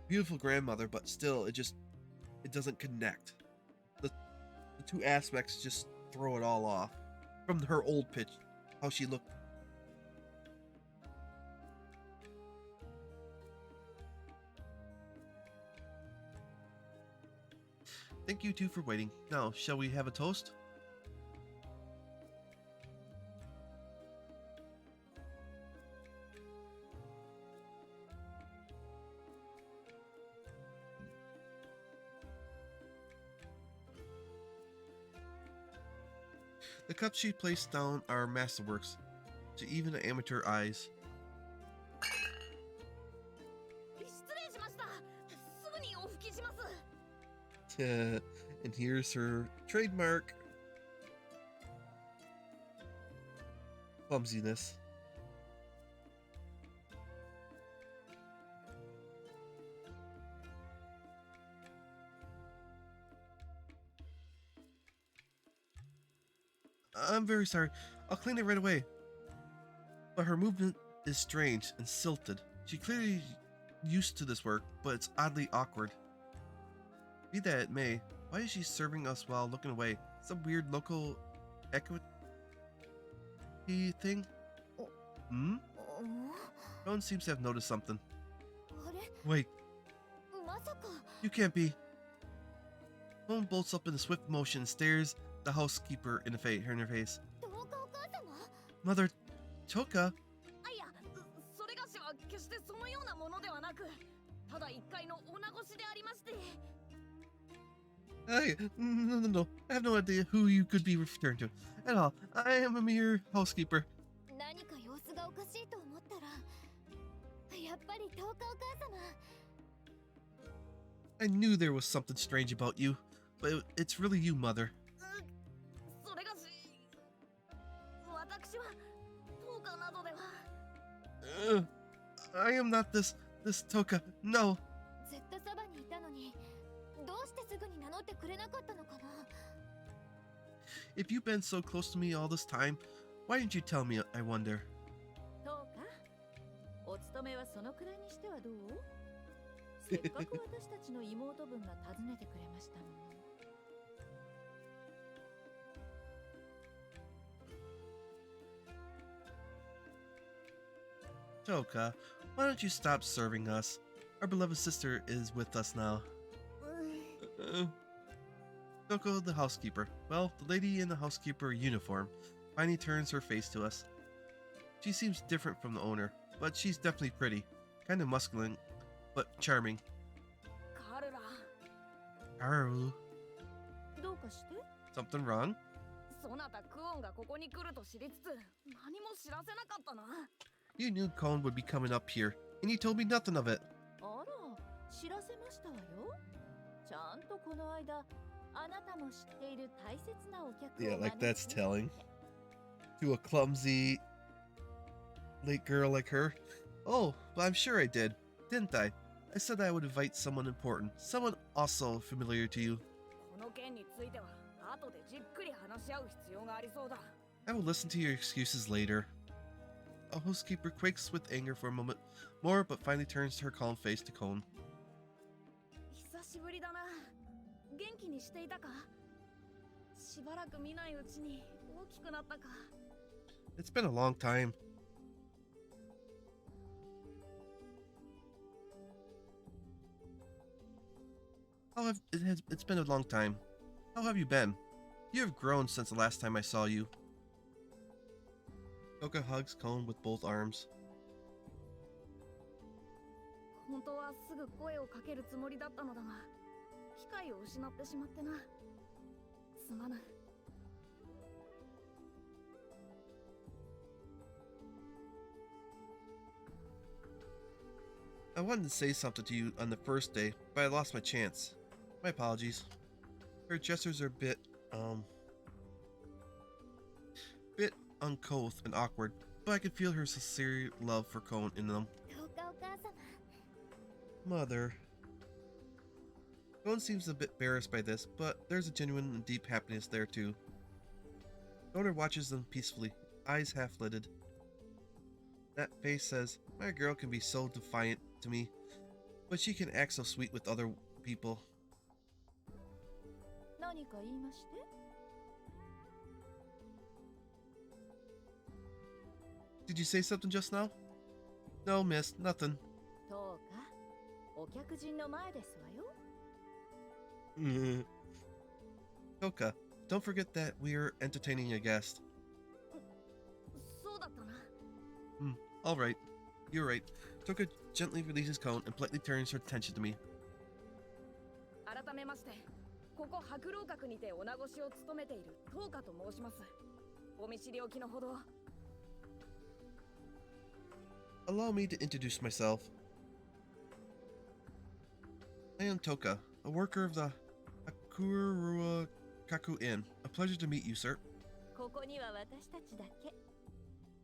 Beautiful grandmother, but still it doesn't connect. The two aspects just throw it all off from her old pitch, how she looked. Thank you two for waiting. Now, shall we have a toast? The cups she placed down are masterworks to even the amateur eyes. 失礼しました。すぐにお拭きします。 And here's her trademark clumsiness. I'm very sorry. I'll clean it right away. But her movement is strange and silted. She clearly used to this work, but it's oddly awkward. Be that it may, why is she serving us while looking away? Some weird local equity thing? Hmm? No one seems to have noticed something. あれ Wait, まさか you can't be. Home bolts up in a swift motion and stares the housekeeper in her face. どうかお母様 Mother Choka? あ、いや、それがしは決してそのようなものではなく、ただ一階の女越しでありまして。 No. I have no idea who you could be referring to at all. I am a mere housekeeper. 何か様子がおかしいと思ったらやっぱり10日お母様 I knew there was something strange about you, but it's really you, Mother. それがし、私は10日などでは。 I am not this Toka. No. ずっとそばにいたのにどうしてすぐに名乗ってくれなかったのかな If you've been so close to me all this time, why didn't you tell me, I wonder? どうかお勤めはそのくらいにしてはどう？せっかく私たちの妹分が訪ねてくれましたのに。 Toka, why don't you stop serving us? Our beloved sister is with us now. Toko, the housekeeper. Well, the lady in the housekeeper uniform finally turns her face to us. She seems different from the owner, but she's definitely pretty. Kind of masculine, but charming. カルラ、 Aru, どうかして？ something wrong? そなたクオンがここに来ると知りつつ何も知らせなかったな。 You knew Cone would be coming up here, and you told me nothing of it. あら、知らせましたわよ。ちゃんとこの間、あなたの知っている大切なお客を Yeah, like 招いて that's telling. To a clumsy late girl like her. Oh, well, I'm sure I did, didn't I? I said I would invite someone important, someone also familiar to you. この件については後でじっくり話し合う必要がありそうだ。 I will listen to your excuses later. A housekeeper quakes with anger for a moment more, but finally turns her calm face to Cone. 久しぶりだな。元気にしていたか？しばらく見ないうちに大きくなったか？ It's been a long time. It's been a long time. How have you been? You have grown since the last time I saw you. Toka hugs Cone with both arms. 本当はすぐ声をかけるつもりだったのだが、機会を失ってしまってな。すまぬ。 I wanted to say something to you on the first day, but I lost my chance. My apologies. Her gestures are a bit uncouth and awkward, but I can feel her sincere love for Cone in them. どうかお母様。 Mother. Cone seems a bit embarrassed by this, but there's a genuine and deep happiness there too. Cone watches them peacefully, eyes half-lidded. That face says, my girl can be so defiant to me, but she can act so sweet with other people. 何か言いまして？ Did you say something just now? No, miss, nothing. どうか、お客人の前ですわよ。Toka, don't forget that we're entertaining a guest. そうだったな。 All right. You're right. Toka gently releases Cone and politely turns her attention to me. 改めまして、ここ白老閣にて女越しを務めているトーカと申します。お見知りおきのほど。 Allow me to introduce myself. I am Toka, a worker of the Utawarerumono Inn. A pleasure to meet you, sir. ここには私たちだけ。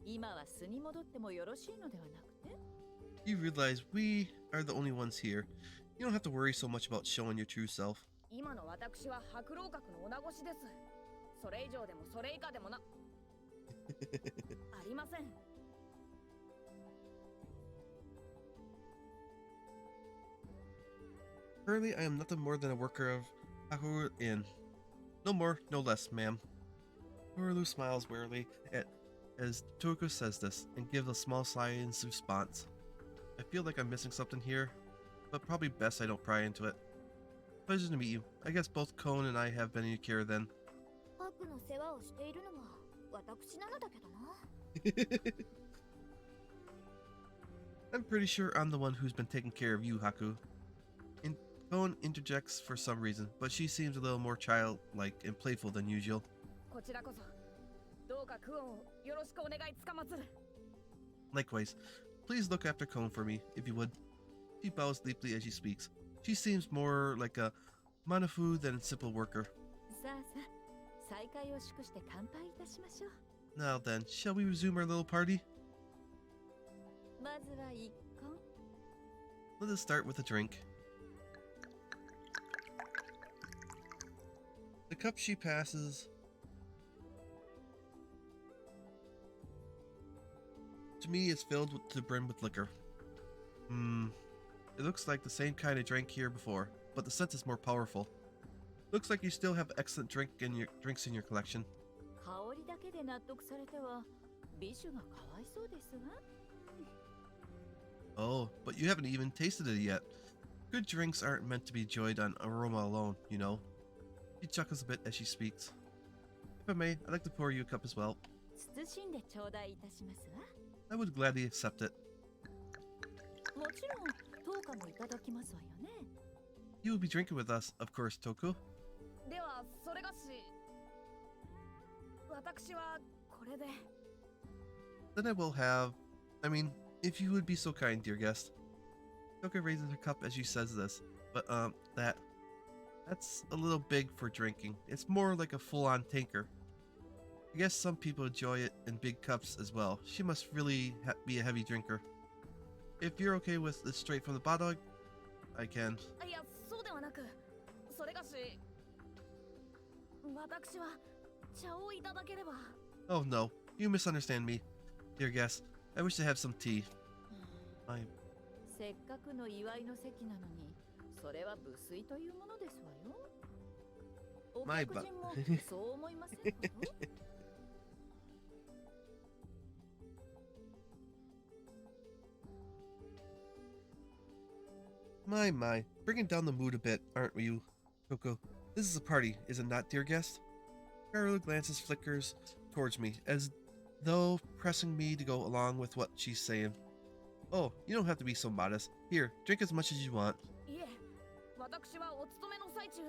今は巣に戻ってもよろしいのではなくて？ You realize we are the only ones here. You don't have to worry so much about showing your true self. 今の私は白老閣の女越しです。それ以上でもそれ以下でもな。ありません。 Currently, I am nothing more than a worker of Utawarerumono Inn. No more, no less, ma'am. Utawarerumono smiles wearily as Toka says this and gives a small sigh in response. I feel like I'm missing something here, but probably best I don't pry into it. Pleasure to meet you. I guess both Cone and I have been in your care then. ハクの世話をしているのは私なのだけどな。 I'm pretty sure I'm the one who's been taking care of you, Haku. Cone interjects for some reason, but she seems a little more childlike and playful than usual. こちらこそ、どうかクオンをよろしくお願いつかまつる。 Likewise, please look after Cone for me, if you would. She bows deeply as she speaks. She seems more like a manafu than a simple worker. さあさあ、再会を祝して乾杯いたしましょう。 Now then, shall we resume our little party? まずは一献。 Let us start with a drink. The cup she passes to me is filled to the brim with liquor. It looks like the same kind I drank here before, but the scent is more powerful. Looks like you still have excellent drinks in your collection. 香りだけで納得されては美酒がかわいそうですわ。 Oh, but you haven't even tasted it yet. Good drinks aren't meant to be enjoyed on aroma alone, you know. She chuckles a bit as she speaks. If I may, I'd like to pour you a cup as well. 謹んで頂戴いたしますわ。 I would gladly accept it. もちろん、当価もいただきますわよね。 You will be drinking with us, of course, Toku. では、それがし。私はこれで。 Then I will have. I mean, if you would be so kind, dear guest. Toka raises her cup as she says this, but that's a little big for drinking. It's more like a full-on tanker. I guess some people enjoy it in big cups as well. She must really be a heavy drinker. If you're okay with it straight from the bottle, I can. いや、そうではなく、それがし、私は茶をいただければ。 Oh no, you misunderstand me. Dear guest, I wish to have some tea. I せっかくの祝いの席なのに、それは無粋というものですわよ。お客人もそう思いませんか？ My, bringing down the mood a bit, aren't you, Coco? This is a party, is it not, dear guest? Carol glances flickers towards me, as though pressing me to go along with what she's saying. Oh, you don't have to be so modest. Here, drink as much as you want. いえ、私はお勤めの最中。い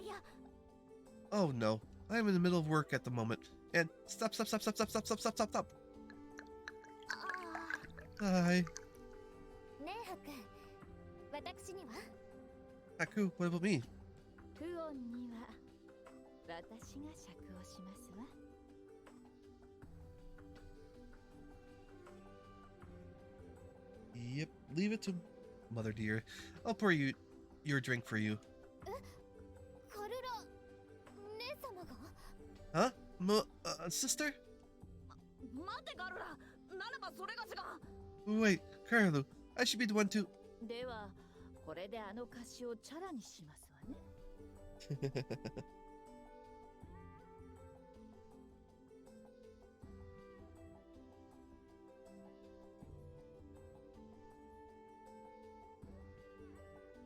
や。 Oh no, I am in the middle of work at the moment. And stop. あ Hi. あ。ねえ、ハク。私には Haku, what about me? クオンには私が酌をしますわ。 Yep, leave it to Mother dear. I'll pour you your drink for you. カルラ姉様が Huh? Sister? 待てガルラ、ならばそれがしが。 Wait, Carlo, I should be the one to... ではこれであの菓子をチャラにしますわね。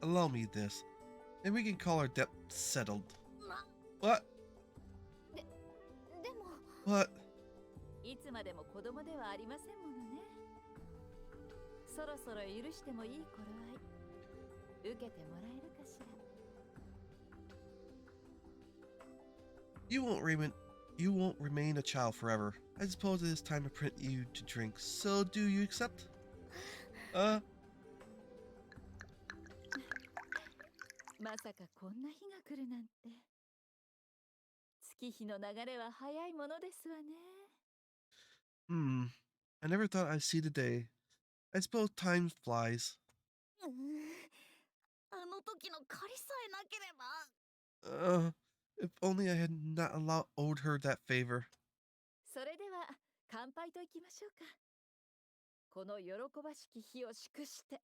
Allow me this, and we can call our debt settled. な、 What? でも What? いつまでも子供ではありませんものね。そろそろ許してもいい頃合い、受けてもらえるかしら。 You won't remain a child forever. I suppose it is time to print you to drink. So do you accept? まさかこんな日が来るなんて。月日の流れは早いものですわね。 I never thought I'd see the day. I suppose time flies. あの時の借りさえなければ。 If only I had not owed her that favor. それでは乾杯といきましょうか。この喜ばしき日を祝して。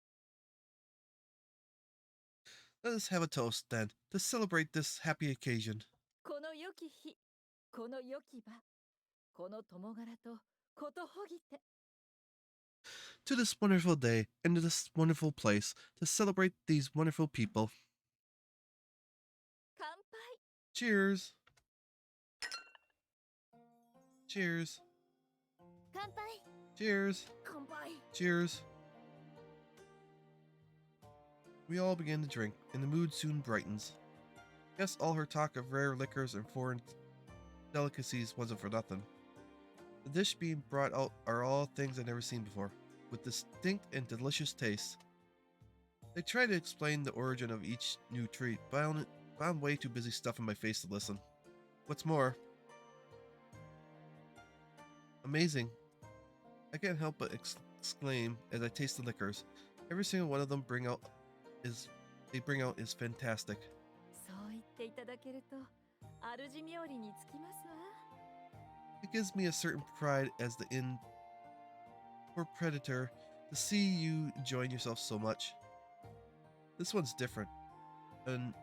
Let us have a toast, then, to celebrate this happy occasion. この良き日、この良き場、この共柄とことほぎて。 To this wonderful day and to this wonderful place to celebrate these wonderful people. 乾杯。 Cheers. Cheers. 乾杯 Cheers. 乾杯。 Cheers. We all begin to drink, and the mood soon brightens. Guess all her talk of rare liquors and foreign delicacies wasn't for nothing. The dish being brought out are all things I've never seen before, with distinct and delicious tastes. They try to explain the origin of each new treat, but I'm way too busy stuffing my face to listen. What's more, amazing. I can't help but exclaim as I taste the liquors. Every single one of them bring out is fantastic. そう言っていただけると、主冥利につきますわ。 It gives me a certain pride as the inn or predator to see you enjoying yourself so much. This one's different. An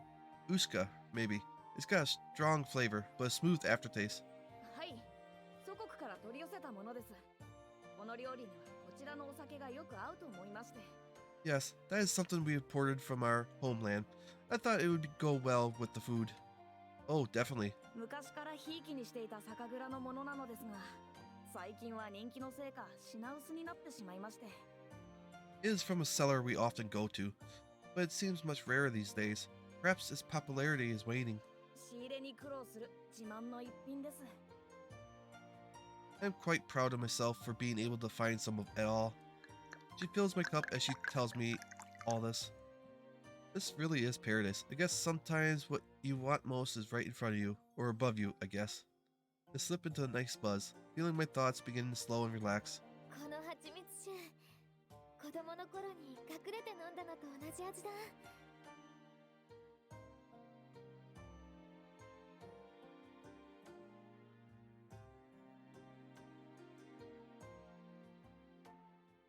uska, maybe. It's got a strong flavor, but a smooth aftertaste. はい、祖国から取り寄せたものです。この料理にはこちらのお酒がよく合うと思いまして。 Yes, that is something we imported from our homeland. I thought it would go well with the food. Oh, definitely. 昔からひいきにしていた酒蔵のものなのですが、最近は人気のせいか品薄になってしまいまして。 It is from a cellar we often go to, but it seems much rarer these days. Perhaps its popularity is waning. 仕入れに苦労する自慢の一品です。 I'm quite proud of myself for being able to find some of it all. She fills my cup as she tells me all this. This really is paradise. I guess sometimes what you want most is right in front of you, or above you, I guess. I slip into a nice buzz, feeling my thoughts begin to slow and relax. この蜂蜜酒、子供の頃に隠れて飲んだのと同じ味だ。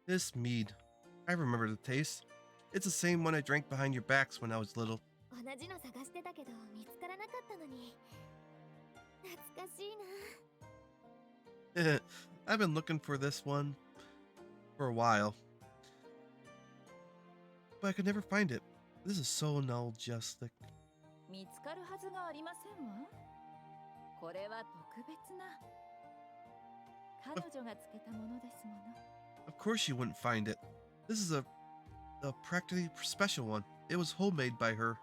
This mead. I remember the taste. It's the same one I drank behind your backs when I was little. 同じの探してたけど見つからなかったのに。懐かしいな。 I've been looking for this one for a while, but I could never find it. This is so nostalgic. 見つかるはずがありませんわ。これは特別な彼女がつけたものですもの。 Of course you wouldn't find it. This is a practically special one. It was homemade by her.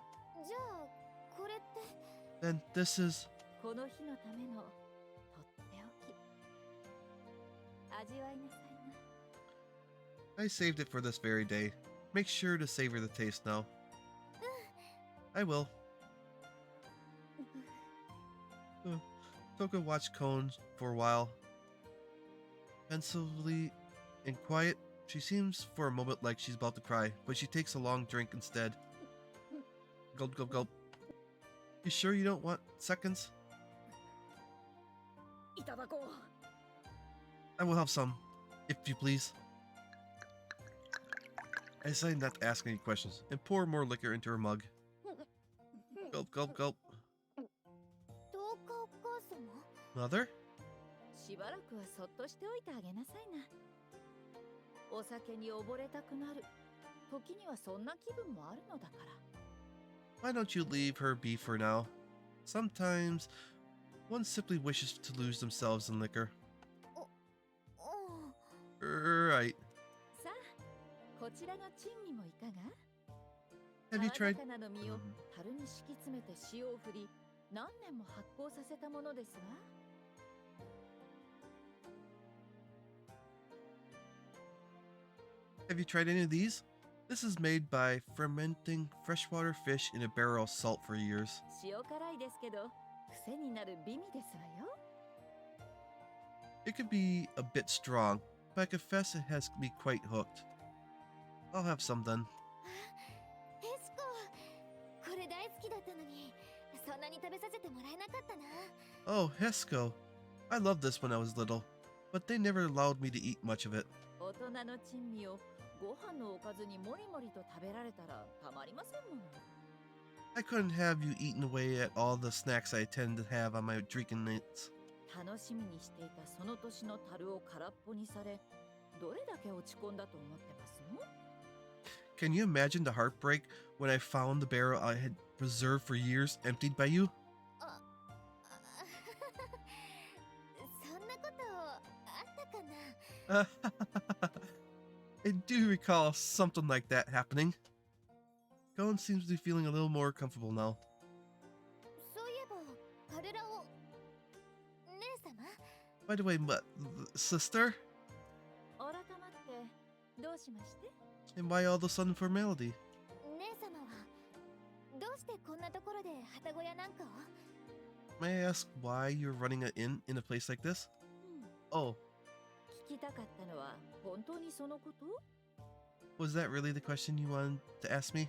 じゃあこれって。 Then this is... この日のためのとっておき。味わいなさいな。 I saved it for this very day. Make sure to savor the taste now. I will. Toka watched Cone for a while. Pensively and quiet, she seems for a moment like she's about to cry, but she takes a long drink instead. Gulp, gulp, gulp. You sure you don't want seconds? いただこう。 I will have some, if you please. I decided not to ask any questions and pour more liquor into her mug. Gulp, gulp, gulp. どうかお母様。 Mother? しばらくはそっとしておいてあげなさいな。お酒に溺れたくなる。時にはそんな気分もあるのだから。 Why don't you leave her be for now? Sometimes one simply wishes to lose themselves in liquor. うん。 Right. さあ、こちらの珍味もいかが？ Have you tried? 川魚の実を樽に敷き詰めて塩を振り、何年も発酵させたものですわ。 Have you tried any of these? This is made by fermenting freshwater fish in a barrel of salt for years. 塩辛いですけど、癖になる美味ですわよ。 It can be a bit strong, but I confess it has me quite hooked. I'll have some then. エスコ、これ大好きだったのに、そんなに食べさせてもらえなかったな。 Oh, Hesco. I loved this when I was little, but they never allowed me to eat much of it. 大人の珍味をご飯のおかずにもりもりと食べられたらたまりませんもの。 I couldn't have you eaten away at all the snacks I tend to have on my drinking nights. 楽しみにしていたその年の樽を空っぽにされ、どれだけ落ち込んだと思ってますの？ Can you imagine the heartbreak when I found the barrel I had preserved for years emptied by you? そんなことあったかな。 I do recall something like that happening. Cohen seems to be feeling a little more comfortable now. そういえば彼らを姉様。 By the way, sister? 改まってどうしまして？ And why all the sudden formality? 姉様はどうしてこんなところで旗小屋なんかを？ May I ask why you're running an inn in a place like this? Oh, 聞きたかったのは本当にそのこと？ was that really the question you wanted to ask me?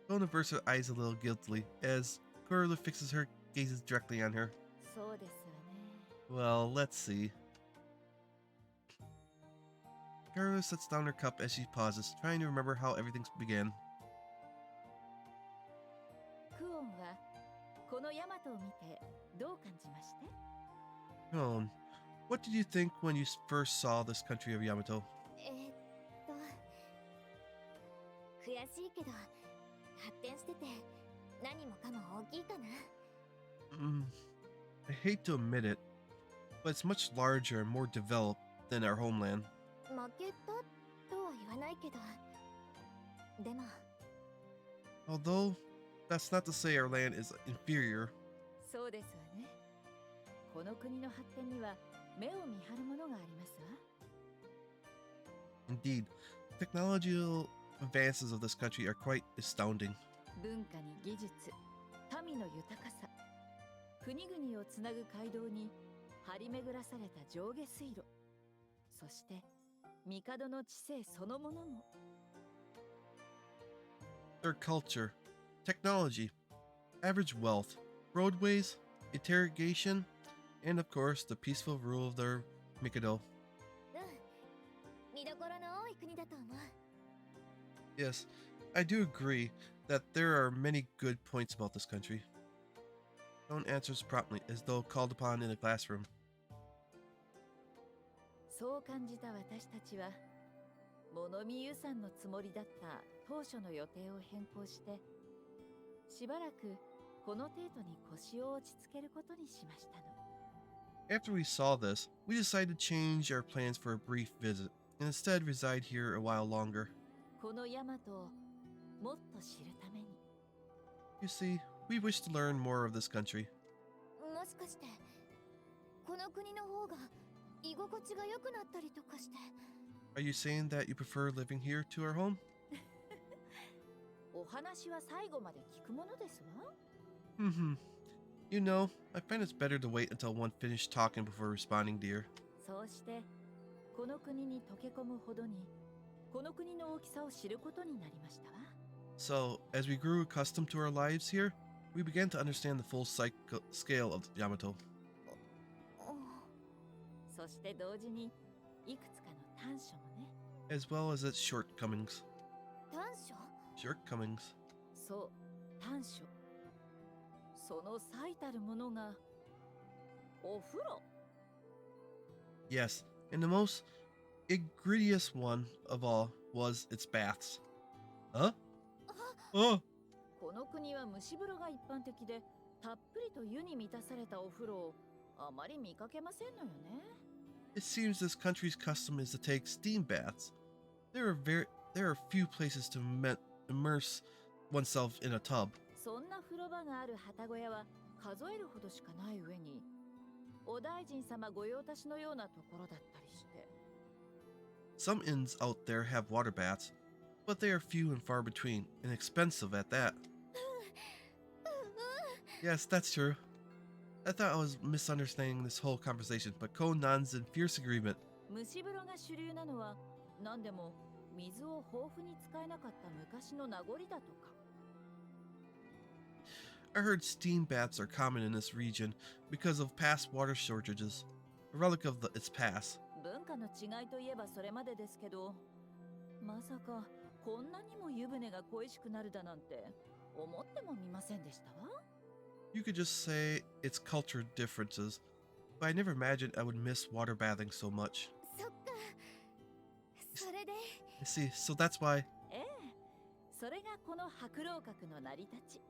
Cohen averts her eyes a little guiltily as Corella fixes her gazes directly on her. そうですわね。 Well, let's see. Corella sets down her cup as she pauses, trying to remember how everything began. クオンはこのヤマトを見てどう感じまして？ Cohen, what did you think when you first saw this country of Yamato? 悔しいけど発展してて何もかも大きいかな。 I hate to admit it, but it's much larger and more developed than our homeland. 負けたとは言わないけど、でも Although That's not to say our land is inferior. そうですわね。この国の発展には目を見張るものがありますわ。 Indeed, technological advances of this country are quite astounding. 文化に技術、民の豊かさ、国々をつなぐ街道に張り巡らされた上下水路、そして帝の知性そのものも。 Their culture, technology, average wealth, roadways, interrogation, and of course the peaceful rule of their Mikado. 見どころの多い国だと思う。 Yes, I do agree that there are many good points about this country. Stone answers promptly, as though called upon in a classroom. そう感じた私たちは物見遊山のつもりだった当初の予定を変更して、しばらくこの程度に腰を落ち着けることにしましたの。 After we saw this, we decided to change our plans for a brief visit and instead reside here a while longer. この大和をもっと知るために。 You see, we wish to learn more of this country. もしかしてこの国の方が居心地が良くなったりとかして。 Are you saying that you prefer living here to our home? お話は最後まで聞くものですわ。 You know, I find it's better to wait until one finished talking before responding, dear. そうしてこの国に溶け込むほどにこの国の大きさを知ることになりましたわ。 So, as we grew accustomed to our lives here, we began to understand the full scale of Yamato. そして同時にいくつかの短所もね。 As well as its shortcomings. 短所？ Shortcomings. そう、短所。その最たるものがお風呂。 Yes, and the most egregious one of all was its baths. Huh? Oh! この国は蒸し風呂が一般的で、たっぷりと湯に満たされたお風呂をあまり見かけませんのよね。 It seems this country's custom is to take steam baths. There are few places to immerse oneself in a tub. そんな風呂場がある旗小屋は数えるほどしかない上に、お大臣様御用達のようなところだったりして。 Some inns out there have water baths, but they are few and far between, and expensive at that. Yes, that's true. I thought I was misunderstanding this whole conversation, but Ko nods in fierce agreement. 蒸し風呂が主流なのは何でも水を豊富に使えなかった昔の名残だとか。 I heard steam baths are common in this region because of past water shortages, a relic of its past. 文化の違いといえばそれまでですけど、まさかこんなにも湯船が恋しくなるだなんて思ってもみませんでしたわ。 You could just say it's culture differences, but I never imagined I would miss water bathing so much. そっか。それで I see, so that's why. ええ、それがこの白老閣の成り立ち。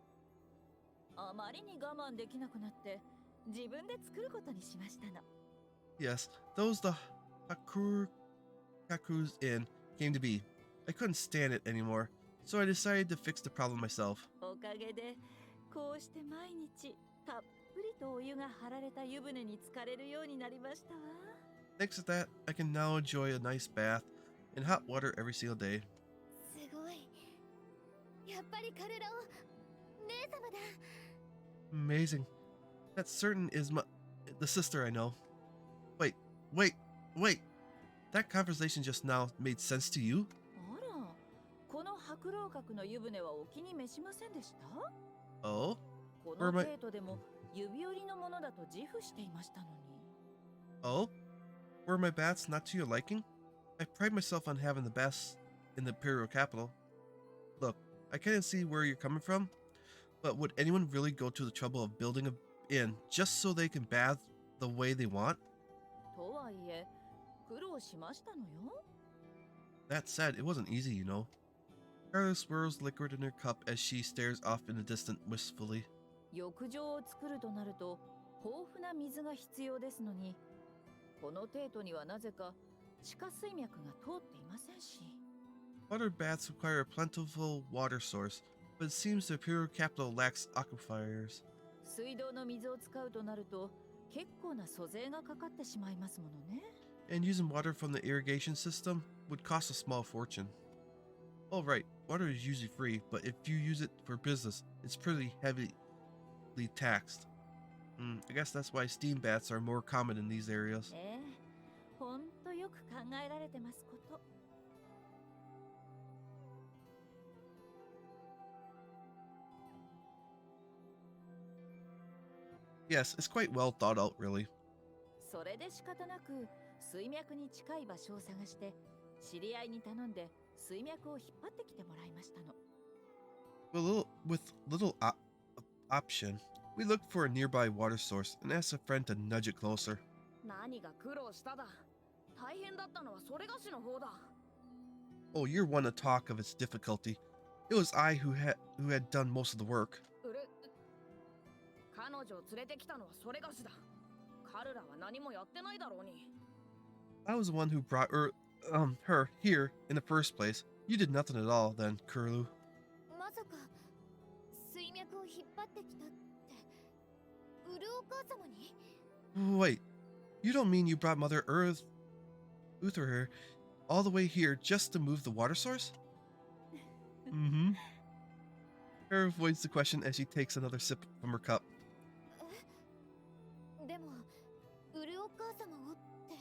あまりに我慢できなくなって自分で作ることにしましたの。 Yes, those the Haku's Inn came to be. I couldn't stand it anymore, so I decided to fix the problem myself. おかげでこうして毎日たっぷりとお湯が張られた湯船に浸かれるようになりましたわ。 Thanks to that, I can now enjoy a nice bath in hot water every single day. すごい。やっぱりカルロ姉様だ。 Amazing. That certain is the sister I know. Wait. That conversation just now made sense to you? あら、この白老閣の湯船はお気に召しませんでした？ Oh? この程度でも指折りのものだと自負していましたのに。 Oh? Were my baths not to your liking? I pride myself on having the best in the imperial capital. Look, I can't see where you're coming from, but would anyone really go to the trouble of building an inn just so they can bath the way they want? とはいえ、苦労しましたのよ。 That said, it wasn't easy, you know. Carla swirls liquid in her cup as she stares off in the distance wistfully. 浴場を作るとなると豊富な水が必要ですのに、この程度にはなぜか地下水脈が通っていませんし。 Water baths require a plentiful water source, but it seems the imperial capital lacks aquifers. 水道の水を使うとなると結構な租税がかかってしまいますものね。 And using water from the irrigation system would cost a small fortune. Oh right, water is usually free, but if you use it for business, it's pretty heavily taxed. I guess that's why steam baths are more common in these areas. ええ、ほんとよく考えられてますこと。 Yes, it's quite well thought out, really. それで仕方なく水脈に近い場所を探して知り合いに頼んで水脈を引っ張ってきてもらいましたの。 With little option, we looked for a nearby water source and asked a friend to nudge it closer. 何が苦労しただ。大変だったのはそれがしの方だ。 Oh, you're one to talk of its difficulty. It was I who had done most of the work. 彼女を連れてきたのはそれがしだ。彼らは何もやってないだろうに。 I was the one who brought her here in the first place. You did nothing at all then, Kurlu. まさか水脈を引っ張ってきたってウルお母様に？ Wait, you don't mean you brought Mother Earth, Utawarerumono, all the way here just to move the water source? Mm-hmm. Her avoids the question as she takes another sip from her cup. でもウルお母様をって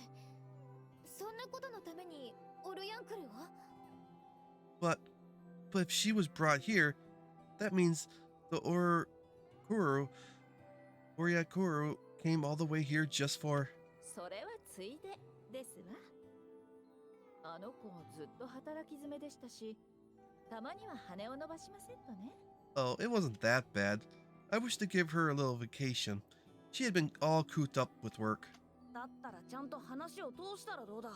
そんなことのためにオルヤンクルを？ But if she was brought here, that means the Oryakuru came all the way here just for... それはついでですわ。あの子ずっと働き詰めでしたし、たまには羽を伸ばしませんとね。 Oh, it wasn't that bad. I wish to give her a little vacation. She had been all cooped up with work. だったらちゃんと話を通したらどうだ。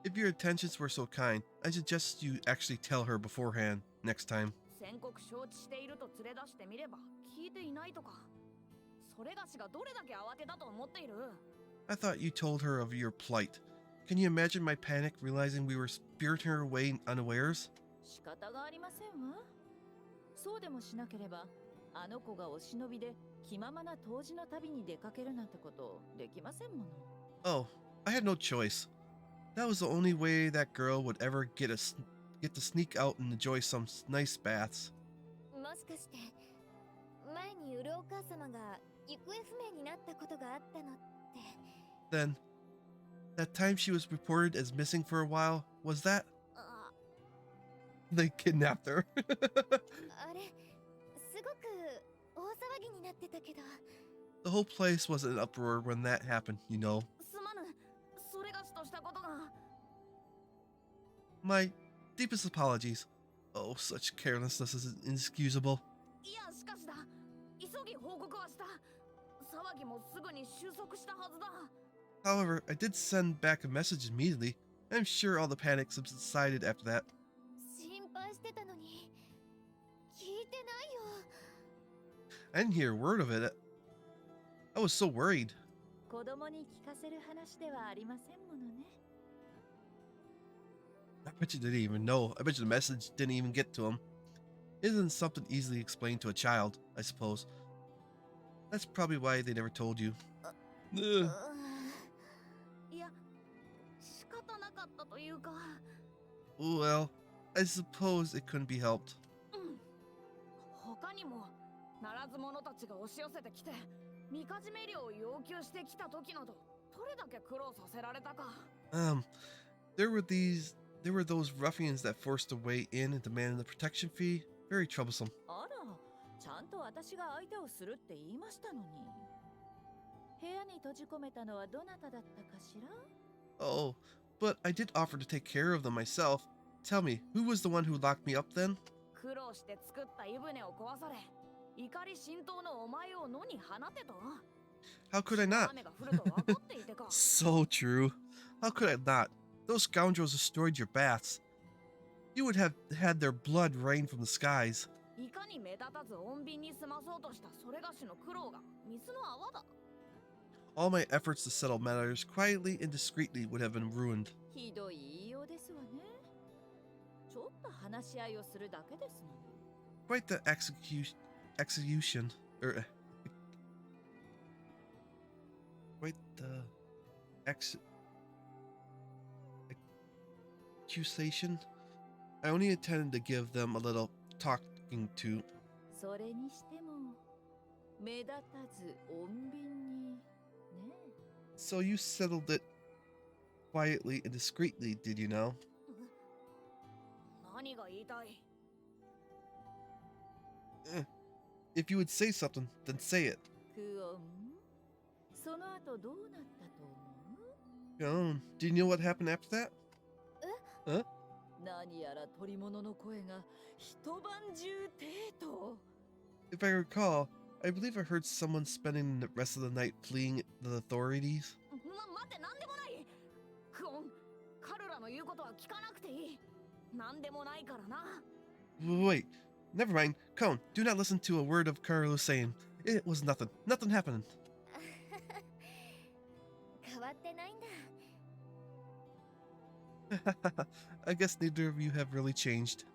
If your intentions were so kind, I suggest you actually tell her beforehand next time. 宣告承知していると連れ出してみれば聞いていないとか。それがしがどれだけ慌てたと思っている？ I thought you told her of your plight. Can you imagine my panic realizing we were spiriting her away unawares? 仕方がありませんわ。そうでもしなければ、あの子がお忍びで気ままな湯治の旅に出かけるなんてことできませんもの。 Oh, I had no choice. That was the only way that girl would ever get to sneak out and enjoy some nice baths. もしかして前にウルお母様が行方不明になったことがあったのって？ Then, that time she was reported as missing for a while, was that? あ They kidnapped her. あれすごく大騒ぎになってたけど。 The whole place was in an uproar when that happened, you know. すまぬ。それがしとしたことが。 My deepest apologies. Oh, such carelessness is inexcusable. いやしかしだ。急ぎ報告はした。騒ぎもすぐに収束したはずだ。 However, I did send back a message immediately. I'm sure all the panic subsided after that. 心配してたのに聞いてないよ。 I didn't hear a word of it. I was so worried. 子供に聞かせる話ではありませんものね。 I bet you didn't even know. I bet you the message didn't even get to him. It isn't something easily explained to a child, I suppose. That's probably why they never told you. Ugh. いや、仕方なかったというか。 Well, I suppose it couldn't be helped. 他にも、ならず者たちが押し寄せてきて、みかじめ料を要求してきた時など、どれだけ苦労させられたか。There were those ruffians that forced their way in and demanded the protection fee. Very troublesome. あら、ちゃんと私が相手をするって言いましたのに。部屋に閉じ込めたのはどなただったかしら？ Oh, but I did offer to take care of them myself. Tell me, who was the one who locked me up then? 苦労して作った湯船を壊され、怒り心頭のお前を野に放てと。 How could I not? 雨が降ると分かっていてか。 So true. How could I not? Those scoundrels destroyed your baths. You would have had their blood rain from the skies. いかに目立たず穏便に済まそうとしたそれがしの苦労が水の泡だ。 All my efforts to settle matters quietly and discreetly would have been ruined. ひどい言いようですわね。ちょっと話し合いをするだけですの。 Quite the execution, or quite the accusation. I only intended to give them a little talking to. それにしても目立たず穏便にね。 So you settled it quietly and discreetly, did you know? 何が言いたい？ If you would say something, then say it. クオン、その後どうなったと思う？ Go on. Do you know what happened after that? 何やら取り物の声が一晩中帝と。 If I recall, I believe I heard someone spending the rest of the night fleeing the authorities. 待って、なんでもない。クオン、彼らの言うことは聞かなくていい。なんでもないからな。 Wait, never mind. Cone, do not listen to a word of Carlos saying. It was nothing. Nothing happened. 変わってないんだ。 I guess neither of you have really changed.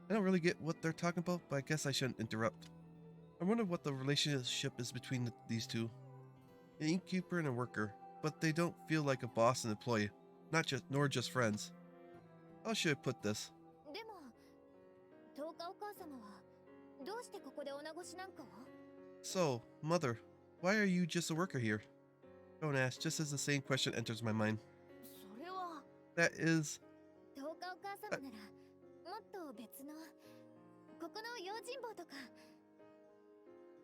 I don't really get what they're talking about, but I guess I shouldn't interrupt. I wonder what the relationship is between these two. An innkeeper and a worker, but they don't feel like a boss and employee, nor just friends. How should I put this? でも、10日お母様はどうしてここで女越しなんかを？ So, Mother, why are you just a worker here? Don't ask, just as the same question enters my mind. それは。 That is... 10日お母様ならもっと別のここの用心棒とか。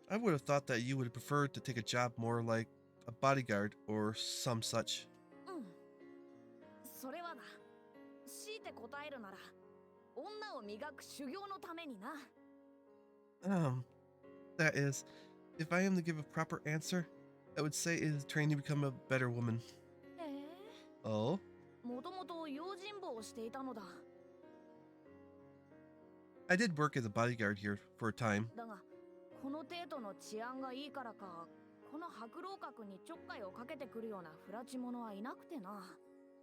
I would have thought that you would prefer to take a job more like a bodyguard or some such. うん。それはだ。強いて答えるなら、女を磨く修行のためにな。That is, if I am to give a proper answer, I would say it is training to become a better woman. も Oh? ともと用心棒をしていたのだ。 I did work as a bodyguard here for a time. だが、この程度の治安がいいからか、この白老閣にちょっかいをかけてくるような不埒者はいなくてな。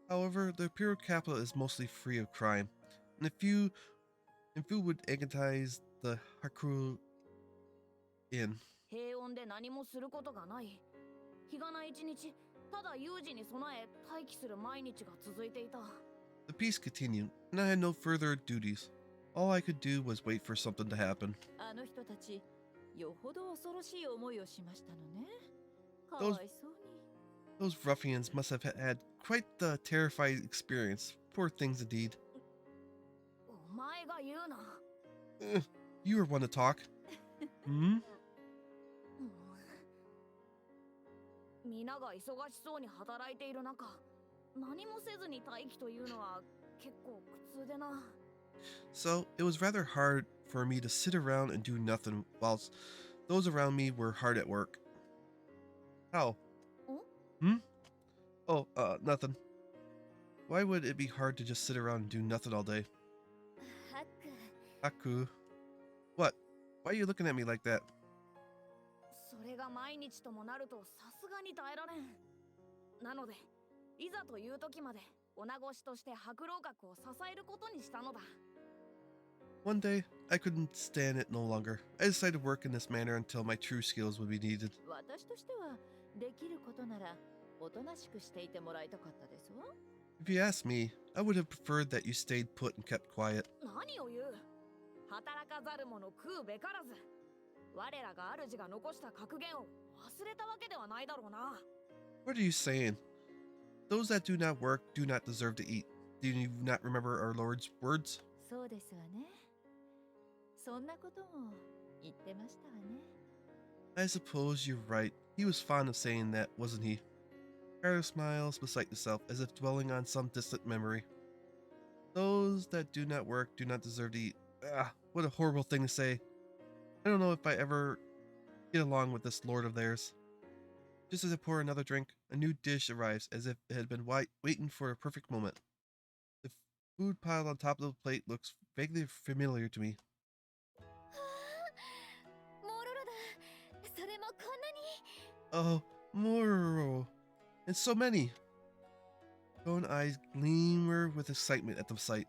However, the imperial capital is mostly free of crime, and if you would agonize the Hakuru Inn. 平穏で何もすることがない。日がない一日、ただ有事に備え待機する毎日が続いていた。 The peace continued, and I had no further duties. All I could do was wait for something to happen. あの人たちよほど恐ろしい思いをしましたのね。かわいそうに。 Those ruffians must have had quite the terrifying experience. Poor things indeed. お前が言うな。 You were one to talk. Hmm? 皆が忙しそうに働いている中、何もせずに待機というのは結構苦痛でな。 So, it was rather hard for me to sit around and do nothing whilst those around me were hard at work. How? Hmm? Oh, nothing. Why would it be hard to just sit around and do nothing all day? ハック。 Haku. What? Why are you looking at me like that? それが毎日ともなるとさすがに耐えられん。なので、いざという時まで女越しとして白老閣を支えることにしたのだ。 One day, I couldn't stand it no longer. I decided to work in this manner until my true skills would be needed. 私としてはできることならおとなしくしていてもらいたかったですわ。 If you ask me, I would have preferred that you stayed put and kept quiet. 何を言う。働かざる者食うべからず。我らが主が残した格言を忘れたわけではないだろうな。 What are you saying? Those that do not work do not deserve to eat. Do you not remember our Lord's words? そうですわね。そんなことも言ってましたわね。 I suppose you're right. He was fond of saying that, wasn't he? Carter smiles beside himself as if dwelling on some distant memory. Those that do not work do not deserve to eat. Ah, what a horrible thing to say. I don't know if I ever get along with this lord of theirs. Just as I pour another drink, a new dish arrives as if it had been waiting for a perfect moment. The food piled on top of the plate looks vaguely familiar to me. モロロだ。それもこんなに。 Oh, more! And so many! Bone eyes gleam with excitement at the sight.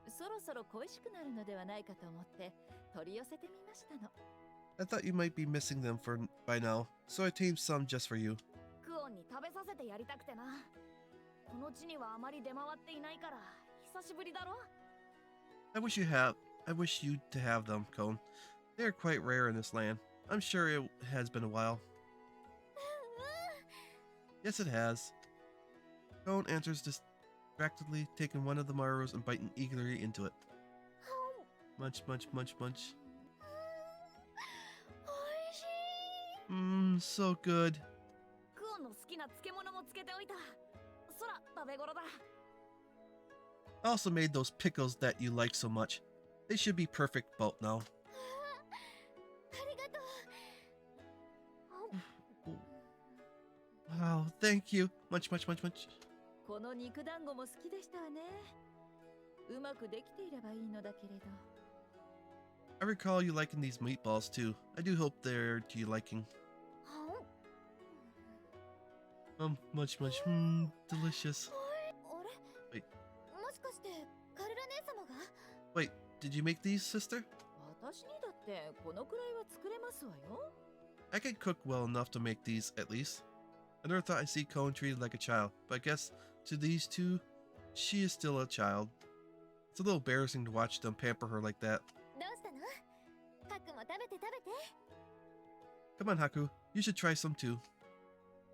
そろそろ恋しくなるのではないかと思って取り寄せてみましたの。 I thought you might be missing them by now, so I tamed some just for you. クオンに食べさせてやりたくてな。この地にはあまり出回っていないから久しぶりだろ。 I wish you to have them, Cone. They are quite rare in this land. I'm sure it has been a while. Yes, it has. Cone answers distractedly, taking one of the marrows and biting eagerly into it. Munch, munch, munch, munch. Mmm, so good. クオンの好きな漬物もつけておいた。そら食べ頃だ。 I also made those pickles that you like so much. They should be perfect both now. ありがとう。 Wow, thank you. Munch, munch, munch, munch. この肉団子も好きでしたわね。うまくできていればいいのだけれど。 I recall you liking these meatballs too. I do hope they're to your liking. Munch, munch, delicious. あれ Wait. もしかしてカルラ姉様が Wait, did you make these, sister? 私にだってこのくらいは作れますわよ。 I can cook well enough to make these, at least. I never thought I'd see Cone treated like a child, but I guess to these two, she is still a child. It's a little embarrassing to watch them pamper her like that. どうしたの？ハクも食べて食べて。 Come on, Haku, you should try some too.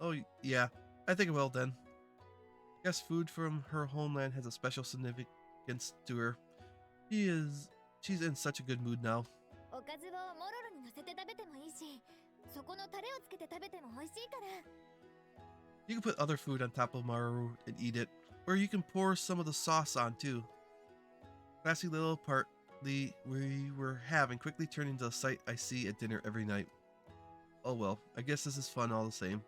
Oh, yeah, I think I will then. Guess food from her homeland has a special significance to her. She's in such a good mood now. おかずをモロロに乗せて食べてもいいし、そこのタレをつけて食べても美味しいから。 You can put other food on top of Maru and eat it, or you can pour some of the sauce on too. Classy little party we were having quickly turned into a sight I see at dinner every night. Oh well, I guess this is fun all the same.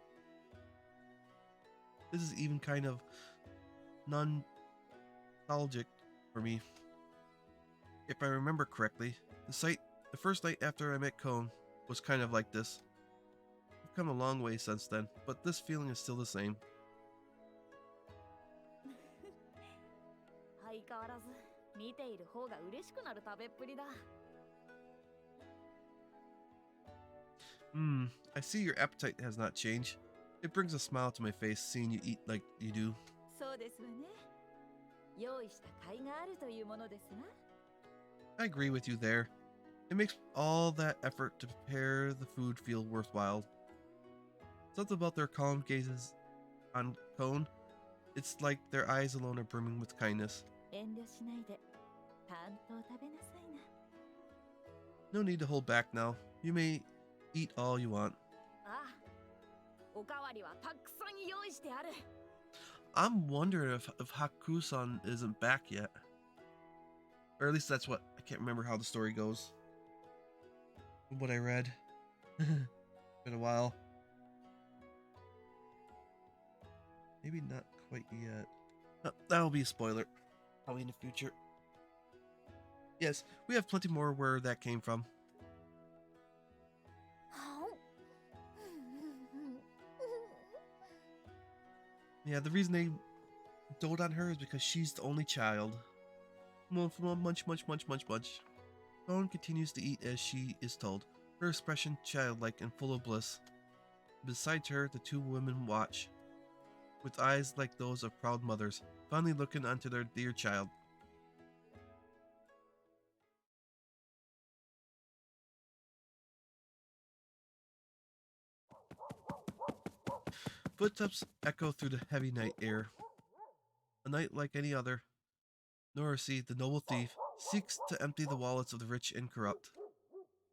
This is even kind of nostalgic for me. If I remember correctly, the first night after I met Cone was kind of like this. I've come a long way since then, but this feeling is still the same. 相変わらず見ている方が嬉しくなる食べっぷりだ。 I see your appetite has not changed. It brings a smile to my face seeing you eat like you do. そうですわね。用意した甲斐があるというものですわ。 I agree with you there. It makes all that effort to prepare the food feel worthwhile. Something about their calm gazes on Cone. It's like their eyes alone are brimming with kindness. 遠慮しないで、たんと食べなさいな。 No need to hold back now. You may eat all you want. ああ、おかわりはたくさん用意してある。 I'm wondering if Haku-san isn't back yet. Or at least that's what... I can't remember how the story goes. What I read. Been a while. Maybe not quite yet. That'll be a spoiler. Probably in the future. Yes, we have plenty more where that came from. Yeah, the reason they dote on her is because she's the only child. Munch, munch, munch, munch, munch. Cone continues to eat as she is told, her expression childlike and full of bliss. Besides her, the two women watch, with eyes like those of proud mothers, fondly looking onto their dear child. Footsteps echo through the heavy night air. A night like any other. Norisi, the noble thief, seeks to empty the wallets of the rich and corrupt.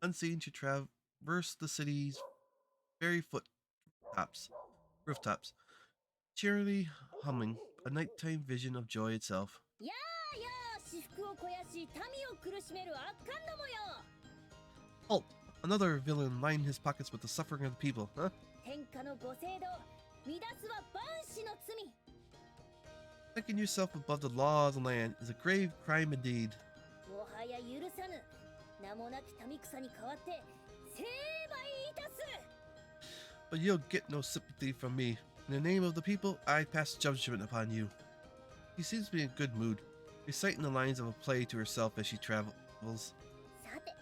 Unseen to traverse the city's very rooftops, cheerily humming, a nighttime vision of joy itself. Halt! Another villain lining his pockets with the suffering of the people, huh? Thinking yourself above the law of the land is a grave crime indeed. But you'll get no sympathy from me. In the name of the people, I pass judgment upon you. He seems to be in a good mood. reciting the lines of a play to herself as she travels. さて、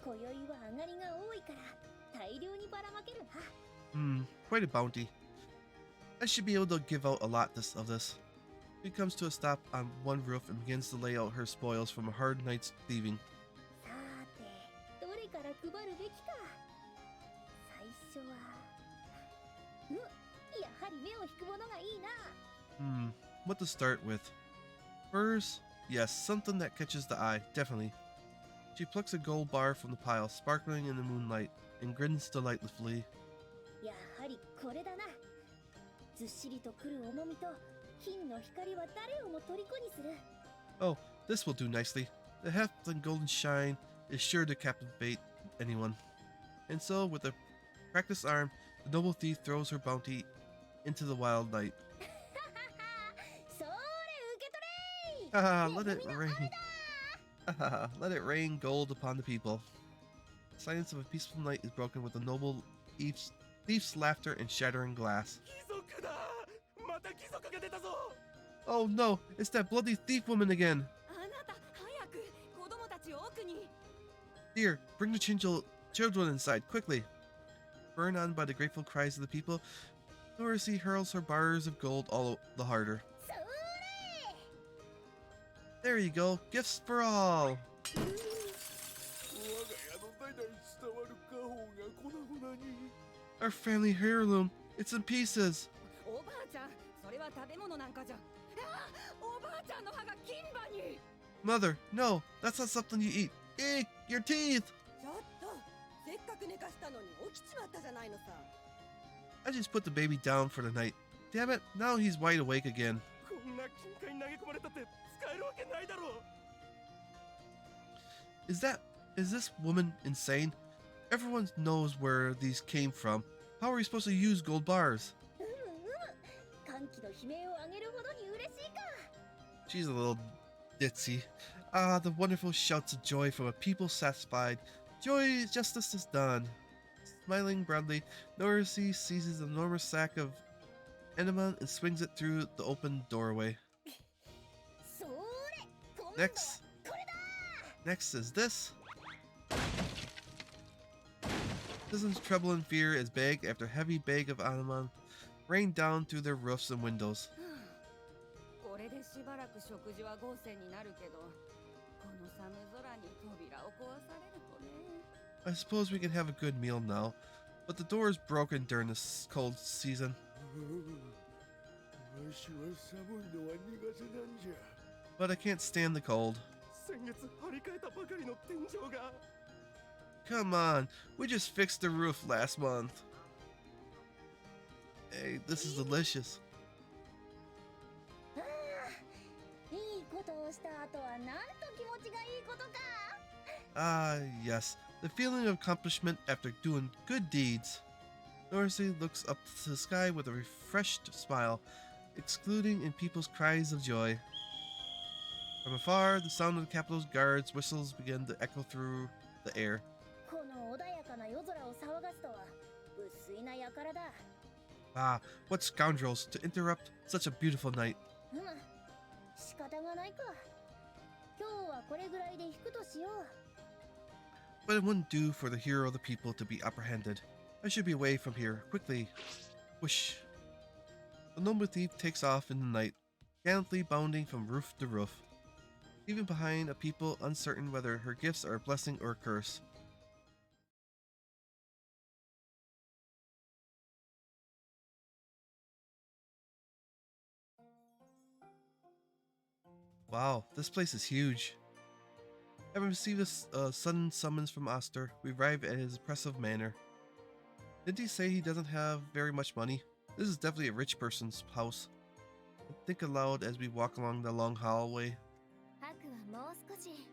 今宵は上がりが多いから大量にばらまけるな。 Quite a bounty. I should be able to give out a lot of this. She comes to a stop on one roof and begins to lay out her spoils from a hard night's thieving. さて、どれから配るべきか。最初は、やはり目を引くものがいいな。What to start with? Furs? Yes, something that catches the eye, definitely. She plucks a gold bar from the pile, sparkling in the moonlight, and grins delightfully. やはりこれだな。ずっしりとくる重みと金の光は誰をも虜にする。 Oh, this will do nicely. The heft and golden shine is sure to captivate anyone. And so, with a practiced arm, the noble thief throws her bounty into the wild night. それ受け取れ。 Haha, let it rain. Haha, let it rain gold upon the people. The silence of a peaceful night is broken with the noble thief's laughter and shattering glass. 貴族だ。また貴族が出たぞ。 Oh no, it's that bloody thief woman again. あなた早く子供たちを奥に。 Dear, bring the children inside, quickly. Burned on by the grateful cries of the people, Dorothy hurls her bars of gold all the harder. それ。 There you go, gifts for all. 我が家の代々伝わる家宝が粉々に。 Our family heirloom, it's in pieces. おばあちゃん、それは食べ物なんかじゃ。おばあちゃんの歯が金歯に。 Mother, no, that's not something you eat. Eek, your teeth. ちょっとせっかく寝かしたのに起きちまったじゃないのさ。 I just put the baby down for the night. Damn it, now he's wide awake again. こんな金塊に投げ込まれたって使えるわけないだろう。 Is this woman insane? Everyone knows where these came from. How are we supposed to use gold bars? 歓喜の悲鳴を上げるほどに嬉しいか。 She's a little ditzy. Ah, the wonderful shouts of joy from a people satisfied. Joy, justice is done. Smiling broadly, Norisi seizes an enormous sack of enema and swings it through the open doorway. それ。今度は Next. これだ。 Next is this. Citizens tremble in fear as bag after heavy bag of enema rain down through their roofs and windows. これでしばらく食事は豪勢になるけど、この寒空に扉を壊されるとね。 I suppose we can have a good meal now, but the door is broken during this cold season. わしは寒いのは苦手なんじゃ。 But I can't stand the cold. 先月張り替えたばかりの天井が。 Come on, we just fixed the roof last month. Hey, this is delicious. ああ、いいことをした後はなんと気持ちがいいことか。 Ah, yes, the feeling of accomplishment after doing good deeds. Dorothy looks up to the sky with a refreshed smile, excluding in people's cries of joy. From afar, the sound of the capital's guards' whistles begin to echo through the air. この穏やかな夜空を騒がすとは薄いな輩だ。 Ah, what scoundrels to interrupt such a beautiful night. 仕方がないか。今日はこれぐらいで引くとしよう。 But it wouldn't do for the hero of the people to be apprehended. I should be away from here, quickly. Whoosh. The noble thief takes off in the night, gallantly bounding from roof to roof, leaving behind a people uncertain whether her gifts are a blessing or a curse. Wow, this place is huge. Having received a sudden summons from Oster, we arrive at his impressive manor. Didn't he say he doesn't have very much money? This is definitely a rich person's house. I think aloud as we walk along the long hallway. ハクはもう少し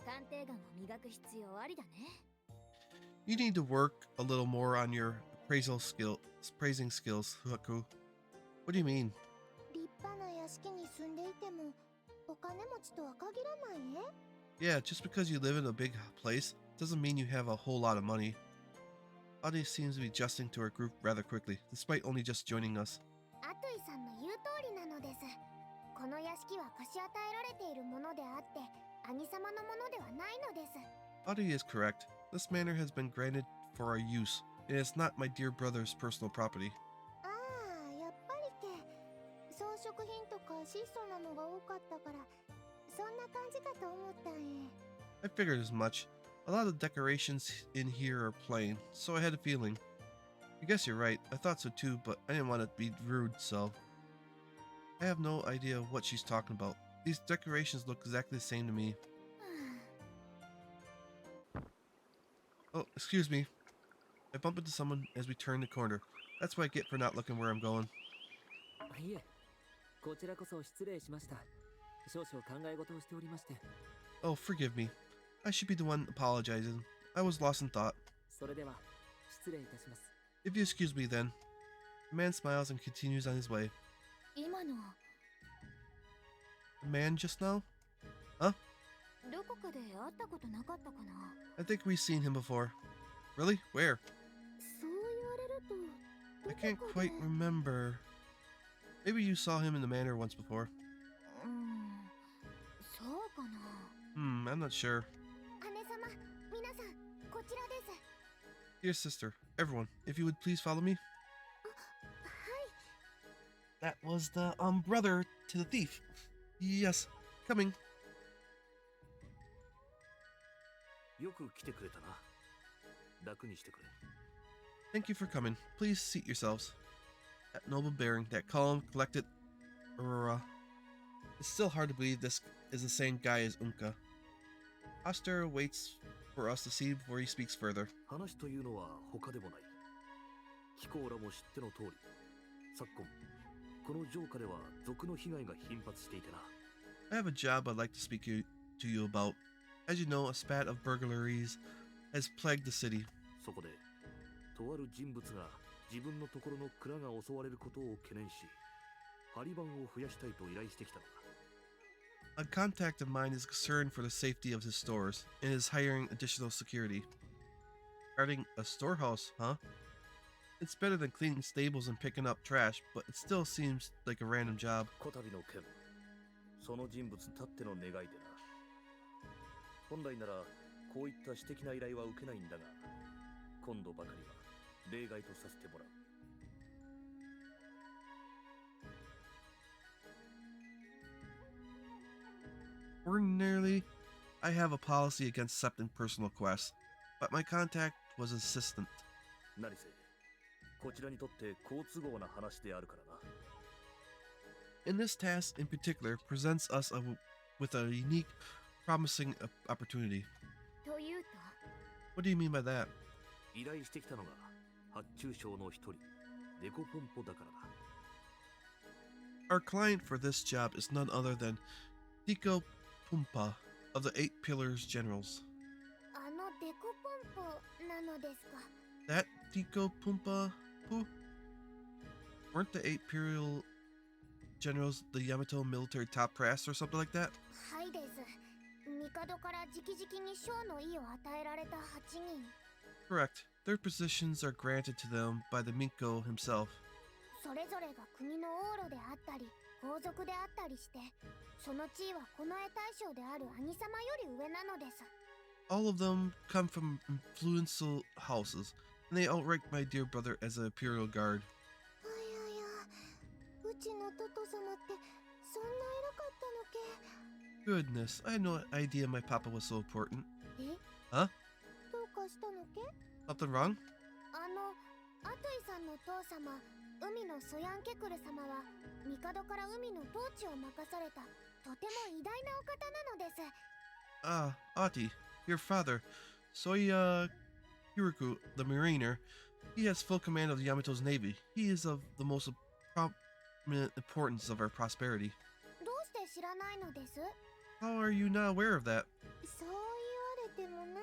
鑑定眼を磨く必要ありだね。 You need to work a little more on your praising skills, Haku. What do you mean? 立派な屋敷に住んでいてもお金持ちとは限らないね。 Yeah, just because you live in a big place doesn't mean you have a whole lot of money. Adi seems to be adjusting to our group rather quickly, despite only just joining us. アトイさんの言う通りなのです。この屋敷は貸し与えられているものであって兄様のものではないのです。 Audie is correct. This manor has been granted for our use, and it's not my dear brother's personal property. ああ、やっぱりけ。装飾品とか質素なのが多かったから、そんな感じかと思ったんえ。I figured as much. A lot of the decorations in here are plain, so I had a feeling. I guess you're right. I thought so too, but I didn't want to be rude, so... I have no idea what she's talking about. These decorations look exactly the same to me. Oh, excuse me. I bump into someone as we turn the corner. That's what I get for not looking where I'm going. いえ、こちらこそ失礼しました。少々考え事をしておりまして。Oh, forgive me. I should be the one apologizing. I was lost in thought. それでは失礼いたします。If you excuse me then. The man smiles and continues on his way. 今の The man just now? Huh? どこかで会ったことなかったかな。 I think we've seen him before. Really? Where? そう言われると、 I can't quite remember. Maybe you saw him in the manor once before. そうかな。 I'm not sure. 姉様、皆さん、こちらです。 Dear sister, everyone, if you would please follow me. はい。 That was the brother to the thief. Yes, coming. よく来てくれたな。楽にしてくれ。 Thank you for coming. Please seat yourselves. That noble bearing, that calm, collected aurora. It's still hard to believe this is the same guy as Unka. Oster waits for us to see before he speaks further. 話というのは他でもない。貴公らも知っての通り、昨今、この城下では賊の被害が頻発していてな。I have a job I'd like to speak to you about. As you know, a spat of burglaries has plagued the city. そこで、とある人物が自分のところの蔵が襲われることを懸念し、張り番を増やしたいと依頼してきたのだ。A contact of mine is concerned for the safety of his stores and is hiring additional security. Regarding a storehouse, huh? It's better than cleaning stables and picking up trash, but it still seems like a random job. こたびの件、その人物たっての願いでな。本来ならこういった私的な依頼は受けないんだが、今度ばかりは例外とさせてもらう。Ordinarily, I have a policy against accepting personal quests, but my contact was an assistant. 何せ、こちらにとって好都合な話であるからな。And this task in particular presents us with a unique, promising opportunity. というと、 What do you mean by that? 依頼してきたのが発注商の一人、デコポンポだからだ。Our client for this job is none other than Nicos of the Eight Pillars Generals. あのデコポンポなのですか。 That Nicos who? Weren't the Eight Imperial Generals the Yamato military top brass or something like that? はいです。帝から直々に将の意を与えられた8人。 Correct. Their positions are granted to them by the Minko himself. それぞれが国の王路であったり、皇族であったりして、その地位は近衛大将である兄様より上なのです。 All of them come from influential houses, and they outrank my dear brother as an Imperial Guard. あやや、うちのトト様ってそんな偉かったのけ。 Goodness, I had no idea my papa was so important. え Huh? どうかしたのけ。 Something wrong? アトイさんの父様、海のソヤンケクル様は帝から海の統治を任されたとても偉大なお方なのです。 Ah, Ati, your father, Soya Hiroku, the mariner, he has full command of the Yamato's navy. He is of the most prominent importance of our prosperity. どうして知らないのです。 How are you not aware of that? そう言われてもな。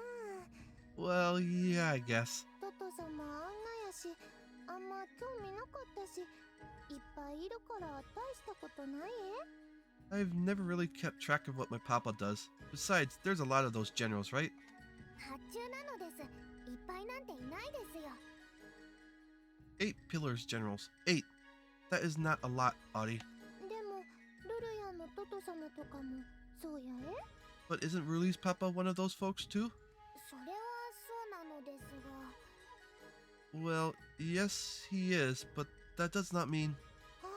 Well, yeah, I guess. トト様あんなやし、あんま興味なかったし、いっぱいいるから大したことないえ。 I've never really kept track of what my papa does. Besides, there's a lot of those generals, right? 発注なのです。いっぱいなんていないですよ。 8 pillars generals. 8. That is not a lot, Adi. でもルルヤンの弟様とかもそうやえ。 But isn't Ruli's papa one of those folks too? それはそうなのですが。 Well, yes, he is, but that does not mean. あ、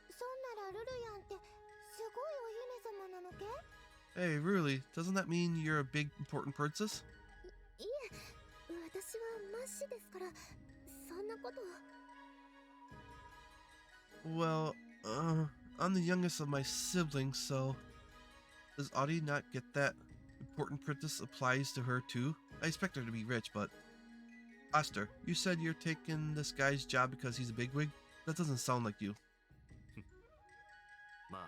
そんならルルヤンってすごいお姫様なのけ？ Hey, Ruli, doesn't that mean you're a big important princess? いえ、私はマッシュですから、そんなこと。 Well, I'm the youngest of my siblings, so does Audie not get that important princess applies to her too? I expect her to be rich, but Oster, you said you're taking this guy's job because he's a bigwig? That doesn't sound like you. まあ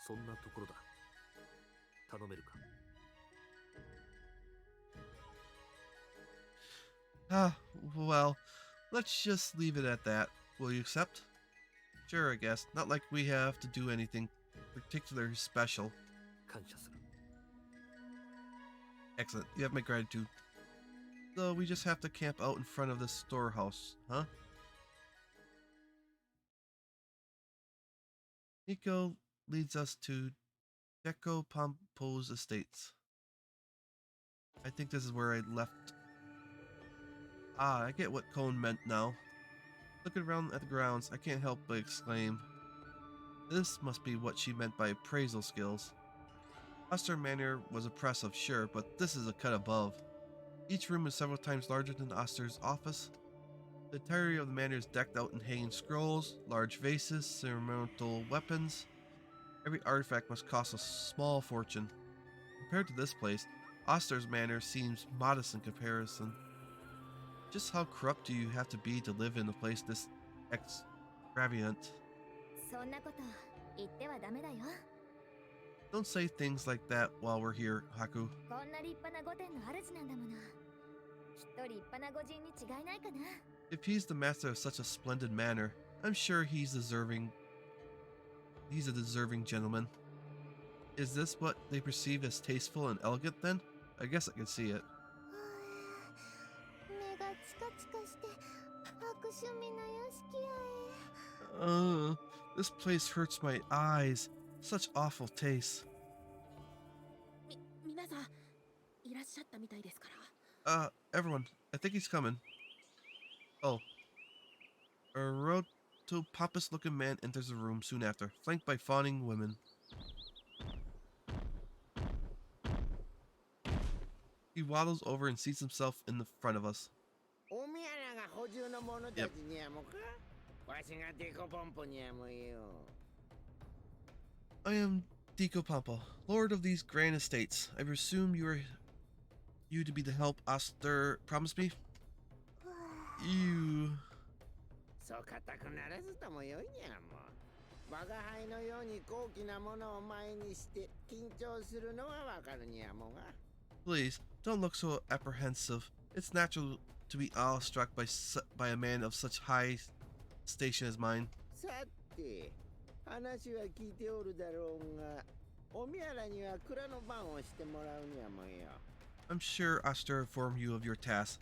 そんなところだ。頼めるか。Ah, well, let's just leave it at that. Will you accept? Sure, I guess. Not like we have to do anything particularly special. 感謝する。 Excellent. You have my gratitude. So we just have to camp out in front of the storehouse, huh? Nico leads us to Deco Pompo's estates. I think this is where I left. Ah, I get what Cone meant now. Looking around at the grounds, I can't help but exclaim. This must be what she meant by appraisal skills. Oster Manor was impressive, sure, but this is a cut above. Each room is several times larger than Oster's office. The entirety of the manor is decked out in hanging scrolls, large vases, ceremonial weapons. Every artifact must cost a small fortune. Compared to this place, Oster's manor seems modest in comparison. Just how corrupt do you have to be to live in a place this extravagant? そんなこと言ってはダメだよ。 Don't say things like that while we're here, Haku. こんな立派な御殿の主なんだもの。きっと立派な御人に違いないかな。 If he's the master of such a splendid manor, I'm sure he's a deserving gentleman. Is this what they perceive as tasteful and elegant then? I guess I can see it. 目がチカチカして悪趣味な屋敷やThis place hurts my eyes. Such awful taste. 皆さんいらっしゃったみたいですから。Everyone, I think he's coming. Oh. A roto pompous looking man enters the room soon after, flanked by fawning women. He waddles over and seats himself in the front of us. Yep. I am Dico Pompo, lord of these grand estates. I presume you to be the help Oster promised me? You... そう固くならずともよいにゃも。我が輩のように高貴なものを前にして緊張するのはわかるにゃもが。 Please, don't look so apprehensive. It's natural to be awestruck by a man of such high station as mine. さて、話は聞いておるだろうが、おみやらには蔵の番をしてもらうにゃもよ。 I'm sure Oster informed you of your task.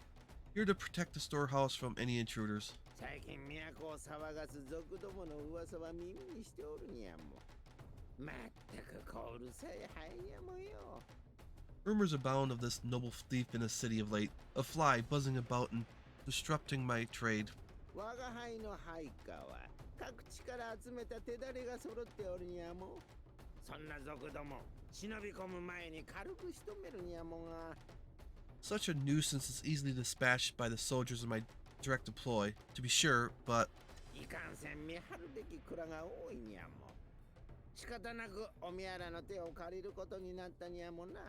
You're to protect the storehouse from any intruders. 最近都を騒がす族どもの噂は耳にしておるにゃも。まったくこうるさいハエにゃもよ。 Rumors abound of this noble thief in the city of late, a fly buzzing about and disrupting my trade. 我が輩の配下は各地から集めた手だれが揃っておるにゃも。そんな族ども忍び込む前に軽く仕留めるにゃもが。 Such a nuisance is easily dispatched by the soldiers in my direct deploy, to be sure, but いかんせん見張るべき蔵が多いにゃも。仕方なくおみやらの手を借りることになったにゃもな。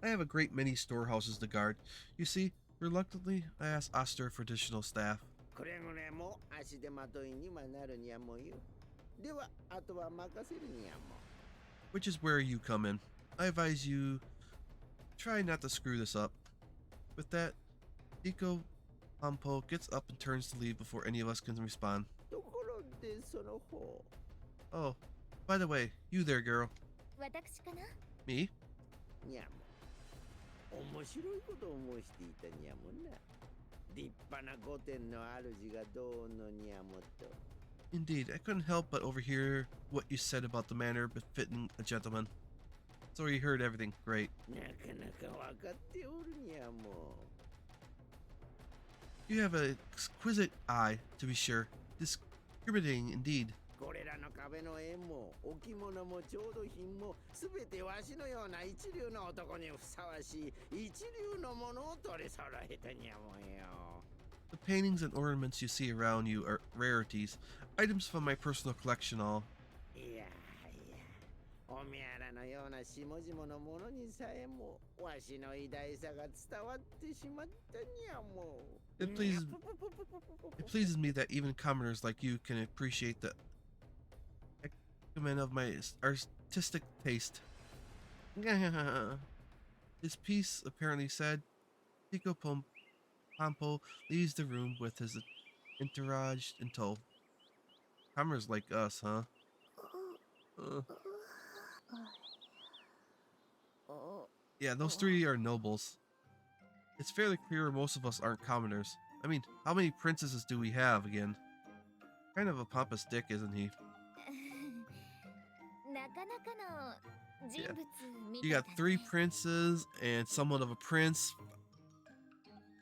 I have a great many storehouses to guard. You see, reluctantly, I asked Oster for additional staff. くれぐれも足手まといにはなるにゃもよ。では、あとは任せるにゃも。 Which is where you come in. I advise you try not to screw this up. With that, Dico Pompo gets up and turns to leave before any of us can respond. ところでその方。 Oh, by the way, you there, girl. 私かな。 Me? にゃも。面白いことを申していたにゃもな。立派な御殿の主がどうのにゃもと。Indeed, I couldn't help but overhear what you said about the manner befitting a gentleman. So you heard everything. Great. なかなかわかっておるにゃも You have an exquisite eye, to be sure. Discriminating indeed. う。これらの壁の絵も置物も調度品もすべてわしのような一流の男にふさわしい一流のものを取り揃えたにゃもんよ。 The paintings and ornaments you see around you are rarities, items from my personal collection all. いやいや、おみやらのような下々のものにさえもわしの偉大さが伝わってしまったにゃもう。 It pleases me that even commoners like you can appreciate the acumen of my artistic taste. His piece apparently said, Pico Pompo leaves the room with his entourage in tow. Commoners like us, huh? Yeah, those three are nobles. It's fairly clear most of us aren't commoners. I mean, how many princesses do we have again? Kind of a pompous dick, isn't he? なかなかの人物み You たい got だ three ね princes and somewhat of a prince.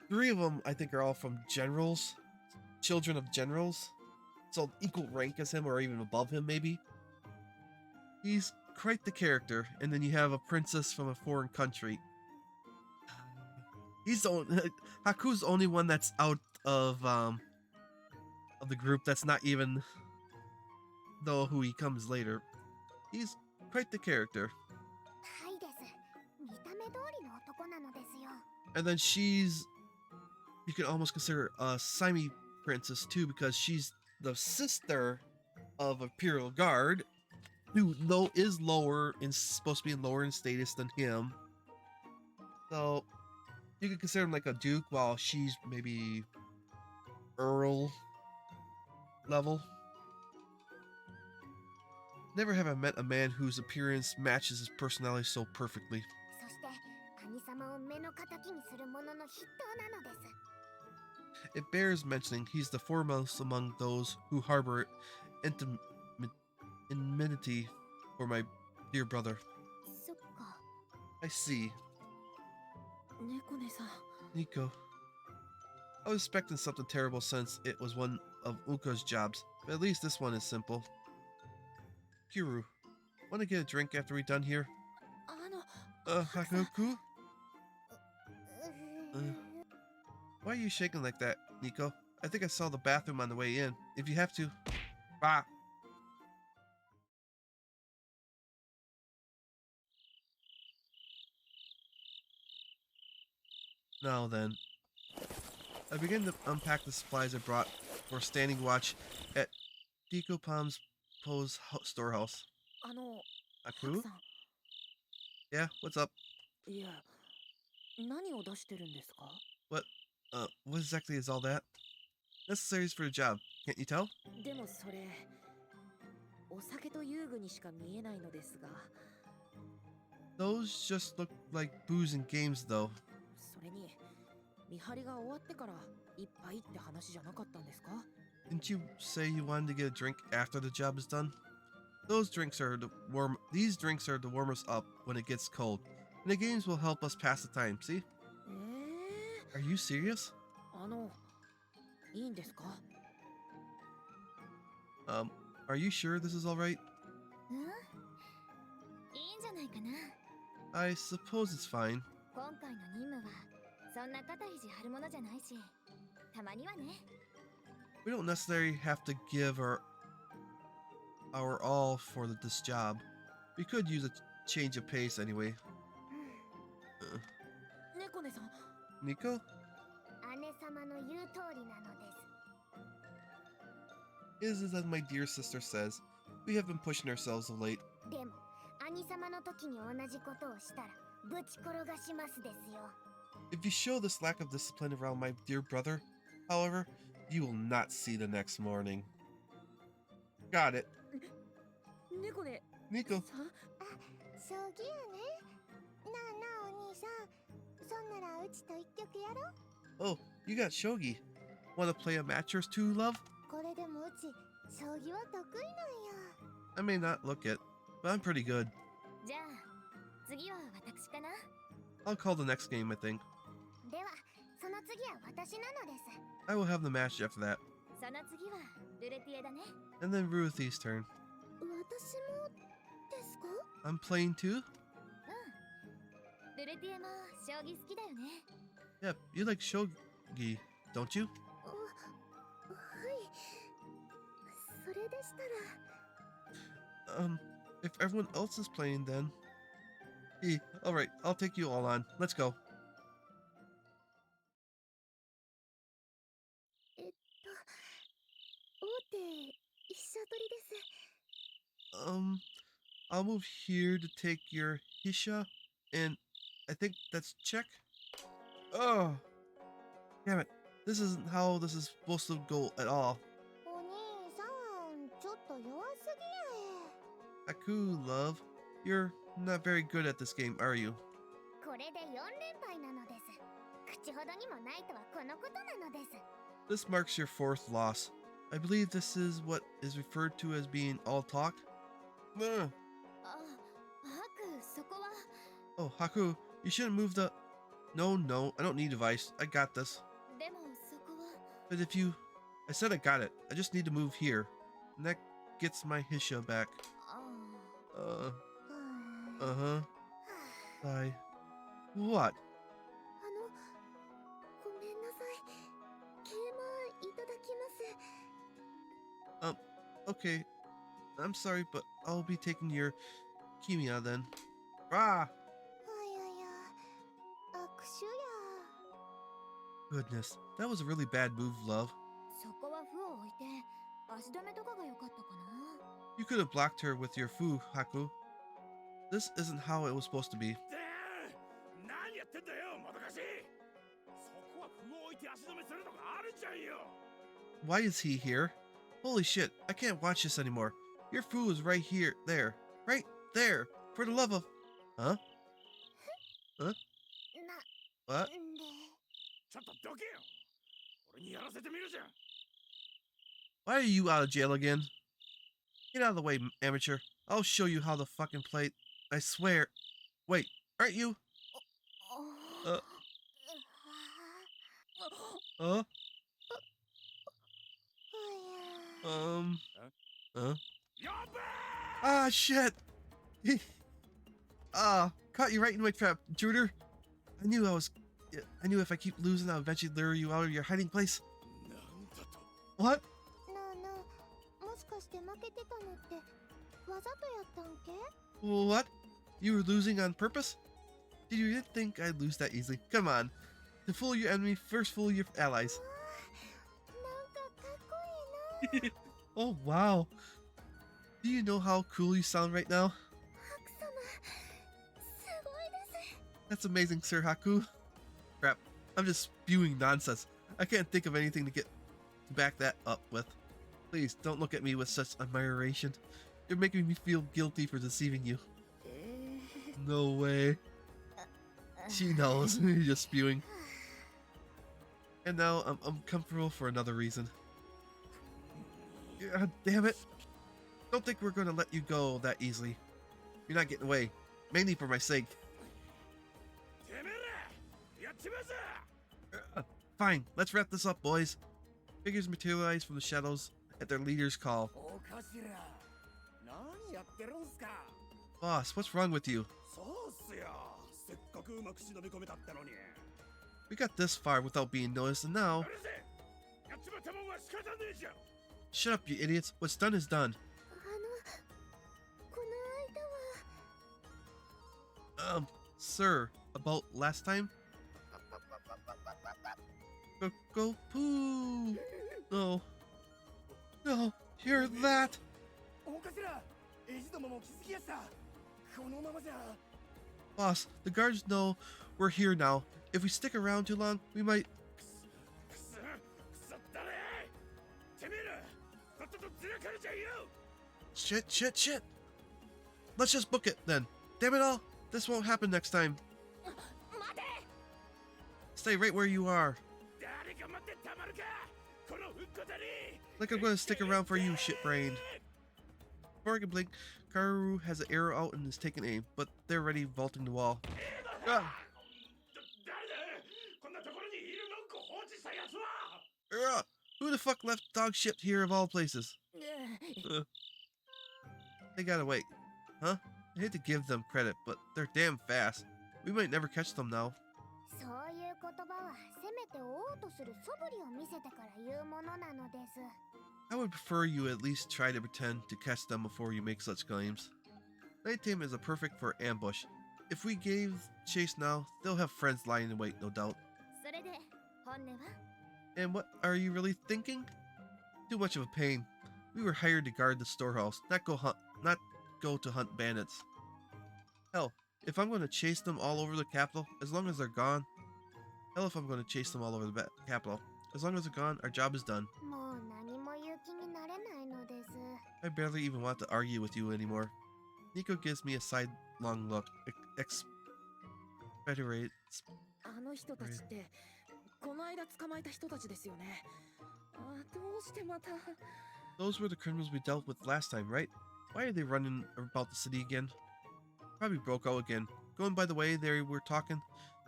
Three of them, I think, are all from generals. Children of generals. So equal rank as him or even above him, maybe. He's quite the character. And then you have a princess from a foreign country. He's the only, Haku's the only one that's out of the group that's not even though who he comes later. He's quite the character. はいです。見た目通りの男なのですよ。 And then she's, you could almost consider a Simi princess too, because she's the sister of Imperial Guard, who though is lower and supposed to be lower in status than him. So you could consider him like a duke, while she's maybe Earl level. Never have I met a man whose appearance matches his personality so perfectly. そして兄様を目の敵にする者の筆頭なのです。 It bears mentioning he's the foremost among those who harbor enmity for my dear brother. そっか。 I see. 猫姉さん。 Nico. I was expecting something terrible since it was one of Uka's jobs, but at least this one is simple. Kiru, want to get a drink after we're done here? Hakuku? Why are you shaking like that, Nico? I think I saw the bathroom on the way in. If you have to. Ah! Now then. I begin to unpack the supplies I brought for standing watch at Diko Palm's Poe's storehouse. Aku? さん。 Yeah, what's up? いや、何を出してるんですか？ What exactly is all that? Necessaries for the job, can't you tell? でもそれ、お酒と遊具にしか見えないのですが。 Those just look like booze and games, though. それに、見張りが終わってから一杯って話じゃなかったんですか？ Didn't you say you wanted to get a drink after the job is done? These drinks are to warm us up when it gets cold, and the games will help us pass the time. See? Are you serious? いいんですか？ Are you sure this is all right? うん？いいんじゃないかな。 I suppose it's fine. 今回の任務はそんな肩肘張るものじゃないし、たまにはね。 We don't necessarily have to give our all for this job. We could use a change of pace anyway. 猫姉さん。 Nico? 姉様の言う通りなのです。 It is as my dear sister says. We have been pushing ourselves of late. でも、兄様の時に同じことをしたらぶち転がしますですよ。 If you show this lack of discipline around my dear brother, however, you will not see the next morning. Got it. 猫ね。 Nico. 将棋やね。なあなあお兄さん、そんならうちと一局やろ。 Oh, you got shogi. Want to play a match or two, love? これでもうち将棋は得意なんや。 I may not look it, but I'm pretty good. じゃあ次は私かな。 I'll call the next game, I think. ではその次は私なのです。 I will have the match after that. その次はルレティエだね。 And then Ruthie's turn. 私もですか？ I'm playing too? ルレティエも将棋好きだよね。 Yep, you like shogi, don't you? はい。それでしたら。 If everyone else is playing then... Alright, I'll take you all on. Let's go. 大手飛車取りです。 I'll move here to take your Hisha, and I think that's check. Oh, damn it. This isn't how this is supposed to go at all. お兄さん、ちょっと弱すぎやえ。 Haku, love, you're not very good at this game, are you? これで4連敗なのです。口ほどにもないとはこのことなのです。 This marks your 4th loss. I believe this is what is referred to as being all talk. Ugh. あ、ハク、そこは。 Oh, Haku, you shouldn't move the... No, I don't need advice. I got this. でもそこは。 But if you... I said I got it. I just need to move here. And that gets my Hisha back. あ Uh-huh. Bye. What? ごめんなさい。桂馬いただきます。 Okay. I'm sorry, but I'll be taking your Kimia then. Ah! あやや、握手や。 Goodness, that was a really bad move, love. そこは歩を置いて足止めとかが良かったかな。 You could have blocked her with your fu, Haku. This isn't how it was supposed to be. 何やってんだよ、もどかしい。そこは歩を置いて足止めするのがあるじゃんよ。 Why is he here? Holy shit, I can't watch this anymore. Your fu is right here, there. Right there. For the love of... Huh? Huh? な、 What? んで。ちょっとどけよ。俺にやらせてみるじゃん。 Why are you out of jail again? Get out of the way, amateur. I'll show you how to fucking play. I swear. Wait, aren't you? Huh? Ah, shit! Caught you right in my trap, intruder. I knew if I keep losing, I'll eventually lure you out of your hiding place. What? なあなあ、もしかして負けてたのってわざとやったんけ？ What? You were losing on purpose? Did you really think I'd lose that easily? Come on. To fool your enemy, first fool your allies. なんかかっこいいな。 Oh, wow. Do you know how cool you sound right now? ハク様、すごいです。 That's amazing, Sir Haku. Crap. I'm just spewing nonsense. I can't think of anything to back that up with. Please, don't look at me with such admiration. You're making me feel guilty for deceiving you. No way. She knows. You're just spewing. And now I'm comfortable for another reason. God damn it. Don't think we're gonna let you go that easily. You're not getting away. Mainly for my sake. Fine, let's wrap this up, boys. Figures materialize from the shadows at their leader's call. Boss, what's wrong with you? We got this far without being noticed, and now... Shut up, you idiots. What's done is done. この間は。 Sir, about last time? Go poo! No. No, hear that! Boss, the guards know we're here now. If we stick around too long, we might... Shit! Let's just book it, then. Damn it all! This won't happen next time. Stay right where you are. Like I'm gonna stick around for you, shit-brained. Before I can blink, Karuru has an arrow out and is taking aim, but they're already vaulting the wall. Ah! Ah! Who the fuck left dog shit here of all places? They gotta wait. Huh? I hate to give them credit, but they're damn fast. We might never catch them now. そういう言葉はせめて追おうとする素振りを見せてから言うものなのです。 I would prefer you at least try to pretend to catch them before you make such claims. Nighttime is a perfect for ambush. If we gave chase now, they'll have friends lying in wait, no doubt. それで本音は And what are you really thinking? Too much of a pain. We were hired to guard the storehouse, not go to hunt bandits. Hell, if I'm going to chase them all over the capital, as long as they're gone. Hell, if I'm going to chase them all over the capital, as long as they're gone, our job is done. もう何も言う気になれないのです。 I barely even want to argue with you anymore. Nico gives me a sidelong look. Expectorates. あの人たちってこの間捕まえた人たちですよね。どうしてまた Those were the criminals we dealt with last time, right? Why are they running about the city again? Probably broke out again. Going by the way they were talking,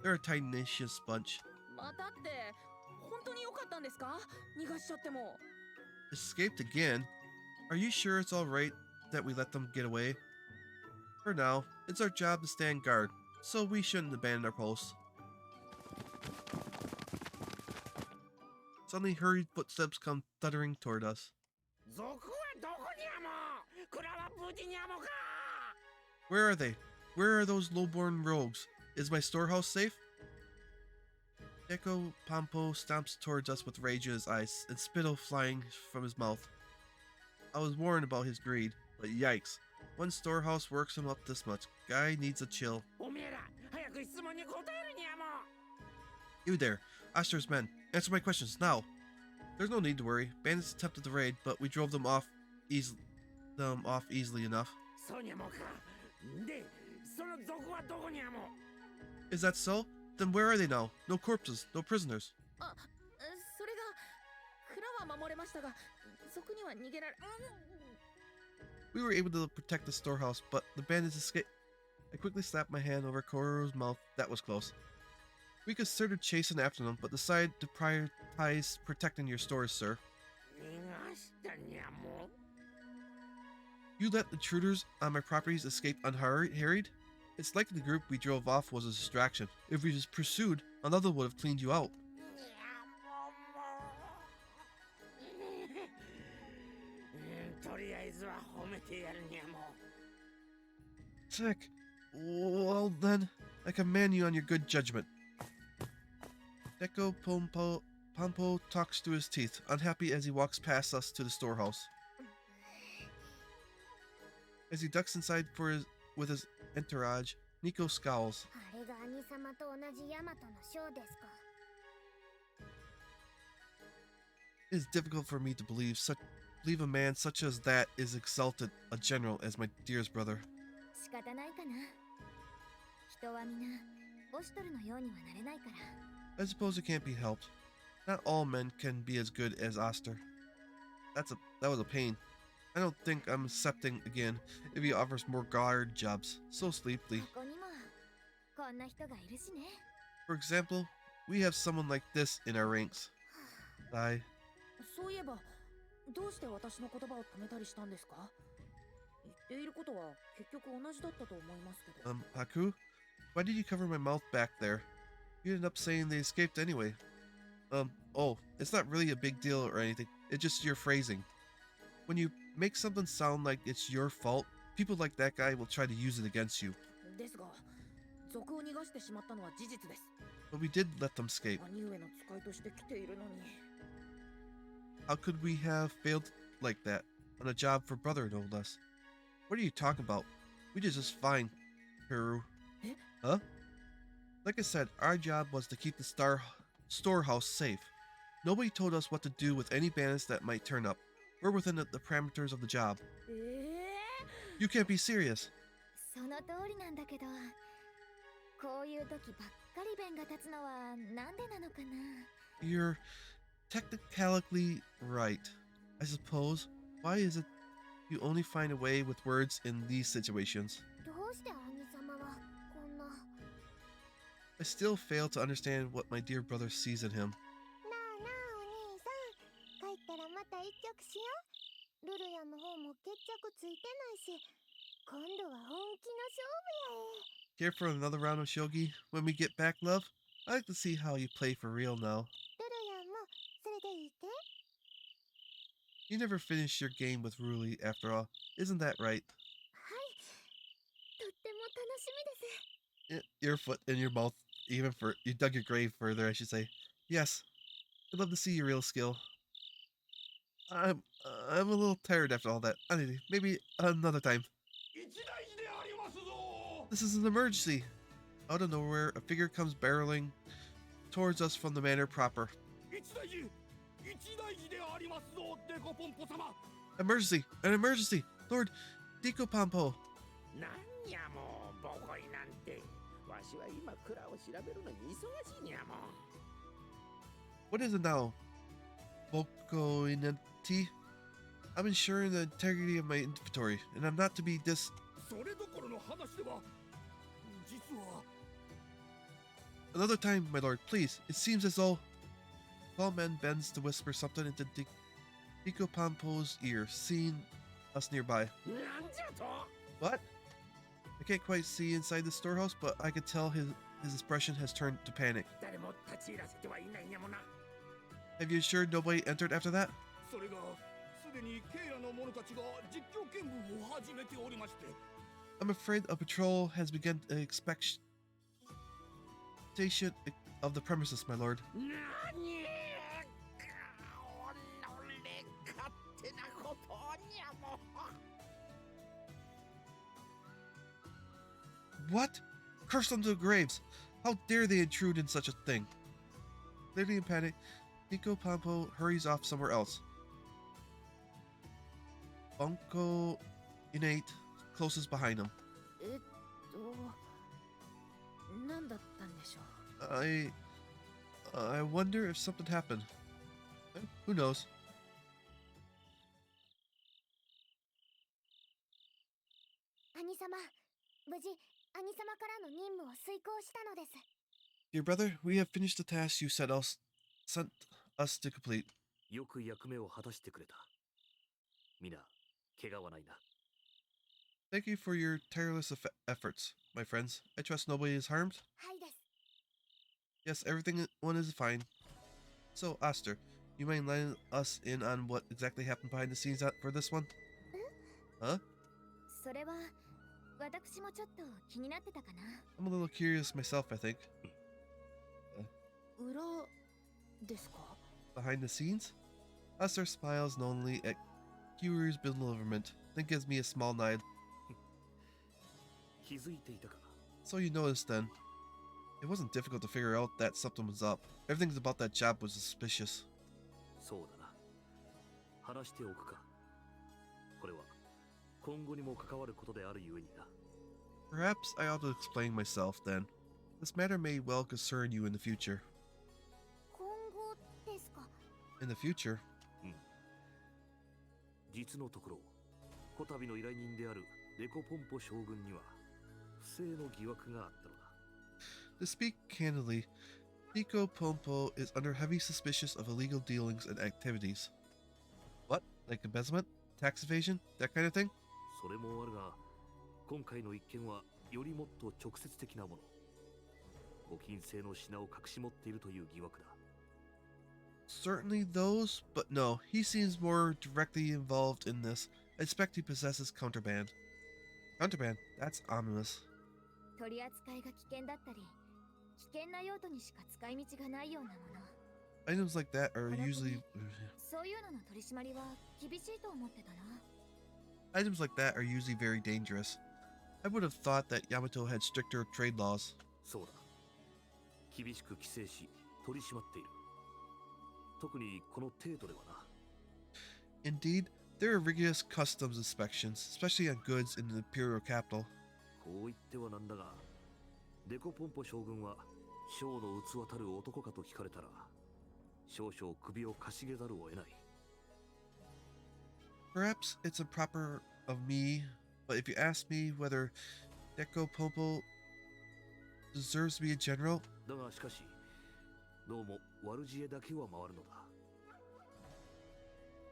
they're a tenacious bunch. またって本当に良かったんですか？逃がしちゃっても。 Escaped again? Are you sure it's alright that we let them get away? For now, it's our job to stand guard, so we shouldn't abandon our post. Suddenly, hurried footsteps come thuddering toward us. Where are they? Where are those lowborn rogues? Is my storehouse safe? Deco Pampo stomps towards us with rage in his eyes and spittle flying from his mouth. I was warned about his greed, but yikes. One storehouse works him up this much. Guy needs a chill. You there, Osters men. Answer my questions, now. There's no need to worry. Bandits attempted the raid, but we drove them off easily enough. Is that so? Then where are they now? No corpses, no prisoners. それが蔵は守れましたが、賊には逃げられ。We were able to protect the storehouse, but the bandits escaped. I quickly slapped my hand over Koro's mouth. That was close. We considered chasing after them, but decided to prioritize protecting your stores, sir. You let intruders on my properties escape unharried? It's likely the group we drove off was a distraction. If we just pursued, another would have cleaned you out. Sick. Well then, I commend you on your good judgment. Deco Pompo talks through his teeth, unhappy as he walks past us to the storehouse. As he ducks inside with his entourage, Nico scowls. あれが兄様と同じヤマトの将ですか。 It is difficult for me to believe a man such as that is exalted a general as my dearest brother. 仕方ないかな。人は皆オシュトルのようにはなれないから。 I suppose it can't be helped. Not all men can be as good as Oster. That was a pain. I don't think I'm accepting again if he offers more guard jobs. So sleepily. ここにもこんな人がいるしね。 For example, we have someone like this in our ranks. I. そういえば、どうして私の言葉を止めたりしたんですか？言っていることは結局同じだったと思いますけど。Haku? Why did you cover my mouth back there? You ended up saying they escaped anyway. Oh, it's not really a big deal or anything. It's just your phrasing. When you make something sound like it's your fault, people like that guy will try to use it against you. ですが、賊を逃がしてしまったのは事実です。 But we did let them escape. 兄上の使いとして来ているのに。 How could we have failed like that? On a job for brother, no less. What are you talking about? We did just fine, Peru. Huh? Like I said, our job was to keep the storehouse safe. Nobody told us what to do with any bandits that might turn up. We're within the parameters of the job. You can't be serious. その通りなんだけど、こういう時ばっかり弁が立つのはなんでなのかな。You're technically right, I suppose. Why is it you only find a way with words in these situations? どうして兄様はこんな。な I still fail to understand what my dear brother sees in him. あなあお兄さん、帰ったらまた一曲しよう。ルルヤの方も決着ついてないし、今度は本気の勝負やえ。 Care for another round of shogi when we get back, love? I like to see how you play for real now. ルルヤもそれでいいて。 You never finished your game with Ruli, after all. Isn't that right? はい、とっても楽しみです。 Your foot in your mouth, even for you dug your grave further, I should say. Yes, I'd love to see your real skill. I'm I'm a little tired after all that. Anyway, maybe another time. This is an emergency. Out of nowhere, a figure comes barreling towards us from the manor proper. Emergency! An emergency! Lord Dico Pompo! なんやもうボコイなんて。わしは今蔵を調べるのに忙しいんやもん。 What is it now? Boko Inenti? I'm ensuring the integrity of my inventory, and I'm not to be それどころの話では実は Another time, my lord, please. It seems as though Tall Man bends to whisper something into Dico Pompo's ear, seeing us nearby. なんじゃと。 What? I can't quite see inside the storehouse, but I can tell his expression has turned to panic. 誰も立ち入らせてはいないんやもな。 Have you ensured nobody entered after that? それがすでにケイラの者たちが実況見分を始めておりまして。 I'm afraid a patrol has begun inspection of the premises, my lord. なに俺勝手なことにゃもう。 What? Curse them to the graves! How dare they intrude in such a thing? Clearly in panic, Nico Pompo hurries off somewhere else. Bunko Innate closes behind him. 何だったんでしょう。 I wonder if something happened. Who knows? 兄様、無事兄様からの任務を遂行したのです。 Dear brother, we have finished the task you sent us to complete. よく役目を果たしてくれた。皆、怪我はないな。 Thank you for your tireless efforts, my friends. I trust nobody is harmed? はいです。 Yes, everyone is fine. So, Oster, you mind letting us in on what exactly happened behind the scenes for this one? Huh? それは私もちょっと気になってたかな。 I'm a little curious myself, I think. 裏ですか？ Behind the scenes? Oster smiles knowingly at Kiwiru's bewilderment, then gives me a small nod. 気づいていたか。 So you noticed then. It wasn't difficult to figure out that something was up. Everything about that job was suspicious. そうだな。話しておくか。これは今後にも関わることであるゆえにな。 Perhaps I ought to explain myself then. This matter may well concern you in the future. 今後ですか？ In the future? 実のところ、こたびの依頼人であるデコポンポ将軍には不正の疑惑があったのだ。 To speak candidly, Nico Pompo is under heavy suspicion of illegal dealings and activities. What? Like embezzlement? Tax evasion? That kind of thing? それもあるが、今回の一件はよりもっと直接的なもの。ご金製の品を隠し持っているという疑惑だ。 Certainly those, but no, he seems more directly involved in this. I expect he possesses contraband. Contraband? That's ominous. 取り扱いが危険だったり、危険な用途にしか使い道がないようなもの。 Items like that are usually... そういうのの取り締まりは厳しいと思ってたな。 Items like that are usually very dangerous. I would have thought that Yamato had stricter trade laws. そうだ。厳しく規制し、取り締まっている。特にこの程度ではな。 Indeed, there are rigorous customs inspections, especially on goods in the imperial capital. こう言ってはなんだが、デコポンポ将軍は将の器たる男かと聞かれたら、少々首をかしげざるを得ない。 Perhaps it's improper of me, but if you ask me whether Deco Popo deserves to be a general, だがしかし、どうも悪知恵だけは回るのだ。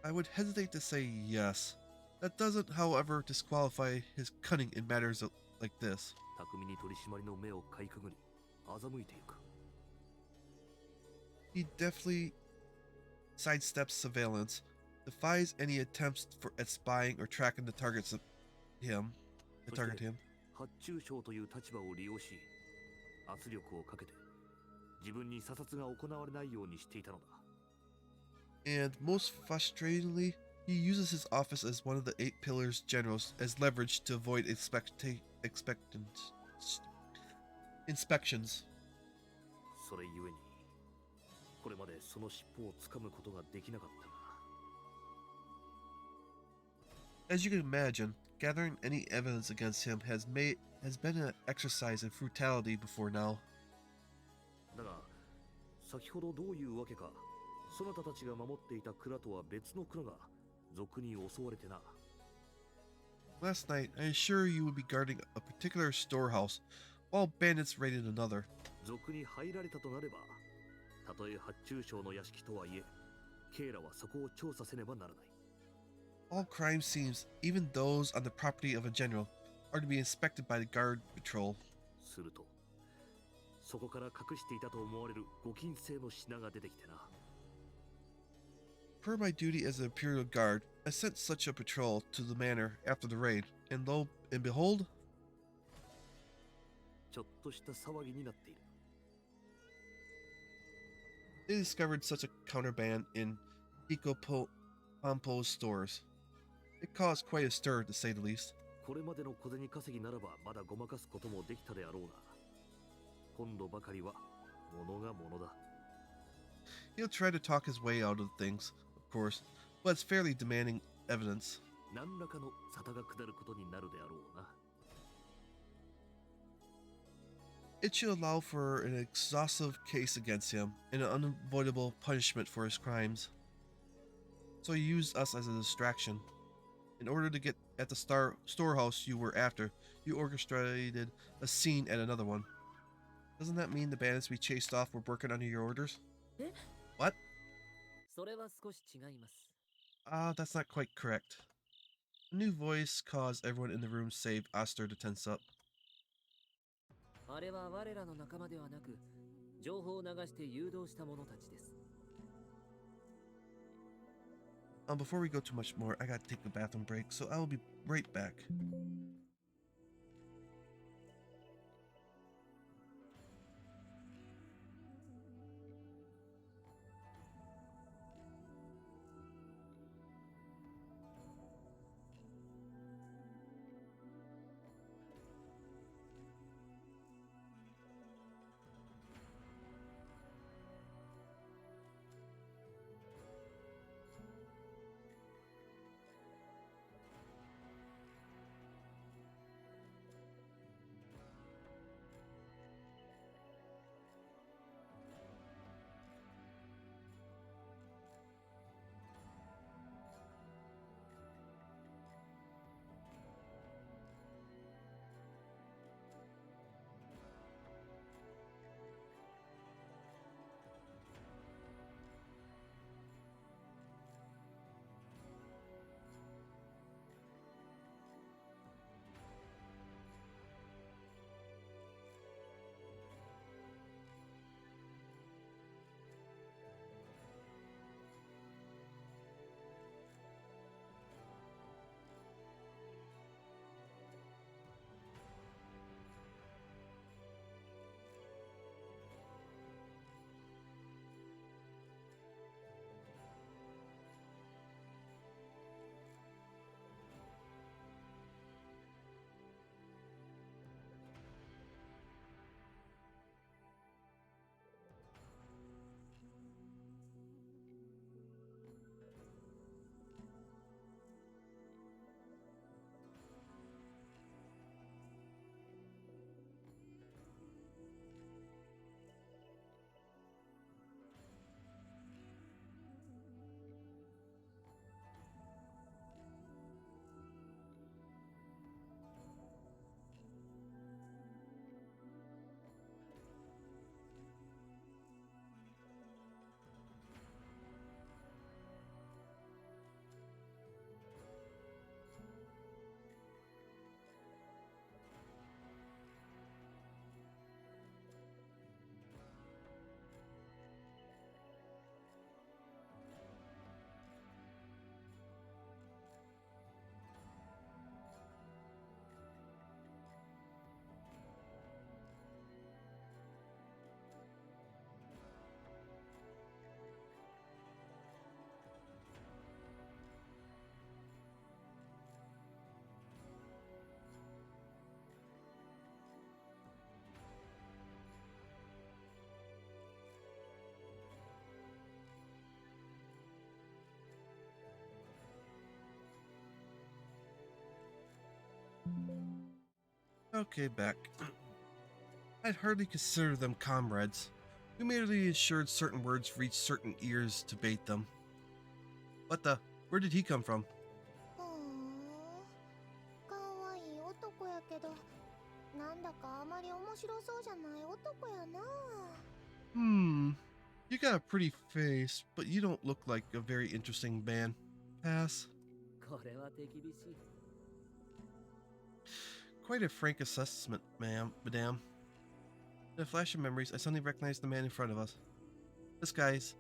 I would hesitate to say yes. That doesn't, however, disqualify his cunning in matters like this. 巧みに取り締まりの目をかいくぐり、欺いていく。 He deftly sidesteps surveillance, defies any attempts at spying or tracking the target him. 発注省という立場を利用し、圧力をかけて自分に査察が行われないようにしていたのだ。 And most frustratingly, he uses his office as one of the 8 pillars generals as leverage to avoid inspections. それゆえに、これまでその尻尾をつかむことができなかったが。 As you can imagine, gathering any evidence against him has been an exercise in brutality before now. だが、先ほどどういうわけか、そなたたちが守っていた蔵とは別の蔵が賊に襲われてな。 Last night, I assure you would be guarding a particular storehouse, while bandits raided another. 賊に入られたとなれば、たとえ発注省の屋敷とはいえ、ケイラはそこを調査せねばならない。 All crime scenes, even those on the property of a general, are to be inspected by the guard patrol. すると、そこから隠していたと思われるご金製の品が出てきてな。 Per my duty as an Imperial Guard, I sent such a patrol to the manor after the raid, and lo and behold, ちょっとした騒ぎになっている。 they discovered such a counterband in Pompo's stores. It caused quite a stir, to say the least. これまでの小銭稼ぎならばまだごまかすこともできたであろうが、今度ばかりは物が物だ。 He'll try to talk his way out of things, of course, but it's fairly demanding evidence. 何らかの沙汰が下ることになるであろうな。 It should allow for an exhaustive case against him and an unavoidable punishment for his crimes. So he used us as a distraction. In order to get at the storehouse you were after, you orchestrated a scene at another one. Doesn't that mean the bandits we chased off were working under your orders? What? それは少し違います。 That's not quite correct. A new voice caused everyone in the room save Oster to tense up. あれは我らの仲間ではなく、情報を流して誘導した者たちです。 Before we go too much more, I gotta take a bathroom break, so I will be right back. Okay, back. I'd hardly consider them comrades. We merely ensured certain words reached certain ears to bait them. What the? Where did he come from? ふーん。かわいい男やけど、なんだかあまり面白そうじゃない男やな。You got a pretty face, but you don't look like a very interesting man. Pass. これは手厳しい。 Quite a frank assessment, madame. In a flash of memories, I suddenly recognized the man in front of us. This guy's...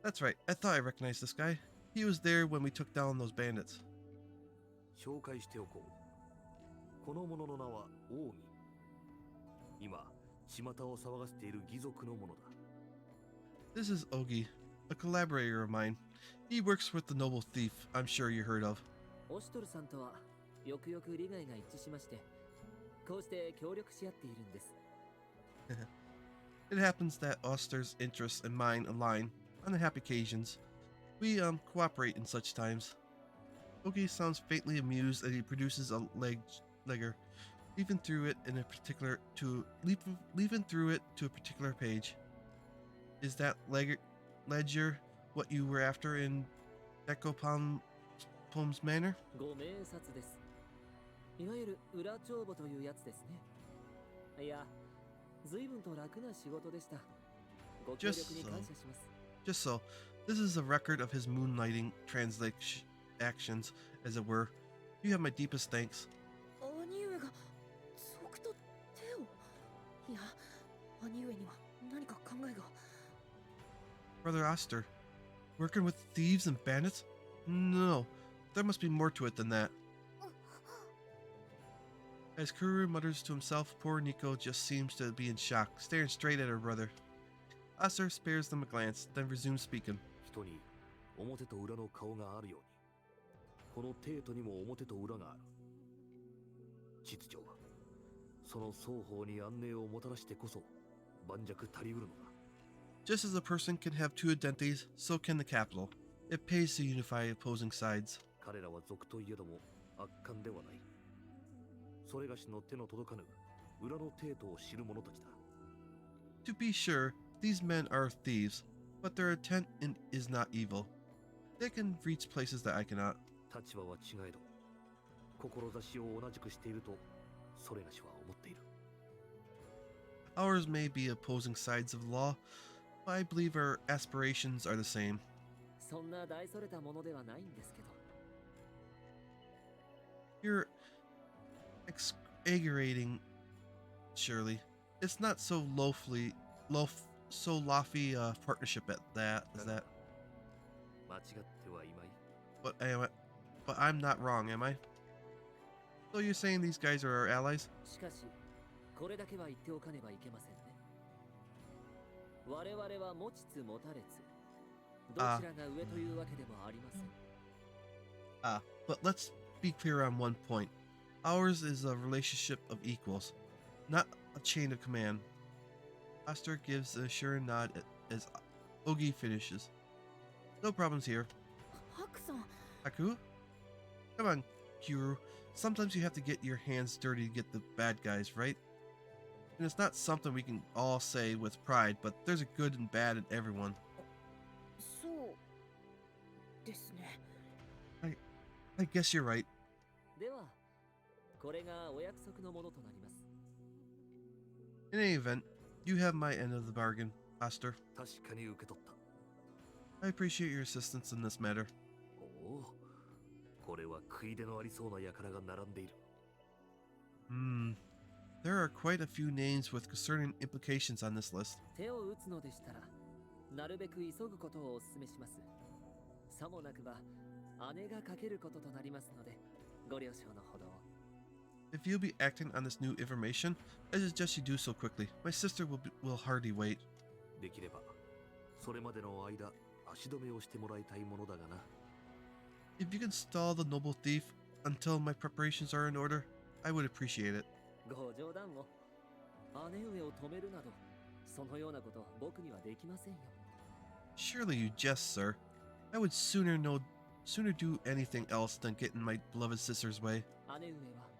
That's right, I thought I recognized this guy. He was there when we took down those bandits. 紹介しておこう。この者の名は王義。今、巷を騒がせている義族の者だ。This is Ogi, a collaborator of mine. He works with the noble thief I'm sure you heard of. オシトルさんとはよくよく利害が一致しまして、こうして協力し合っているんです。It happens that Osters' interests and mine align on the happy occasions. We cooperate in such times. Ogi sounds faintly amused as he produces a ledger, leafing through it to a particular page. Is that ledger what you were after in Pom's manor? ご明察です。いわゆる裏帳簿というやつですね。いや、随分と楽な仕事でした。ご協力に感謝します。Just so, this is a record of his moonlighting transactions, as it were. You have my deepest thanks. 兄上が賊と手を。いや、兄上には何か考えが。Brother Oster, working with thieves and bandits? No, there must be more to it than that. As Kuru mutters to himself, poor Nico just seems to be in shock, staring straight at her brother. Oster spares them a glance, then resumes speaking. 人に表と裏の顔があるように、この帝都にも表と裏がある。秩序はその双方に安寧をもたらしてこそ盤石足りうるのだ。Just as a person can have two identities, so can the capital. It pays to unify opposing sides. 彼らは賊といえども悪漢ではない。それがしの手の届かぬ裏の帝都を知る者たちだ。To be sure, these men are thieves, but their intent is not evil. They can reach places that I cannot. 立場は違えど、志を同じくしているとそれがしは思っている。Ours may be opposing sides of law, but I believe our aspirations are the same. そんな大それたものではないんですけど。You're exaggerating, surely. It's not so lofty partnership at that, is that? 間違ってはいまい。 But I'm not wrong, am I? So you're saying these guys are our allies? しかし、これだけは言っておかねばいけませんね。我々は持ちつ持たれつ、どちらが上というわけでもありません。But let's be clear on one point. Ours is a relationship of equals, not a chain of command. Oster gives a sure nod as Ogi finishes. No problems here. ハクさん。 Haku? Come on, Kuru. Sometimes you have to get your hands dirty to get the bad guys, right? And it's not something we can all say with pride, but there's a good and bad in everyone. そうですね。I guess you're right. では、これがお約束のものとなります。In any event, you have my end of the bargain, Oster. 確かに受け取った。I appreciate your assistance in this matter. おお、これは食い出のありそうな輩が並んでいる。There are quite a few names with concerning implications on this list. 手を打つのでしたら、なるべく急ぐことをお勧めします。さもなくば、姉がかけることとなりますので、ご了承のほどを。If you'll be acting on this new information, I suggest you do so quickly. My sister will hardly wait. できれば、それまでの間、足止めをしてもらいたいものだがな。If you can stall the noble thief until my preparations are in order, I would appreciate it. ご冗談を。姉上を止めるなど、そのようなこと僕にはできませんよ。Surely you jest, sir. I would sooner do anything else than get in my beloved sister's way. 姉上は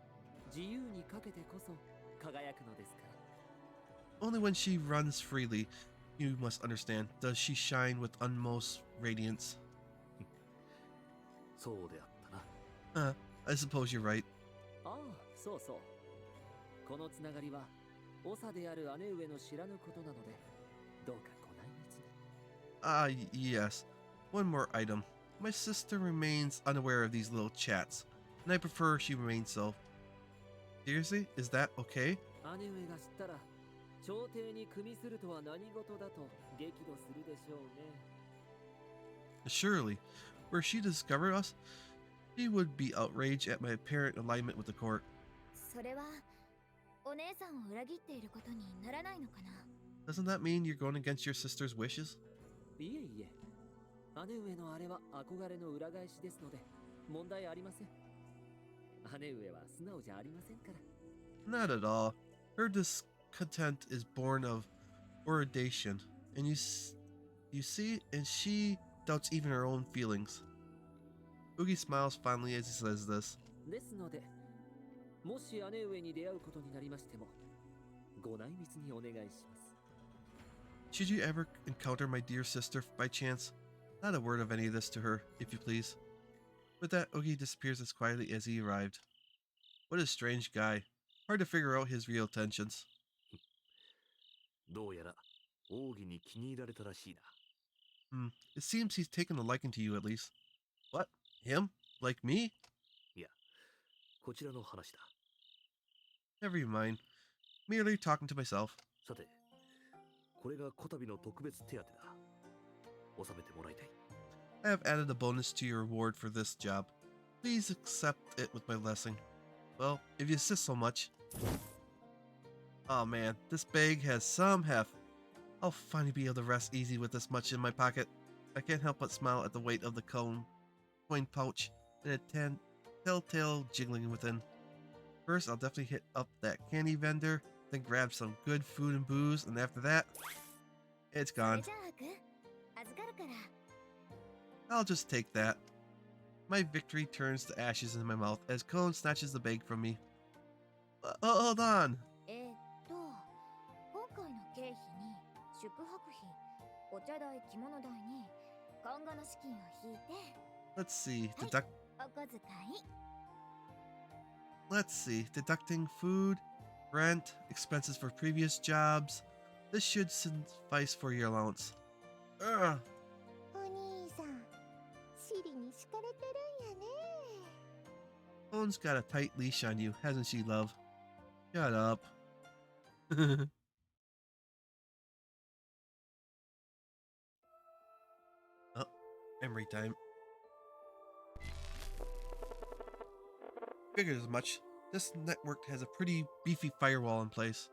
自由にかけてこそ輝くのですから。 Only when she runs freely, you must understand, does she shine with utmost radiance. そうであったな。I suppose you're right. ああ、そうそう。このつながりは長である姉上の知らぬことなので、どうかご内密に。Yes. One more item. My sister remains unaware of these little chats, and I prefer she remains so. Seriously? Is that okay? 姉上が知ったら、朝廷に組みするとは何事だと激怒するでしょうね。 Surely. Were she to discover us, she would be outraged at my apparent alignment with the court. それはお姉さんを裏切っていることにならないのかな。 Doesn't that mean you're going against your sister's wishes? いえいえ、姉上のあれは憧れの裏返しですので、問題ありません。姉上は素直じゃありませんから。 Not at all. Her discontent is born of oradation, and you see, and she doubts even her own feelings. Oogie smiles fondly as he says this. ですので、もし姉上に出会うことになりましても、ご内密にお願いします。 Should you ever encounter my dear sister by chance, not a word of any of this to her, if you please. With that, Oogie disappears as quietly as he arrived. What a strange guy. Hard to figure out his real intentions. どうやら奥義に気に入られたらしいな。It seems he's taken a liking to you at least. What? Him? Like me? いや、こちらの話だ。Never you mind. Merely talking to myself. さて、これがこたびの特別手当だ。納めてもらいたい。I have added a bonus to your reward for this job. Please accept it with my blessing. Well, if you insist so much. Oh man, this bag has some heft. I'll finally be able to rest easy with this much in my pocket. I can't help but smile at the weight of the coin pouch and a telltale jiggling within. First, I'll definitely hit up that candy vendor, then grab some good food and booze, and after that, it's gone. I'll just take that. My victory turns to ashes in my mouth as Cone snatches the bag from me. Hold on. 今回の経費に宿泊費、お茶代、着物代に今後の資金を引いて。 Let's see. お小遣い。 Let's see. Deducting food, rent, expenses for previous jobs. This should suffice for your allowance. Ugh. お兄さん、尻に敷かれてるんやね。 Cone's got a tight leash on you, hasn't she, love? Shut up. Oh, memory time. Figured as much. This network has a pretty beefy firewall in place.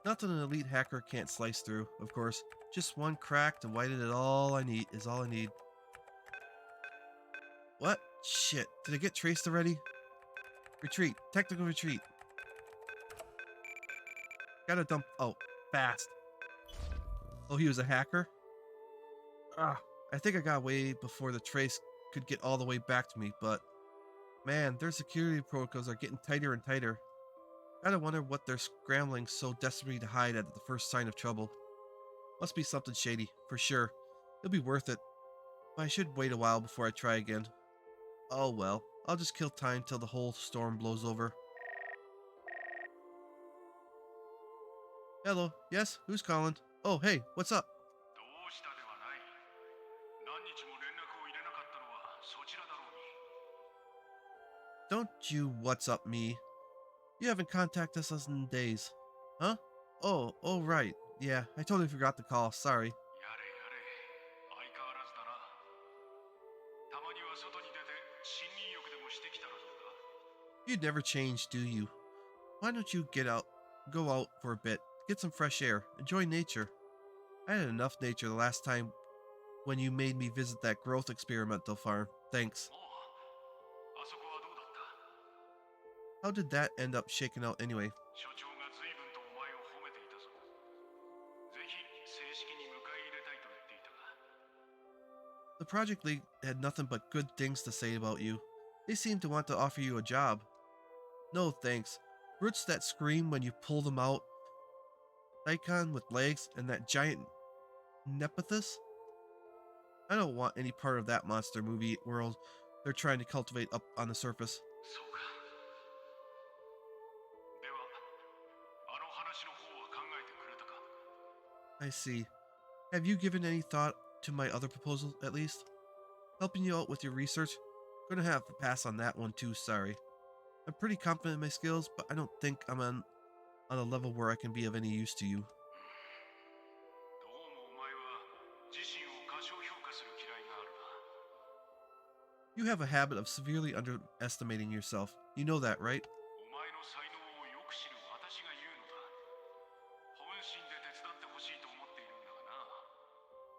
Nothing an elite hacker can't slice through, of course. Just one crack to widen it all I need is all I need. What? Shit. Did it get traced already? Retreat. Technical retreat. Gotta dump. Oh, fast. Oh, he was a hacker? Ah, I think I got away before the trace could get all the way back to me, but man, their security protocols are getting tighter and tighter. Gotta wonder what they're scrambling so desperately to hide at the first sign of trouble. Must be something shady, for sure. It'll be worth it. But I should wait a while before I try again. Oh well, I'll just kill time till the whole storm blows over. Hello, yes, who's calling? Oh, hey, what's up? Don't you what's up me. You haven't contacted us in days. Huh? Oh, right. Yeah, I totally forgot to call, sorry. You'd never change, do you? Why don't you go out for a bit, get some fresh air, enjoy nature. I had enough nature the last time when you made me visit that growth experimental farm. Thanks. How did that end up shaking out anyway? The Project League had nothing but good things to say about you. They seemed to want to offer you a job. No thanks. Brutes that scream when you pull them out, Icon with legs, and that giant Nepithus? I don't want any part of that monster movie world they're trying to cultivate up on the surface. I see. Have you given any thought to my other proposal, at least? Helping you out with your research? Gonna have to pass on that one too, sorry. I'm pretty confident in my skills, but I don't think I'm on a level where I can be of any use to you. You have a habit of severely underestimating yourself. You know that, right?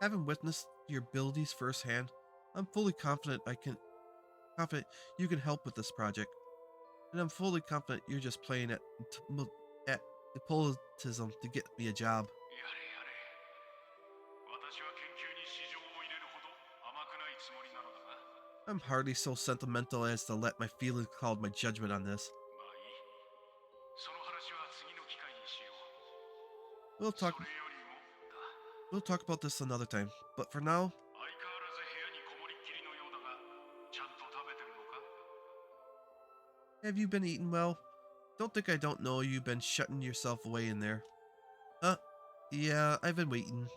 Having witnessed your abilities firsthand, I'm fully confident you can help with this project. And I'm fully confident you're just playing at nepotism to get me a job. I'm hardly so sentimental as to let my feelings cloud my judgment on this. We'll talk about this another time, but for now, have you been eating well? Don't think I don't know you've been shutting yourself away in there. Yeah, I've been waiting.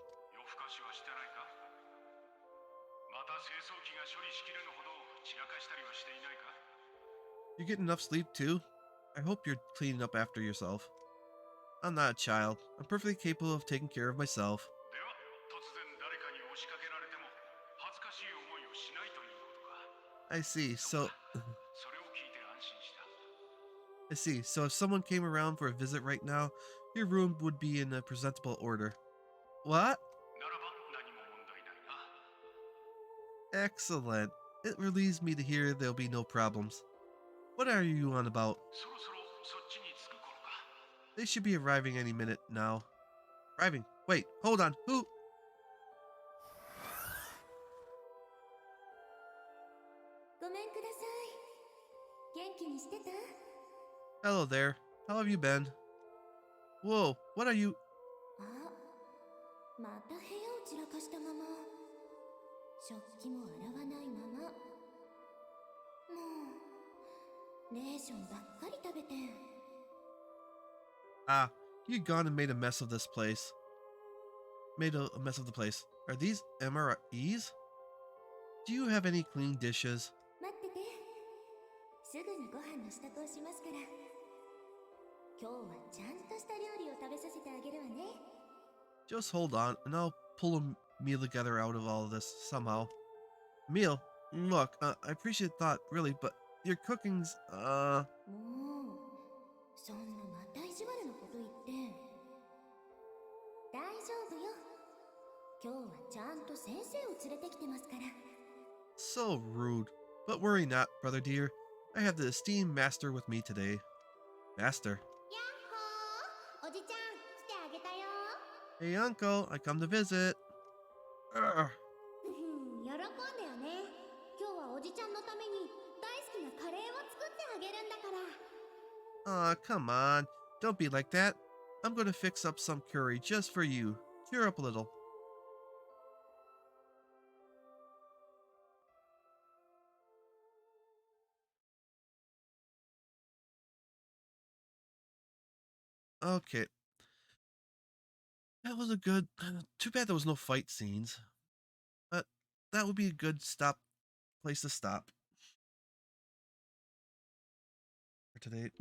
You get enough sleep too? I hope you're cleaning up after yourself. I'm not a child. I'm perfectly capable of taking care of myself. I see, so if someone came around for a visit right now, your room would be in a presentable order. What? Excellent. It relieves me to hear there'll be no problems. What are you on about? They should be arriving any minute now. Arriving? Wait, hold on. Who? ごめんください。元気にしてた？ Hello there. How have you been? Whoa, what are you? あ、また部屋を散らかしたまま。食器も洗わないまま。もう、レーションばっかり食べてん。 Ah, you've gone and made a mess of this place. Made a mess of the place. Are these MREs? Do you have any clean dishes? 待ってて。すぐにご飯の支度をしますから。今日はちゃんとした料理を食べさせてあげるわね。 Just hold on, and I'll pull a meal together out of all of this somehow. Meal? Look, I appreciate the thought, really, but your cooking's, もう、そんなまた意地悪なこと言って。大丈夫よ。今日はちゃんと先生を連れてきてますから。 So rude. But worry not, brother dear. I have the esteemed master with me today. Master? やっほー、おじちゃん来てあげたよ。 Hey, uncle, I come to visit. Ugh. 喜んだよね。今日はおじちゃんのために大好きなカレーを作ってあげるんだから。 Aw, come on. Don't be like that. I'm gonna fix up some curry just for you. Cheer up a little. Okay. That was a good... Too bad there was no fight scenes. But that would be a good place to stop for today.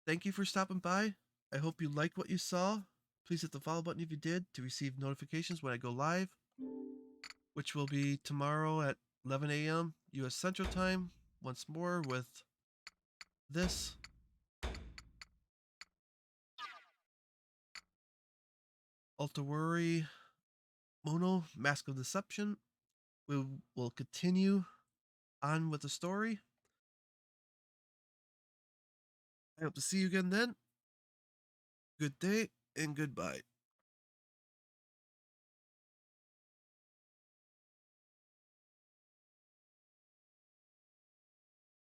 Thank you for stopping by. I hope you liked what you saw. Please hit the follow button if you did to receive notifications when I go live, which will be tomorrow at 11 a.m. US Central Time. Once more with this. Utawarerumono, Mask of Deception. We will continue on with the story. I hope to see you again then. Good day and goodbye.